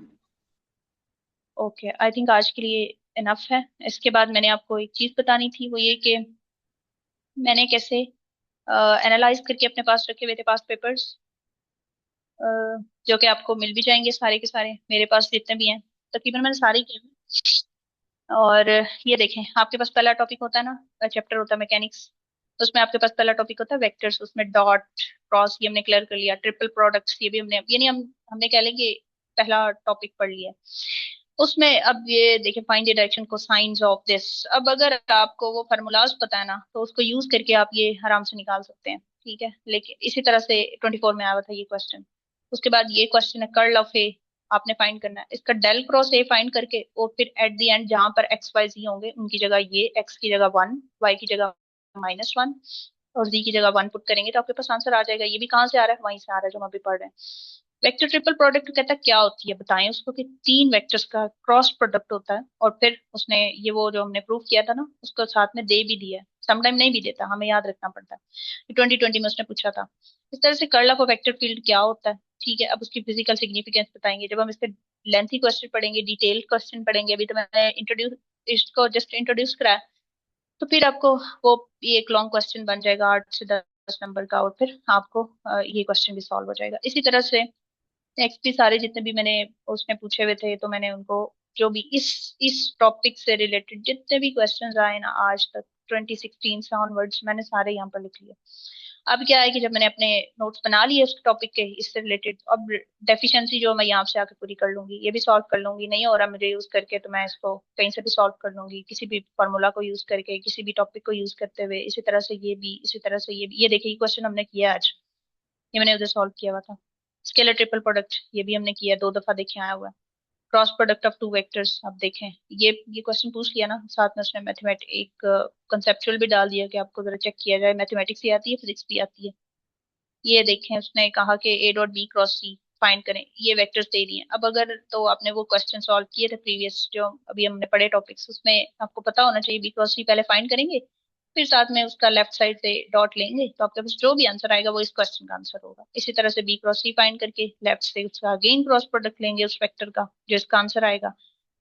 Okay, I think आज के लिए इनफ है। इसके बाद मैंने आपको एक चीज बतानी थी, वो ये कि मैंने कैसे एनालाइज करके अपने पास रखे हुए थे पास पेपर्स, जो कि आपको मिल भी जाएंगे सारे के सारे, मेरे पास जितने भी हैं तकरीबन मैंने सारे ही किए हैं। और ये देखें, आपके पास पहला टॉपिक होता है ना, चैप्टर होता है मैकेनिक्स, उसमें आपके पास पहला टॉपिक होता है वेक्टर्स, उसमें डॉट क्रॉस ये हमने क्लियर कर लिया, ट्रिपल प्रोडक्ट्स ये भी हमने, यानी हमने कह लें कि पहला टॉपिक पढ़ लिया। उसमें अब ये देखिए, find the direction cosines of this. अब अगर आपको वो फार्मूलाज पता है ना, तो उसको यूज करके आप ये आराम से निकाल सकते हैं। ठीक है, लेकिन इसी तरह से 24 में आया हुआ था ये क्वेश्चन। उसके बाद ये क्वेश्चन है कर्ल ऑफ ए, आपने फाइंड करना है इसका डेल क्रॉस ए फाइंड करके, और फिर एट द एंड जहां पर एक्स वाई जी होंगे उनकी जगह ये एक्स की जगह 1, वाई की जगह -1 और जी की जगह 1 पुट करेंगे तो आपके पास आंसर आ जाएगा। ये भी कहाँ से आ रहा है, वहीं से आ रहा है जो हम अभी पढ़ रहे हैं। वेक्टर ट्रिपल प्रोडक्ट कहता है क्या होती है, बताएं उसको, कि तीन वेक्टर्स का क्रॉस प्रोडक्ट होता है। और फिर उसने ये वो जो हमने प्रूव किया था ना, उसको साथ में दे भी दिया है, समटाइम नहीं भी देता, हमें याद रखना पड़ता है। 2020 में उसने पूछा था। इस तरह से curl of a vector field क्या होता है। ठीक है, अब उसकी फिजिकल सिग्निफिकेंस बताएंगे जब हम इसके लेंथी क्वेश्चन पढ़ेंगे, डिटेल क्वेश्चन पढ़ेंगे। अभी तो मैंने इंट्रोड्यूस इसको जस्ट इंट्रोड्यूस कराया, तो फिर आपको वो ये एक लॉन्ग क्वेश्चन बन जाएगा 8 से 10 नंबर का, और फिर आपको ये क्वेश्चन भी सॉल्व हो जाएगा। इसी तरह से नेक्स्ट भी सारे जितने भी मैंने उसने पूछे हुए थे, तो मैंने उनको जो भी इस टॉपिक से रिलेटेड जितने भी क्वेश्चंस आए ना आज तक 2016 से ऑनवर्ड्स, मैंने सारे यहाँ पर लिख लिए। अब क्या है कि जब मैंने अपने नोट्स बना लिए उस टॉपिक के इससे रिलेटेड, अब डेफिशिएंसी जो मैं यहाँ से आके पूरी कर लूंगी, ये भी सॉल्व कर लूंगी। नहीं हो रहा मुझे यूज करके, तो मैं इसको कहीं से भी सॉल्व कर लूंगी, किसी भी फॉर्मूला को यूज करके, किसी भी टॉपिक को यूज करते हुए। इसी तरह से ये भी, इसी तरह से ये भी। ये देखिए क्वेश्चन हमने किया आज, ये मैंने उधर सॉल्व किया हुआ था। स्केलर ट्रिपल प्रोडक्ट ये भी हमने किया, 2 दफा देखे आया हुआ है। Cross product of two vectors, आप देखें ये क्वेश्चन पूछ लिया ना, साथ में उसने मैथमेटिक एक कंसेप्चुअल भी डाल दिया कि आपको जरा चेक किया जाए, मैथमेटिक्स भी आती है, फिजिक्स भी आती है। ये देखें, उसने कहा कि A dot B cross C find करें, ये वेक्टर्स दे दिए। अब अगर तो आपने वो क्वेश्चन सॉल्व किए थे प्रीवियस जो अभी हमने पढ़े टॉपिक्स, उसमें आपको पता होना चाहिए बी क्रॉस सी पहले फाइंड करेंगे, फिर साथ में उसका लेफ्ट साइड से डॉट लेंगे, तो आपके पास जो भी आंसर आएगा वो इस क्वेश्चन का आंसर होगा। इसी तरह से बी क्रॉस सी फाइंड करके लेफ्ट से उसका अगेन क्रॉस प्रोडक्ट लेंगे उस वेक्टर का जो इसका आंसर आएगा,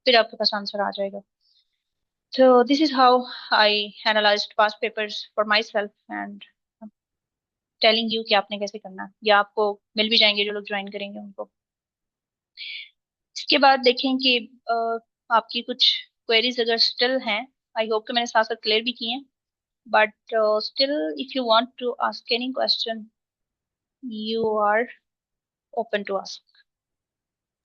फिर आपके पास आंसर आ जाएगा। So this is how I analyzed past papers for myself and telling you कि आपने कैसे करना है, या आपको मिल भी जाएंगे जो लोग ज्वाइन करेंगे उनको। इसके बाद देखें कि आपकी कुछ क्वेरीज अगर स्टिल हैं, आई होप कि मैंने साथ साथ क्लियर भी किए हैं, but still if you want to ask any question you are open to ask.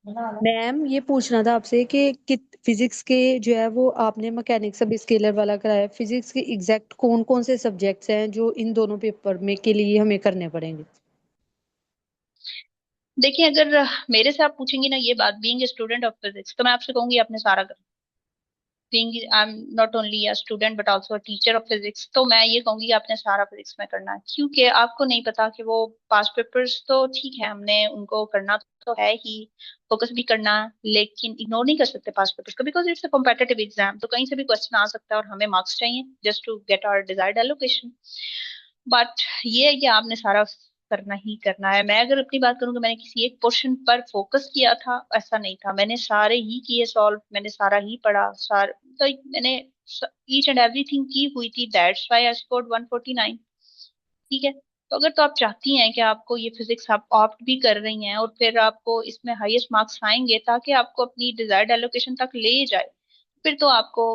Ma'am ये पूछना था आपसे कि फिजिक्स के जो है वो आपने मैकेनिक्स अब स्केलर वाला कराया, फिजिक्स के एग्जैक्ट कौन कौन से सब्जेक्ट्स हैं जो इन दोनों पेपर में के लिए हमें करने पड़ेंगे। देखिए, अगर मेरे से आप पूछेंगी ना ये बात, being a student of physics, तो मैं आपसे कहूंगी आपने सारा कर, being I'm not only a student but also a teacher of physics, तो मैं ये कहूंगी आपने सारा फिजिक्स में करना है। क्योंकि आपको नहीं पता कि वो पास्ट पेपर्स तो ठीक है, हमने उनको करना तो है ही, फोकस भी करना है, लेकिन इग्नोर नहीं कर सकते पास्ट पेपर्स को, because it's a competitive exam, तो कहीं से भी क्वेश्चन आ सकता है और हमें मार्क्स चाहिए just to get our desired allocation. But ये है कि आपने सारा करना ही करना है। मैं अगर अपनी बात करूं कि मैंने किसी एक पोर्शन पर फोकस किया था, ऐसा नहीं था, मैंने सारे ही किए सॉल्व, मैंने सारा ही पढ़ा, तो मैंने ईच एंड एवरीथिंग की हुई थी, दैट्स व्हाई आई स्कोर्ड 149। ठीक है, तो अगर तो आप चाहती हैं कि आपको ये फिजिक्स आप ऑप्ट भी कर रही हैं और फिर आपको इसमें हाईएस्ट मार्क्स आएंगे ताकि आपको अपनी डिजायर्ड एलोकेशन तक ले जाए, फिर तो आपको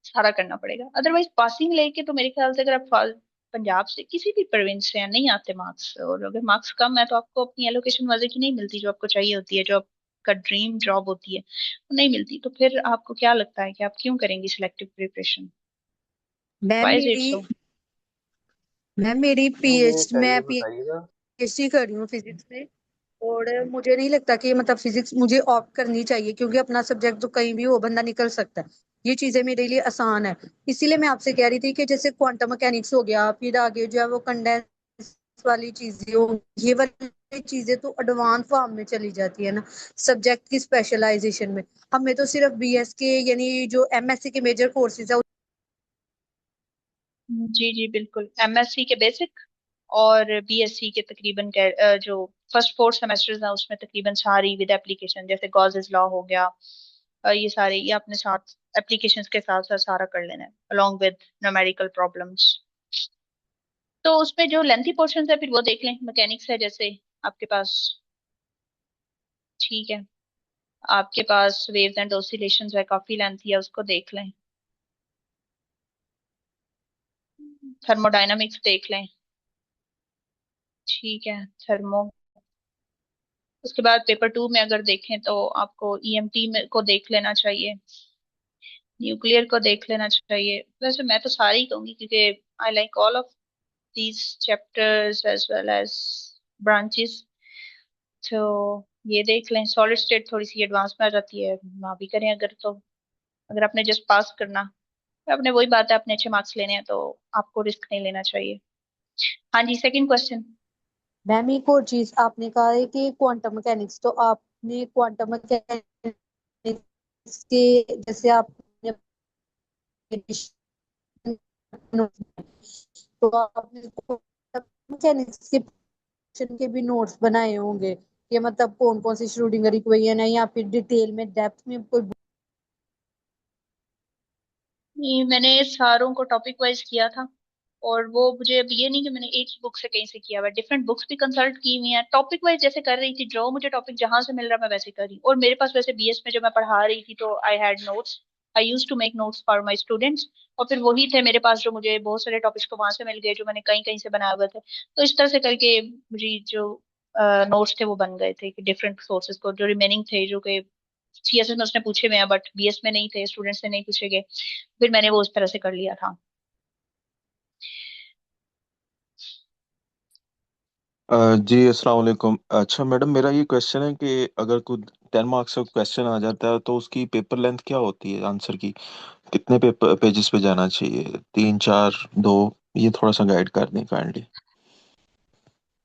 सारा करना पड़ेगा। अदरवाइज पासिंग लेके तो मेरे ख्याल से अगर आप पंजाब से किसी भी प्रोविंस से हैं, नहीं आते मार्क्स, और अगर मार्क्स कम है तो आपको अपनी एलोकेशन मजे की नहीं मिलती जो आपको चाहिए होती है, जो आप आपका ड्रीम जॉब होती है वो नहीं मिलती, तो फिर आपको क्या लगता है कि आप क्यों करेंगी selective preparation? Ma'am why is it मेरी सो? मैम मेरी मैम ये मैं चाहिए बताइएगा। पीएचडी कर रही हूँ फिजिक्स में। और मुझे नहीं लगता कि मतलब फिजिक्स मुझे ऑप्ट करनी चाहिए, क्योंकि अपना सब्जेक्ट तो कहीं भी हो बंदा निकल सकता है। ये चीजें मेरे लिए आसान है। इसीलिए मैं आपसे कह रही थी कि जैसे क्वांटम मैकेनिक्स हो गया, फिर आगे जो है वो कंडेंस वाली चीजें हो, ये वाली चीजें तो एडवांस फॉर्म में चली जाती है ना सब्जेक्ट की स्पेशलाइजेशन में। हमें तो सिर्फ बीएस के यानी जो एमएससी के मेजर कोर्सेज है। जी जी बिल्कुल, एमएससी के बेसिक और बीएससी के तकरीबन जो फर्स्ट फोर सेमेस्टर्स हैं उसमें तकरीबन सारी विद एप्लीकेशन, जैसे गॉसेस लॉ हो गया, ये सारे ये अपने साथ एप्लीकेशंस के साथ साथ सारा कर लेना है अलोंग विद न्यूमेरिकल प्रॉब्लम्स। तो उसमें जो लेंथी पोर्शन है फिर वो देख लें, मैकेनिक्स है जैसे आपके पास, ठीक है, आपके पास वेव्स एंड ऑसिलेशंस है, काफी लेंथी है, उसको देख लें। थर्मोडायनामिक्स देख लें, ठीक है, थर्मो। उसके बाद पेपर 2 में अगर देखें तो आपको ईएमटी में को देख लेना चाहिए, न्यूक्लियर को देख लेना चाहिए। वैसे मैं तो सारी ही कहूंगी क्योंकि I like all of these chapters as well as branches. तो ये देख लें, सॉलिड स्टेट थोड़ी सी एडवांस में आ जाती है, ना भी करें अगर तो, अगर आपने जस्ट पास करना, आपने वही बात है, अपने अच्छे मार्क्स लेने हैं तो आपको रिस्क नहीं लेना चाहिए। हाँ जी, सेकंड क्वेश्चन। मैम एक और चीज आपने कहा है कि क्वांटम मैकेनिक्स, तो आपने क्वांटम मैकेनिक्स के जैसे आपने तो आपने मैकेनिक्स के क्वेश्चन के भी नोट्स बनाए होंगे कि मतलब कौन कौन सी श्रोडिंगर इक्वेशन है, या फिर डिटेल में डेप्थ में कोई। नहीं, मैंने सारों को टॉपिक वाइज किया था, और वो मुझे अब ये नहीं कि मैंने एक ही बुक से कहीं से किया हुआ, डिफरेंट बुक्स भी कंसल्ट की हुई हैं, टॉपिक वाइज जैसे कर रही थी, जो मुझे टॉपिक जहां से मिल रहा मैं वैसे कर रही हूँ। और मेरे पास वैसे बीएस में जब मैं पढ़ा रही थी तो I had notes, I use to make notes for my students, और फिर वही थे मेरे पास जो मुझे बहुत सारे टॉपिक्स को वहां से मिल गए जो मैंने कहीं कहीं से बनाए हुए थे। तो इस तरह से करके मुझे जो नोट्स थे वो बन गए थे कि डिफरेंट सोर्सेज को, जो रिमेनिंग थे जो कि सीएसएस में उसने पूछे हुए हैं बट बीएस में नहीं थे, स्टूडेंट्स से नहीं पूछे गए, फिर मैंने वो उस तरह से कर लिया था। जी अस्सलाम वालेकुम। अच्छा मैडम, मेरा ये क्वेश्चन है कि अगर कोई 10 मार्क्स का क्वेश्चन आ जाता है तो उसकी पेपर लेंथ क्या होती है आंसर की? कितने पेपर पेजेस पे जाना चाहिए? 3, 4, 2? ये थोड़ा सा गाइड कर दें काइंडली।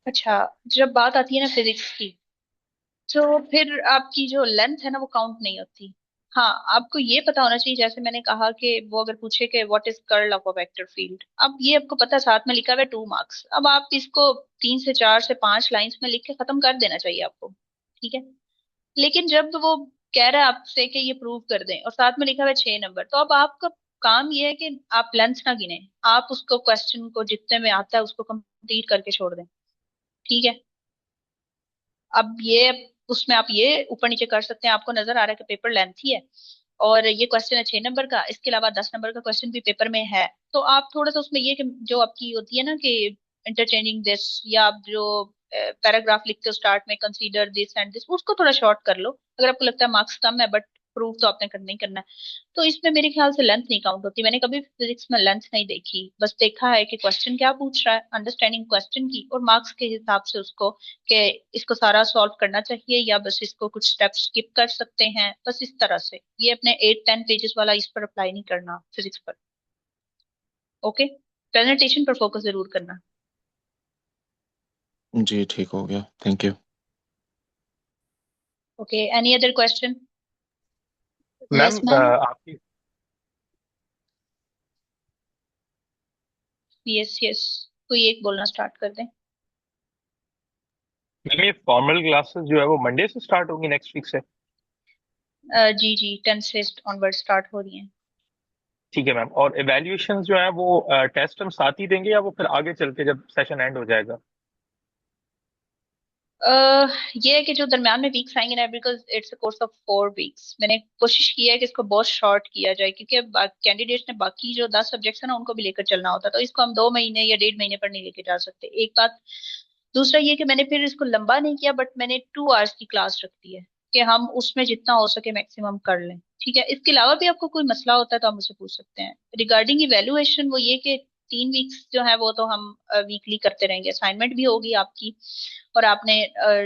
अच्छा, जब बात आती है ना फिजिक्स की, तो फिर आपकी जो लेंथ है ना वो काउंट नहीं होती। हाँ, आपको ये पता होना चाहिए, जैसे मैंने कहा कि वो अगर पूछे कि what is curl of a vector field, अब ये आपको पता है, साथ में लिखा हुआ है 2 मार्क्स, अब आप इसको 3 से 4 से 5 लाइंस में लिख के खत्म कर देना चाहिए आपको, ठीक है। लेकिन जब वो कह रहा है आपसे कि ये प्रूव कर दें और साथ में लिखा हुआ है 6 नंबर, तो अब आपका काम ये है कि आप लेंथ ना गिने, आप उसको क्वेश्चन को जितने में आता है उसको कंप्लीट करके छोड़ दें, ठीक है। अब ये उसमें आप ये ऊपर नीचे कर सकते हैं, आपको नजर आ रहा है कि पेपर लेंथी है और ये क्वेश्चन है 6 नंबर का, इसके अलावा 10 नंबर का क्वेश्चन भी पेपर में है, तो आप थोड़ा सा उसमें ये कि जो आपकी होती है ना कि इंटरचेंजिंग दिस, या आप जो पैराग्राफ लिखते हो स्टार्ट में, कंसीडर दिस एंड दिस, उसको थोड़ा शॉर्ट कर लो अगर आपको लगता है मार्क्स कम है, बट प्रूव तो आपने करना ही करना है। तो इसमें मेरे ख्याल से लेंथ नहीं काउंट होती, मैंने कभी फिजिक्स में लेंथ नहीं देखी, बस देखा है कि क्वेश्चन क्या पूछ रहा है, अंडरस्टैंडिंग क्वेश्चन की, और मार्क्स के हिसाब से उसको कि इसको सारा सॉल्व करना चाहिए या बस इसको कुछ स्टेप्स स्किप कर सकते हैं, बस इस तरह से। ये अपने 8-10 पेजेस वाला इस पर अप्लाई नहीं करना फिजिक्स पर, ओके। प्रेजेंटेशन पर फोकस जरूर करना। जी ठीक हो गया, thank you. Okay, any other question? Ma'am yes ma'am. आपकी यस यस, कोई एक बोलना स्टार्ट कर दें। मैम ये फॉर्मल क्लासेस जो है वो मंडे से स्टार्ट होंगी, नेक्स्ट वीक से? जी जी, 10 से ऑनवर्ड स्टार्ट हो रही हैं। ठीक है मैम। और इवेल्युएशन जो है वो टेस्ट हम साथ ही देंगे या वो फिर आगे चल के जब सेशन एंड हो जाएगा? ये है कि जो दरम्यान में वीक्स आएंगे ना, because it's a course of 4 weeks, मैंने कोशिश की है कि इसको बहुत शॉर्ट किया जाए, क्योंकि अब कैंडिडेट्स ने बाकी जो 10 सब्जेक्ट्स है ना उनको भी लेकर चलना होता है, तो इसको हम 2 महीने या 1.5 महीने पर नहीं लेके जा सकते, एक बात। दूसरा ये कि मैंने फिर इसको लंबा नहीं किया, बट मैंने 2 आवर्स की क्लास रख दी है, कि हम उसमें जितना हो सके मैक्सिमम कर लें। ठीक है, इसके अलावा भी आपको कोई मसला होता है तो आप मुझसे पूछ सकते हैं। रिगार्डिंग इवेल्युएशन वो ये कि 3 वीक्स जो है वो तो हम वीकली करते रहेंगे, असाइनमेंट भी होगी आपकी, और आपने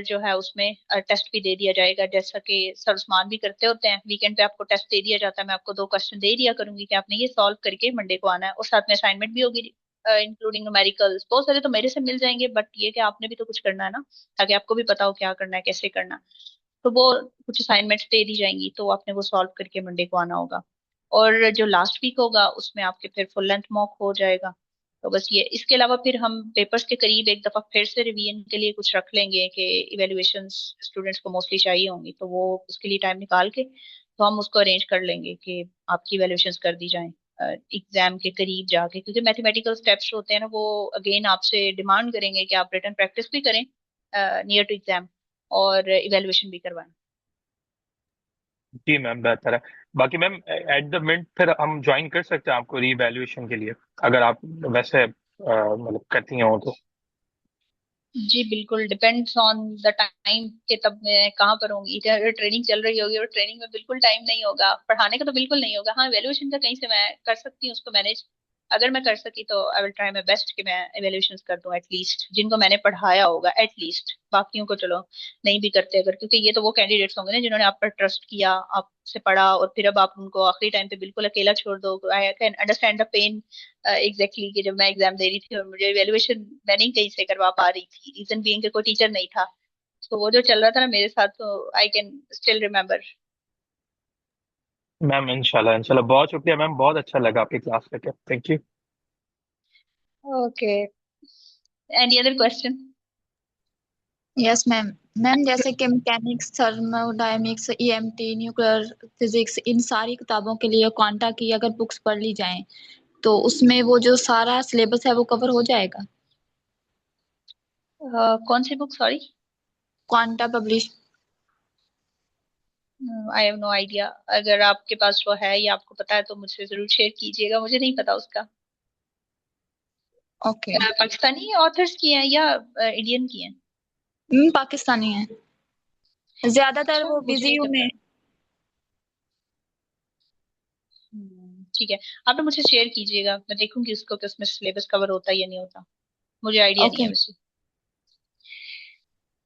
जो है उसमें टेस्ट भी दे दिया जाएगा, जैसा कि सर उस्मान भी करते होते हैं। वीकेंड पे आपको टेस्ट दे दिया जाता है, मैं आपको 2 क्वेश्चन दे दिया करूंगी कि आपने ये सॉल्व करके मंडे को आना है, और साथ में असाइनमेंट भी होगी इंक्लूडिंग न्यूमेरिकल्स। बहुत सारे तो मेरे से मिल जाएंगे, बट ये कि आपने भी तो कुछ करना है ना, ताकि आपको भी पता हो क्या करना है, कैसे करना है। तो वो कुछ असाइनमेंट्स दे दी जाएंगी, तो आपने वो सॉल्व करके मंडे को आना होगा। और जो लास्ट वीक होगा उसमें आपके फिर फुल लेंथ मॉक हो जाएगा। तो बस ये, इसके अलावा फिर हम पेपर्स के करीब एक दफा फिर से रिवीजन के लिए कुछ रख लेंगे कि इवेल्युएशंस स्टूडेंट्स को मोस्टली चाहिए होंगी, तो वो उसके लिए टाइम निकाल के तो हम उसको अरेंज कर लेंगे कि आपकी इवेल्युएशंस कर दी जाएं एग्जाम के करीब जाके, क्योंकि मैथमेटिकल स्टेप्स होते हैं ना, वो अगेन आपसे डिमांड करेंगे कि आप रिटन प्रैक्टिस भी करें नियर टू एग्जाम, और इवेल्युएशन भी करवाएं। जी मैम, बेहतर है। बाकी मैम एट द मिनट फिर हम ज्वाइन कर सकते हैं आपको रीवैल्यूएशन के लिए, अगर आप वैसे मतलब करती हैं हो तो। जी बिल्कुल, डिपेंड्स ऑन द टाइम कि तब मैं कहाँ पर होंगी। अगर ट्रेनिंग चल रही होगी और ट्रेनिंग में बिल्कुल टाइम नहीं होगा, पढ़ाने का तो बिल्कुल नहीं होगा। हाँ, एवेल्युएशन का कहीं से मैं कर सकती हूँ उसको मैनेज। अगर मैं कर सकी तो I will try my best कि मैं एवेल्युएशन कर दूं, एटलीस्ट जिनको मैंने पढ़ाया होगा एटलीस्ट। बाकियों को चलो नहीं भी करते अगर, क्योंकि ये तो वो कैंडिडेट्स होंगे ना जिन्होंने आप पर ट्रस्ट किया, आपसे पढ़ा, और फिर अब आप उनको आखिरी टाइम पे बिल्कुल अकेला छोड़ दो। I can understand the pain exactly कि जब मैं एग्जाम दे रही थी और मुझे इवेल्युएशन मैं नहीं कहीं से करवा पा रही थी, रीजन बीइंग कि कोई टीचर नहीं था। तो वो जो चल रहा था ना मेरे साथ, तो I can still remember. Ma'am इंशाल्लाह इंशाल्लाह, बहुत शुक्रिया मैम, बहुत अच्छा लगा आपकी क्लास करके, thank you. Okay, any other question? Yes ma'am. Ma'am जैसे कि mechanics, thermodynamics, EMT, nuclear physics, इन सारी किताबों के लिए क्वांटा की अगर बुक्स पढ़ ली जाएं तो उसमें वो जो सारा सिलेबस है वो कवर हो जाएगा? कौन सी book, sorry? Quanta publish. I have no idea. अगर आपके पास वो है या आपको पता है तो मुझसे जरूर शेयर कीजिएगा, मुझे नहीं पता उसका। ओके। पाकिस्तानी ऑथर्स की हैं या इंडियन की हैं? पाकिस्तानी है ज्यादातर, अच्छा, वो मुझे बिजी नहीं हूँ पता। मैं। ठीक है, आप ना मुझे शेयर कीजिएगा, मैं देखूंगी उसको कि उसमें सिलेबस कवर होता है या नहीं होता। मुझे आइडिया नहीं ओके। है वैसे।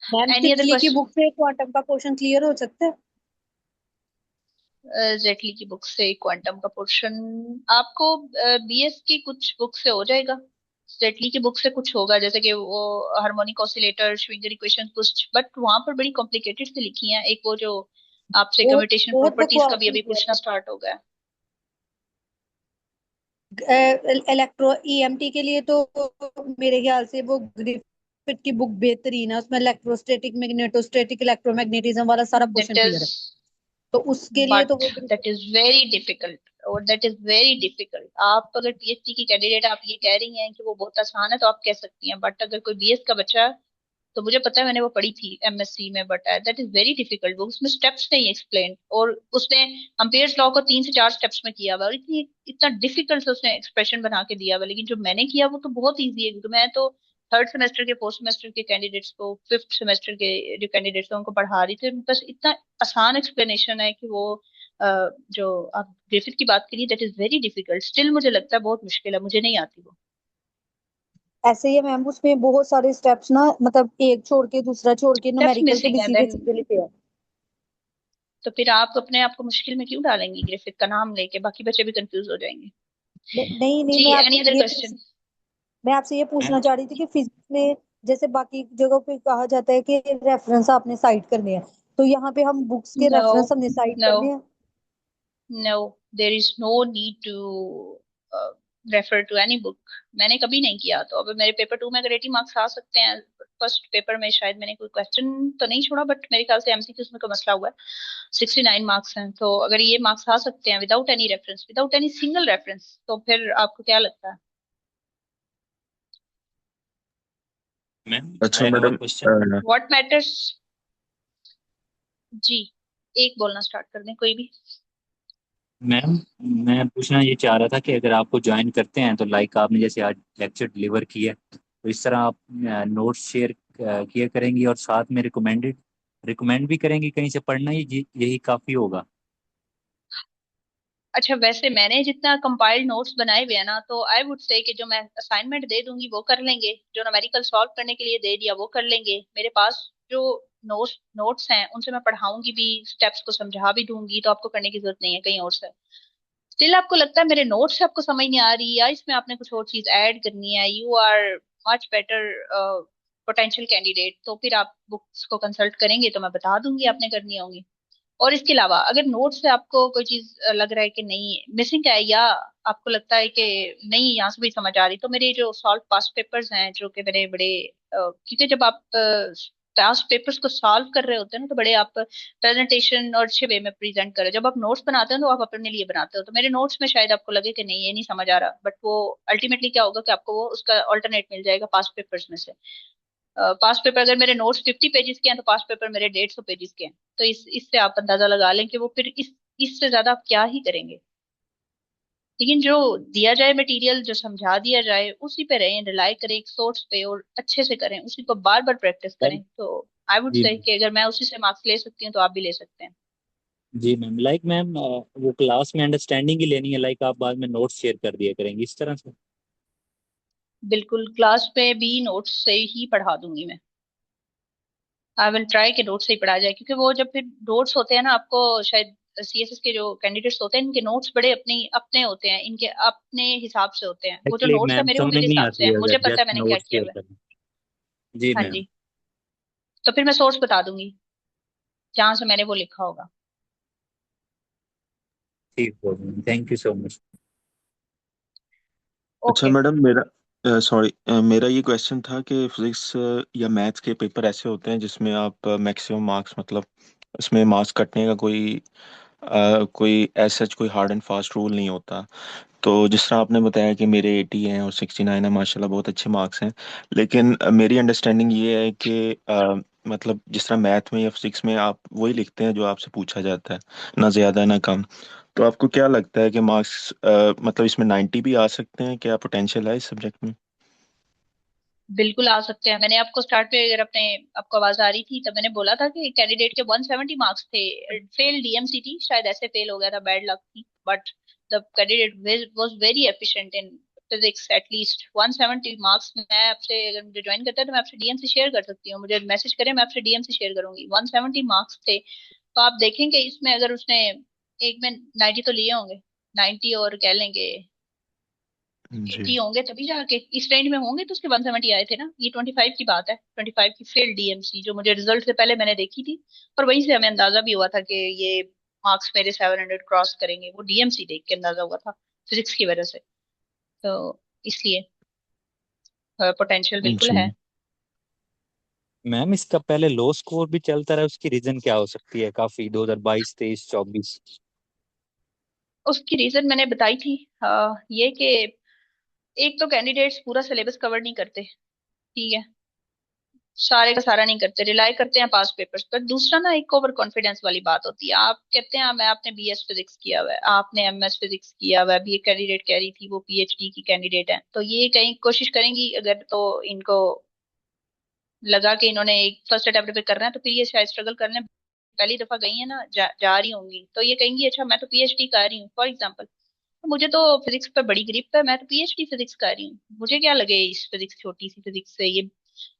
मैम एनी अदर तितली की क्वेश्चन? बुक से क्वांटम का क्वेश्चन क्लियर हो सकता है? जेटली की बुक से क्वांटम का पोर्शन आपको बीएस की कुछ बुक से हो जाएगा। जेटली की बुक से कुछ होगा, जैसे कि वो हार्मोनिक ऑसिलेटर, श्विंगर इक्वेशन कुछ, बट वहां पर बड़ी कॉम्प्लिकेटेड से लिखी हैं। एक वो जो आपसे बहुत कम्यूटेशन बहुत प्रॉपर्टीज का बकवास भी अभी चीज पूछना स्टार्ट हो गया। है। इलेक्ट्रो ईएमटी के लिए तो मेरे ख्याल से वो ग्रिफिथ की बुक बेहतरीन है, उसमें इलेक्ट्रोस्टैटिक, मैग्नेटोस्टैटिक, इलेक्ट्रोमैग्नेटिज्म वाला सारा क्वेश्चन दैट इज क्लियर है। तो उसके लिए तो बट वो दैट इज वेरी डिफिकल्ट, और दैट इज वेरी डिफिकल्ट। आप अगर पीएचडी की कैंडिडेट आप ये कह रही हैं कि वो बहुत आसान है तो आप कह सकती हैं, बट अगर कोई बीएस का बच्चा है, तो मुझे पता है, मैंने वो पढ़ी थी एमएससी में, but that is very difficult. वो उसमें स्टेप्स नहीं एक्सप्लेन, और उसने अम्पेयर्स लॉ को 3 से 4 स्टेप्स में किया हुआ, और इतनी इतना डिफिकल्ट से उसने एक्सप्रेशन बना के दिया हुआ। लेकिन जो मैंने किया वो तो बहुत ईजी है, क्योंकि मैं तो थर्ड सेमेस्टर के, फोर्थ सेमेस्टर के कैंडिडेट्स को, फिफ्थ सेमेस्टर के जो कैंडिडेट्स हैं उनको पढ़ा रही थी। बस इतना आसान एक्सप्लेनेशन है कि वो जो आप ग्रिफिथ की बात करिए, that is very difficult. Still मुझे लगता है बहुत मुश्किल है, मुझे नहीं आती वो। ऐसे ही है मैम, उसमें बहुत सारे स्टेप्स ना, मतलब एक छोड़ के दूसरा छोड़ के स्टेप्स न्यूमेरिकल के भी मिसिंग है सीधे देन, सीधे लिखे हैं। तो फिर आप अपने आप को मुश्किल में क्यों डालेंगी ग्रिफिथ का नाम लेके? बाकी बच्चे भी कंफ्यूज हो जाएंगे। नहीं नहीं, जी, एनी अदर क्वेश्चन? मैं आपसे ये मैम पूछना चाह रही थी कि फिजिक्स में जैसे बाकी जगहों पे कहा जाता है कि रेफरेंस आपने साइट करने हैं, तो यहाँ पे हम बुक्स के नो, रेफरेंस हमने साइट नो, करने हैं? No, there is no need to refer to any book. मैंने कभी नहीं किया। तो अब मेरे पेपर 2 में अगर 80 मार्क्स आ सकते हैं, फर्स्ट पेपर में शायद मैंने कोई क्वेश्चन तो नहीं छोड़ा, बट मेरे ख्याल से एमसीक्यूज में कोई मसला हुआ है। 69 मार्क्स हैं, तो अगर ये मार्क्स आ सकते हैं without any reference, without any single reference, तो फिर आपको क्या लगता है? मैम अच्छा I have a madam, question. What matters? जी, एक बोलना स्टार्ट कर दें कोई भी। मैम मैं पूछना ये चाह रहा था कि अगर आपको ज्वाइन करते हैं तो लाइक आपने जैसे आज लेक्चर डिलीवर किया तो इस तरह आप नोट्स शेयर किया करेंगी और साथ में रिकमेंडेड रिकमेंड भी करेंगे कहीं से पढ़ना, यही काफी होगा? अच्छा, वैसे मैंने जितना कंपाइल्ड नोट्स बनाए हुए हैं ना, तो आई वुड से कि जो मैं असाइनमेंट दे दूंगी वो कर लेंगे, जो न्यूमेरिकल सॉल्व करने के लिए दे दिया वो कर लेंगे। मेरे पास जो नोट्स हैं उनसे मैं पढ़ाऊंगी भी, स्टेप्स को समझा भी दूंगी, तो आपको करने की जरूरत नहीं है कहीं और से। स्टिल आपको लगता है मेरे नोट्स से आपको समझ नहीं आ रही, या इसमें आपने कुछ और चीज ऐड करनी है, you are much better potential candidate, तो फिर आप बुक्स को कंसल्ट करेंगे तो मैं बता दूंगी आपने करनी होंगी। और इसके अलावा अगर नोट से आपको कोई चीज लग रहा है कि नहीं मिसिंग है, या आपको लगता है कि नहीं यहाँ से भी समझ आ रही, तो मेरे जो सॉल्व पास्ट पेपर्स हैं जो कि मेरे बड़े क्योंकि जब आप पास्ट पेपर्स को सॉल्व कर रहे होते हैं ना, तो बड़े आप प्रेजेंटेशन और अच्छे वे में प्रेजेंट कर रहे हो। जब आप नोट्स बनाते हो तो आप अपने लिए बनाते हो, तो मेरे नोट्स में शायद आपको लगे कि नहीं ये नहीं समझ आ रहा, बट वो अल्टीमेटली क्या होगा कि आपको वो उसका ऑल्टरनेट मिल जाएगा पास्ट पेपर्स में से। पास्ट पेपर अगर मेरे नोट्स 50 पेजेस के हैं तो पास्ट पेपर मेरे 150 पेजेस के हैं, तो इससे आप अंदाजा लगा लें कि वो फिर इससे ज्यादा आप क्या ही करेंगे। लेकिन जो दिया जाए मटेरियल, जो समझा दिया जाए उसी पे रहें, रिलाई करें एक सोर्स पे और अच्छे से करें, उसी को बार बार प्रैक्टिस मैम करें, तो आई वुड जी से कि अगर मैं उसी से मार्क्स ले सकती हूँ तो आप भी ले सकते हैं। जी मैम, लाइक मैम वो क्लास में अंडरस्टैंडिंग ही लेनी है, लाइक आप बाद में नोट्स शेयर कर दिया करेंगे इस तरह से? बिल्कुल, क्लास में भी नोट्स से ही पढ़ा दूंगी मैं। आई विल ट्राई कि नोट्स से ही पढ़ा जाए, क्योंकि वो जब फिर नोट्स होते हैं ना, आपको शायद सीएसएस के जो कैंडिडेट्स होते हैं इनके नोट्स बड़े अपने अपने होते हैं, इनके अपने हिसाब से होते हैं। वो जो एक्चुअली नोट्स है मैम मेरे वो समझ मेरे नहीं हिसाब से आती है, है मुझे अगर पता है जस्ट मैंने क्या नोट्स किया शेयर हुआ है। करना। जी हाँ मैम। जी, तो फिर मैं सोर्स बता दूंगी जहां से मैंने वो लिखा होगा। ठीक हो, थैंक यू सो मच। अच्छा ओके। मैडम, मेरा सॉरी, मेरा ये क्वेश्चन था कि फिजिक्स या मैथ्स के पेपर ऐसे होते हैं जिसमें आप मैक्सिमम मार्क्स, मतलब इसमें मार्क्स कटने का कोई ऐसा कोई हार्ड एंड फास्ट रूल नहीं होता। तो जिस तरह आपने बताया कि मेरे 80 हैं और 69 है, माशाल्लाह बहुत अच्छे मार्क्स हैं। लेकिन मेरी अंडरस्टैंडिंग ये है कि मतलब जिस तरह मैथ में या फिजिक्स में आप वही लिखते हैं जो आपसे पूछा जाता है, ना ज़्यादा ना कम। तो आपको क्या लगता है कि मार्क्स मतलब इसमें 90 भी आ सकते हैं? क्या पोटेंशियल है इस सब्जेक्ट में? बिल्कुल आ सकते हैं। मैंने आपको स्टार्ट पे अगर अपने आपको आवाज आ रही थी तब मैंने बोला था कि कैंडिडेट के 170 मार्क्स थे, फेल डीएमसी थी, शायद ऐसे फेल हो गया था, बैड लक थी, but the candidate was very efficient in physics. At least 170 marks, मैं आपसे अगर मुझे ज्वाइन करता है तो मैं आपसे डीएमसी शेयर कर सकती हूँ, मुझे मैसेज करें मैं आपसे डीएमसी शेयर करूंगी। 170 मार्क्स थे, तो आप देखेंगे इसमें अगर उसने एक में 90 तो लिए होंगे, 90 और कह लेंगे जी। 80 होंगे, तभी जाके इस रेंज में होंगे तो उसके 170 आए थे ना। ये 25 की बात है, 25 की फेल डीएमसी जो मुझे रिजल्ट से पहले मैंने देखी थी, और वहीं से हमें अंदाजा भी हुआ था कि ये मार्क्स मेरे 700 क्रॉस करेंगे, वो डीएमसी देख के अंदाजा हुआ था फिजिक्स की वजह से। तो इसलिए पोटेंशियल बिल्कुल जी। है। मैम इसका पहले लो स्कोर भी चलता रहा, उसकी रीजन क्या हो सकती है? काफी 2022, 23, 24। उसकी रीजन मैंने बताई थी, ये कि एक तो कैंडिडेट्स पूरा सिलेबस कवर नहीं करते, ठीक है, सारे का सारा नहीं करते, रिलाई करते हैं पास पेपर्स पर। दूसरा ना, एक ओवर कॉन्फिडेंस वाली बात होती है। आप कहते हैं मैं आपने बीएस फिजिक्स किया हुआ है, आपने एमएस फिजिक्स किया हुआ है, अभी एक कैंडिडेट कह रही थी वो पीएचडी की कैंडिडेट है, तो ये कहीं कोशिश करेंगी अगर, तो इनको लगा कि इन्होंने एक फर्स्ट अटेम्प्ट पे करना है, तो फिर ये शायद स्ट्रगल करने पहली दफा गई है ना, जा रही होंगी, तो ये कहेंगी अच्छा मैं तो पीएचडी कर रही हूँ फॉर एग्जाम्पल, तो मुझे तो फिजिक्स पे बड़ी ग्रिप है, मैं तो पीएचडी फिजिक्स कर रही हूँ, मुझे क्या लगे इस फिजिक्स, छोटी सी फिजिक्स से, ये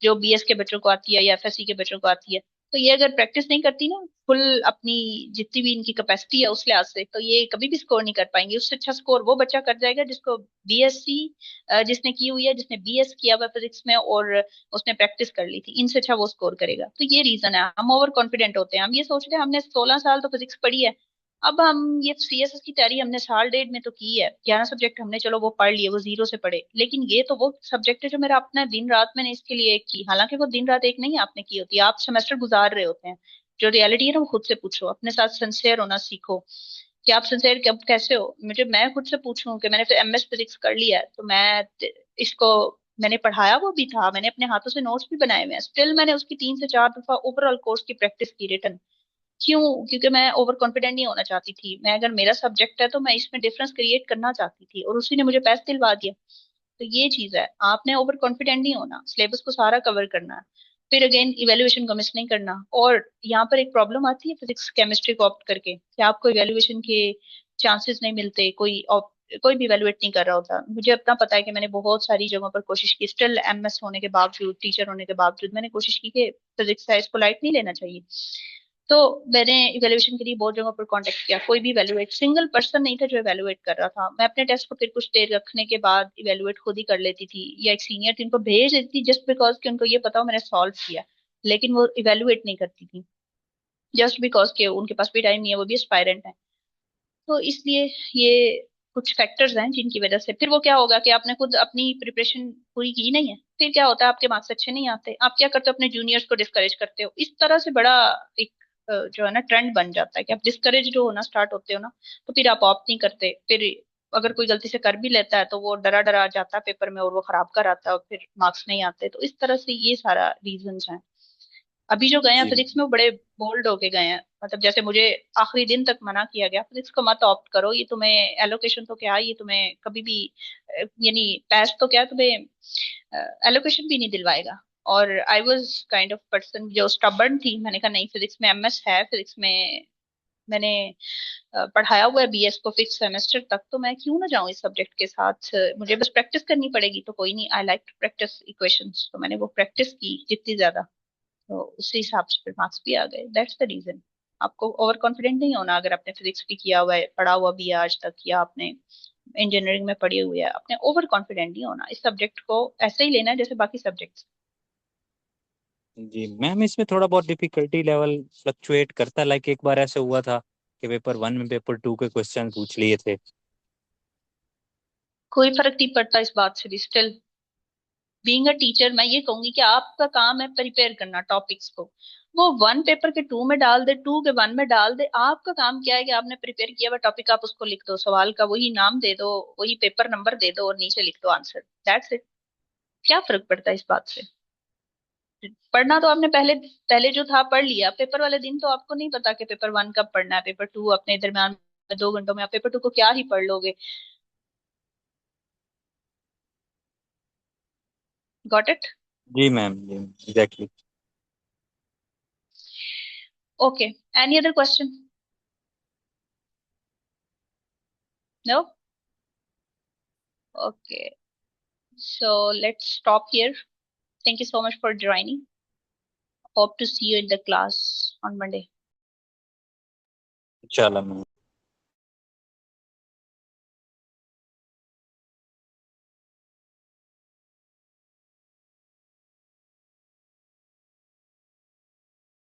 जो बीएस के बच्चों को आती है या एफएससी के बच्चों को आती है। तो ये अगर प्रैक्टिस नहीं करती ना फुल अपनी, जितनी भी इनकी कैपेसिटी है उस लिहाज से, तो ये कभी भी स्कोर नहीं कर पाएंगे। उससे अच्छा स्कोर वो बच्चा कर जाएगा जिसको बीएससी, जिसने की हुई है, जिसने बीएस किया हुआ फिजिक्स में और उसने प्रैक्टिस कर ली थी, इनसे अच्छा वो स्कोर करेगा। तो ये रीजन है, हम ओवर कॉन्फिडेंट होते हैं, हम ये सोचते हैं हमने 16 साल तो फिजिक्स पढ़ी है, अब हम ये सीएसएस की तैयारी हमने साल डेढ़ में तो की है, 11 सब्जेक्ट हमने चलो वो पढ़ लिए, वो जीरो से पढ़े, लेकिन ये तो वो सब्जेक्ट है जो मेरा अपना दिन रात मैंने इसके लिए एक की, हालांकि वो दिन रात एक नहीं आपने की होती, आप सेमेस्टर गुजार रहे होते हैं। जो रियलिटी है ना वो खुद से पूछो, अपने साथ सिंसियर होना सीखो कि आप सिंसियर कब कैसे हो। मुझे मैं खुद से पूछूं कि मैंने एमएस फिजिक्स कर लिया है, तो मैं इसको मैंने पढ़ाया वो भी था, मैंने अपने हाथों से नोट्स भी बनाए हुए हैं, स्टिल मैंने उसकी 3 से 4 दफा ओवरऑल कोर्स की प्रैक्टिस की रिटर्न। क्यों? क्योंकि मैं ओवर कॉन्फिडेंट नहीं होना चाहती थी, मैं अगर मेरा सब्जेक्ट है तो मैं इसमें डिफरेंस क्रिएट करना चाहती थी, और उसी ने मुझे पैसे दिलवा दिया। तो ये चीज है, आपने ओवर कॉन्फिडेंट नहीं होना, सिलेबस को सारा कवर करना है। फिर अगेन इवेल्युएशन को मिस नहीं करना। और यहाँ पर एक प्रॉब्लम आती है फिजिक्स केमिस्ट्री को ऑप्ट करके कि आपको इवेल्युएशन के चांसेस नहीं मिलते, कोई भी इवेल्युएट नहीं कर रहा होता। मुझे अपना पता है कि मैंने बहुत सारी जगहों पर कोशिश की, स्टिल एमएस होने के बावजूद, टीचर होने के बावजूद मैंने कोशिश की कि फिजिक्स है इसको लाइट नहीं लेना चाहिए। तो मैंने इवेल्युएशन के लिए बहुत जगहों पर कांटेक्ट किया, कोई भी इवेल्युएट, सिंगल पर्सन नहीं था जो इवेल्युएट कर रहा था। मैं अपने टेस्ट को फिर कुछ देर रखने के बाद इवेल्युएट खुद ही कर लेती थी, या एक सीनियर थी उनको भेज देती थी, जस्ट बिकॉज कि उनको ये पता हो मैंने सॉल्व किया, लेकिन वो इवेल्युएट नहीं करती थी जस्ट बिकॉज के उनके पास भी टाइम नहीं है, वो भी एस्पायरेंट है। तो इसलिए ये कुछ फैक्टर्स हैं जिनकी वजह से फिर वो क्या होगा कि आपने खुद अपनी प्रिपरेशन पूरी की नहीं है, फिर क्या होता है आपके मार्क्स अच्छे नहीं आते, आप क्या करते हो अपने जूनियर्स को डिस्करेज करते हो। इस तरह से बड़ा एक जो है ना ट्रेंड बन जाता है कि आप डिस्करेज होना स्टार्ट होते हो ना, तो फिर आप ऑप्ट नहीं करते। फिर अगर कोई गलती से कर भी लेता है तो वो डरा डरा जाता है पेपर में और वो खराब कर आता है और फिर मार्क्स नहीं आते। तो इस तरह से ये सारा रीजंस हैं। अभी जो गए हैं जी फिजिक्स में वो बड़े बोल्ड होके गए हैं, मतलब जैसे मुझे आखिरी दिन तक मना किया गया फिजिक्स को मत ऑप्ट करो, ये तुम्हें एलोकेशन तो क्या, ये तुम्हें कभी भी यानी पैस तो क्या तुम्हें एलोकेशन भी नहीं दिलवाएगा। और I was kind of person जो स्टबर्न थी, मैंने कहा नहीं फिजिक्स में एमएस है, फिजिक्स में मैंने पढ़ाया हुआ है बीएस को फिफ्थ सेमेस्टर तक, तो मैं क्यों ना जाऊं इस सब्जेक्ट के साथ, मुझे बस प्रैक्टिस करनी पड़ेगी तो कोई नहीं, I like to practice equations, तो मैंने वो प्रैक्टिस की जितनी ज्यादा, तो उसी हिसाब से फिर मार्क्स भी आ गए। That's the reason. आपको ओवर कॉन्फिडेंट नहीं होना, अगर आपने फिजिक्स भी किया हुआ है, पढ़ा हुआ भी है आज तक, या आपने इंजीनियरिंग में पढ़ी हुई है, आपने ओवर कॉन्फिडेंट नहीं होना, इस सब्जेक्ट को ऐसे ही लेना है जैसे बाकी सब्जेक्ट्स। जी मैम, इसमें थोड़ा बहुत डिफिकल्टी लेवल फ्लक्चुएट करता है। लाइक एक बार ऐसे हुआ था कि पेपर 1 में पेपर 2 के क्वेश्चन पूछ लिए थे। कोई फर्क नहीं पड़ता इस बात से भी। स्टिल बीइंग अ टीचर मैं ये कहूंगी कि आपका काम है प्रिपेयर करना टॉपिक्स को, वो वन पेपर के टू में डाल दे, टू के वन में डाल दे, आपका काम क्या है कि आपने प्रिपेयर किया हुआ टॉपिक आप उसको लिख दो, सवाल का वही नाम दे दो, वही पेपर नंबर दे दो और नीचे लिख दो आंसर, दैट्स इट। क्या फर्क पड़ता है इस बात से। पढ़ना तो आपने पहले पहले जो था पढ़ लिया, पेपर वाले दिन तो आपको नहीं पता कि पेपर वन कब पढ़ना है, पेपर टू अपने दरमियान में 2 घंटों में आप पेपर टू को क्या ही पढ़ लोगे। Got it. जी मैम, जी exactly. Okay, any other question? No? Okay, so let's stop here. Thank you so much for joining. Hope to see you in the class on Monday. चलो ma'am.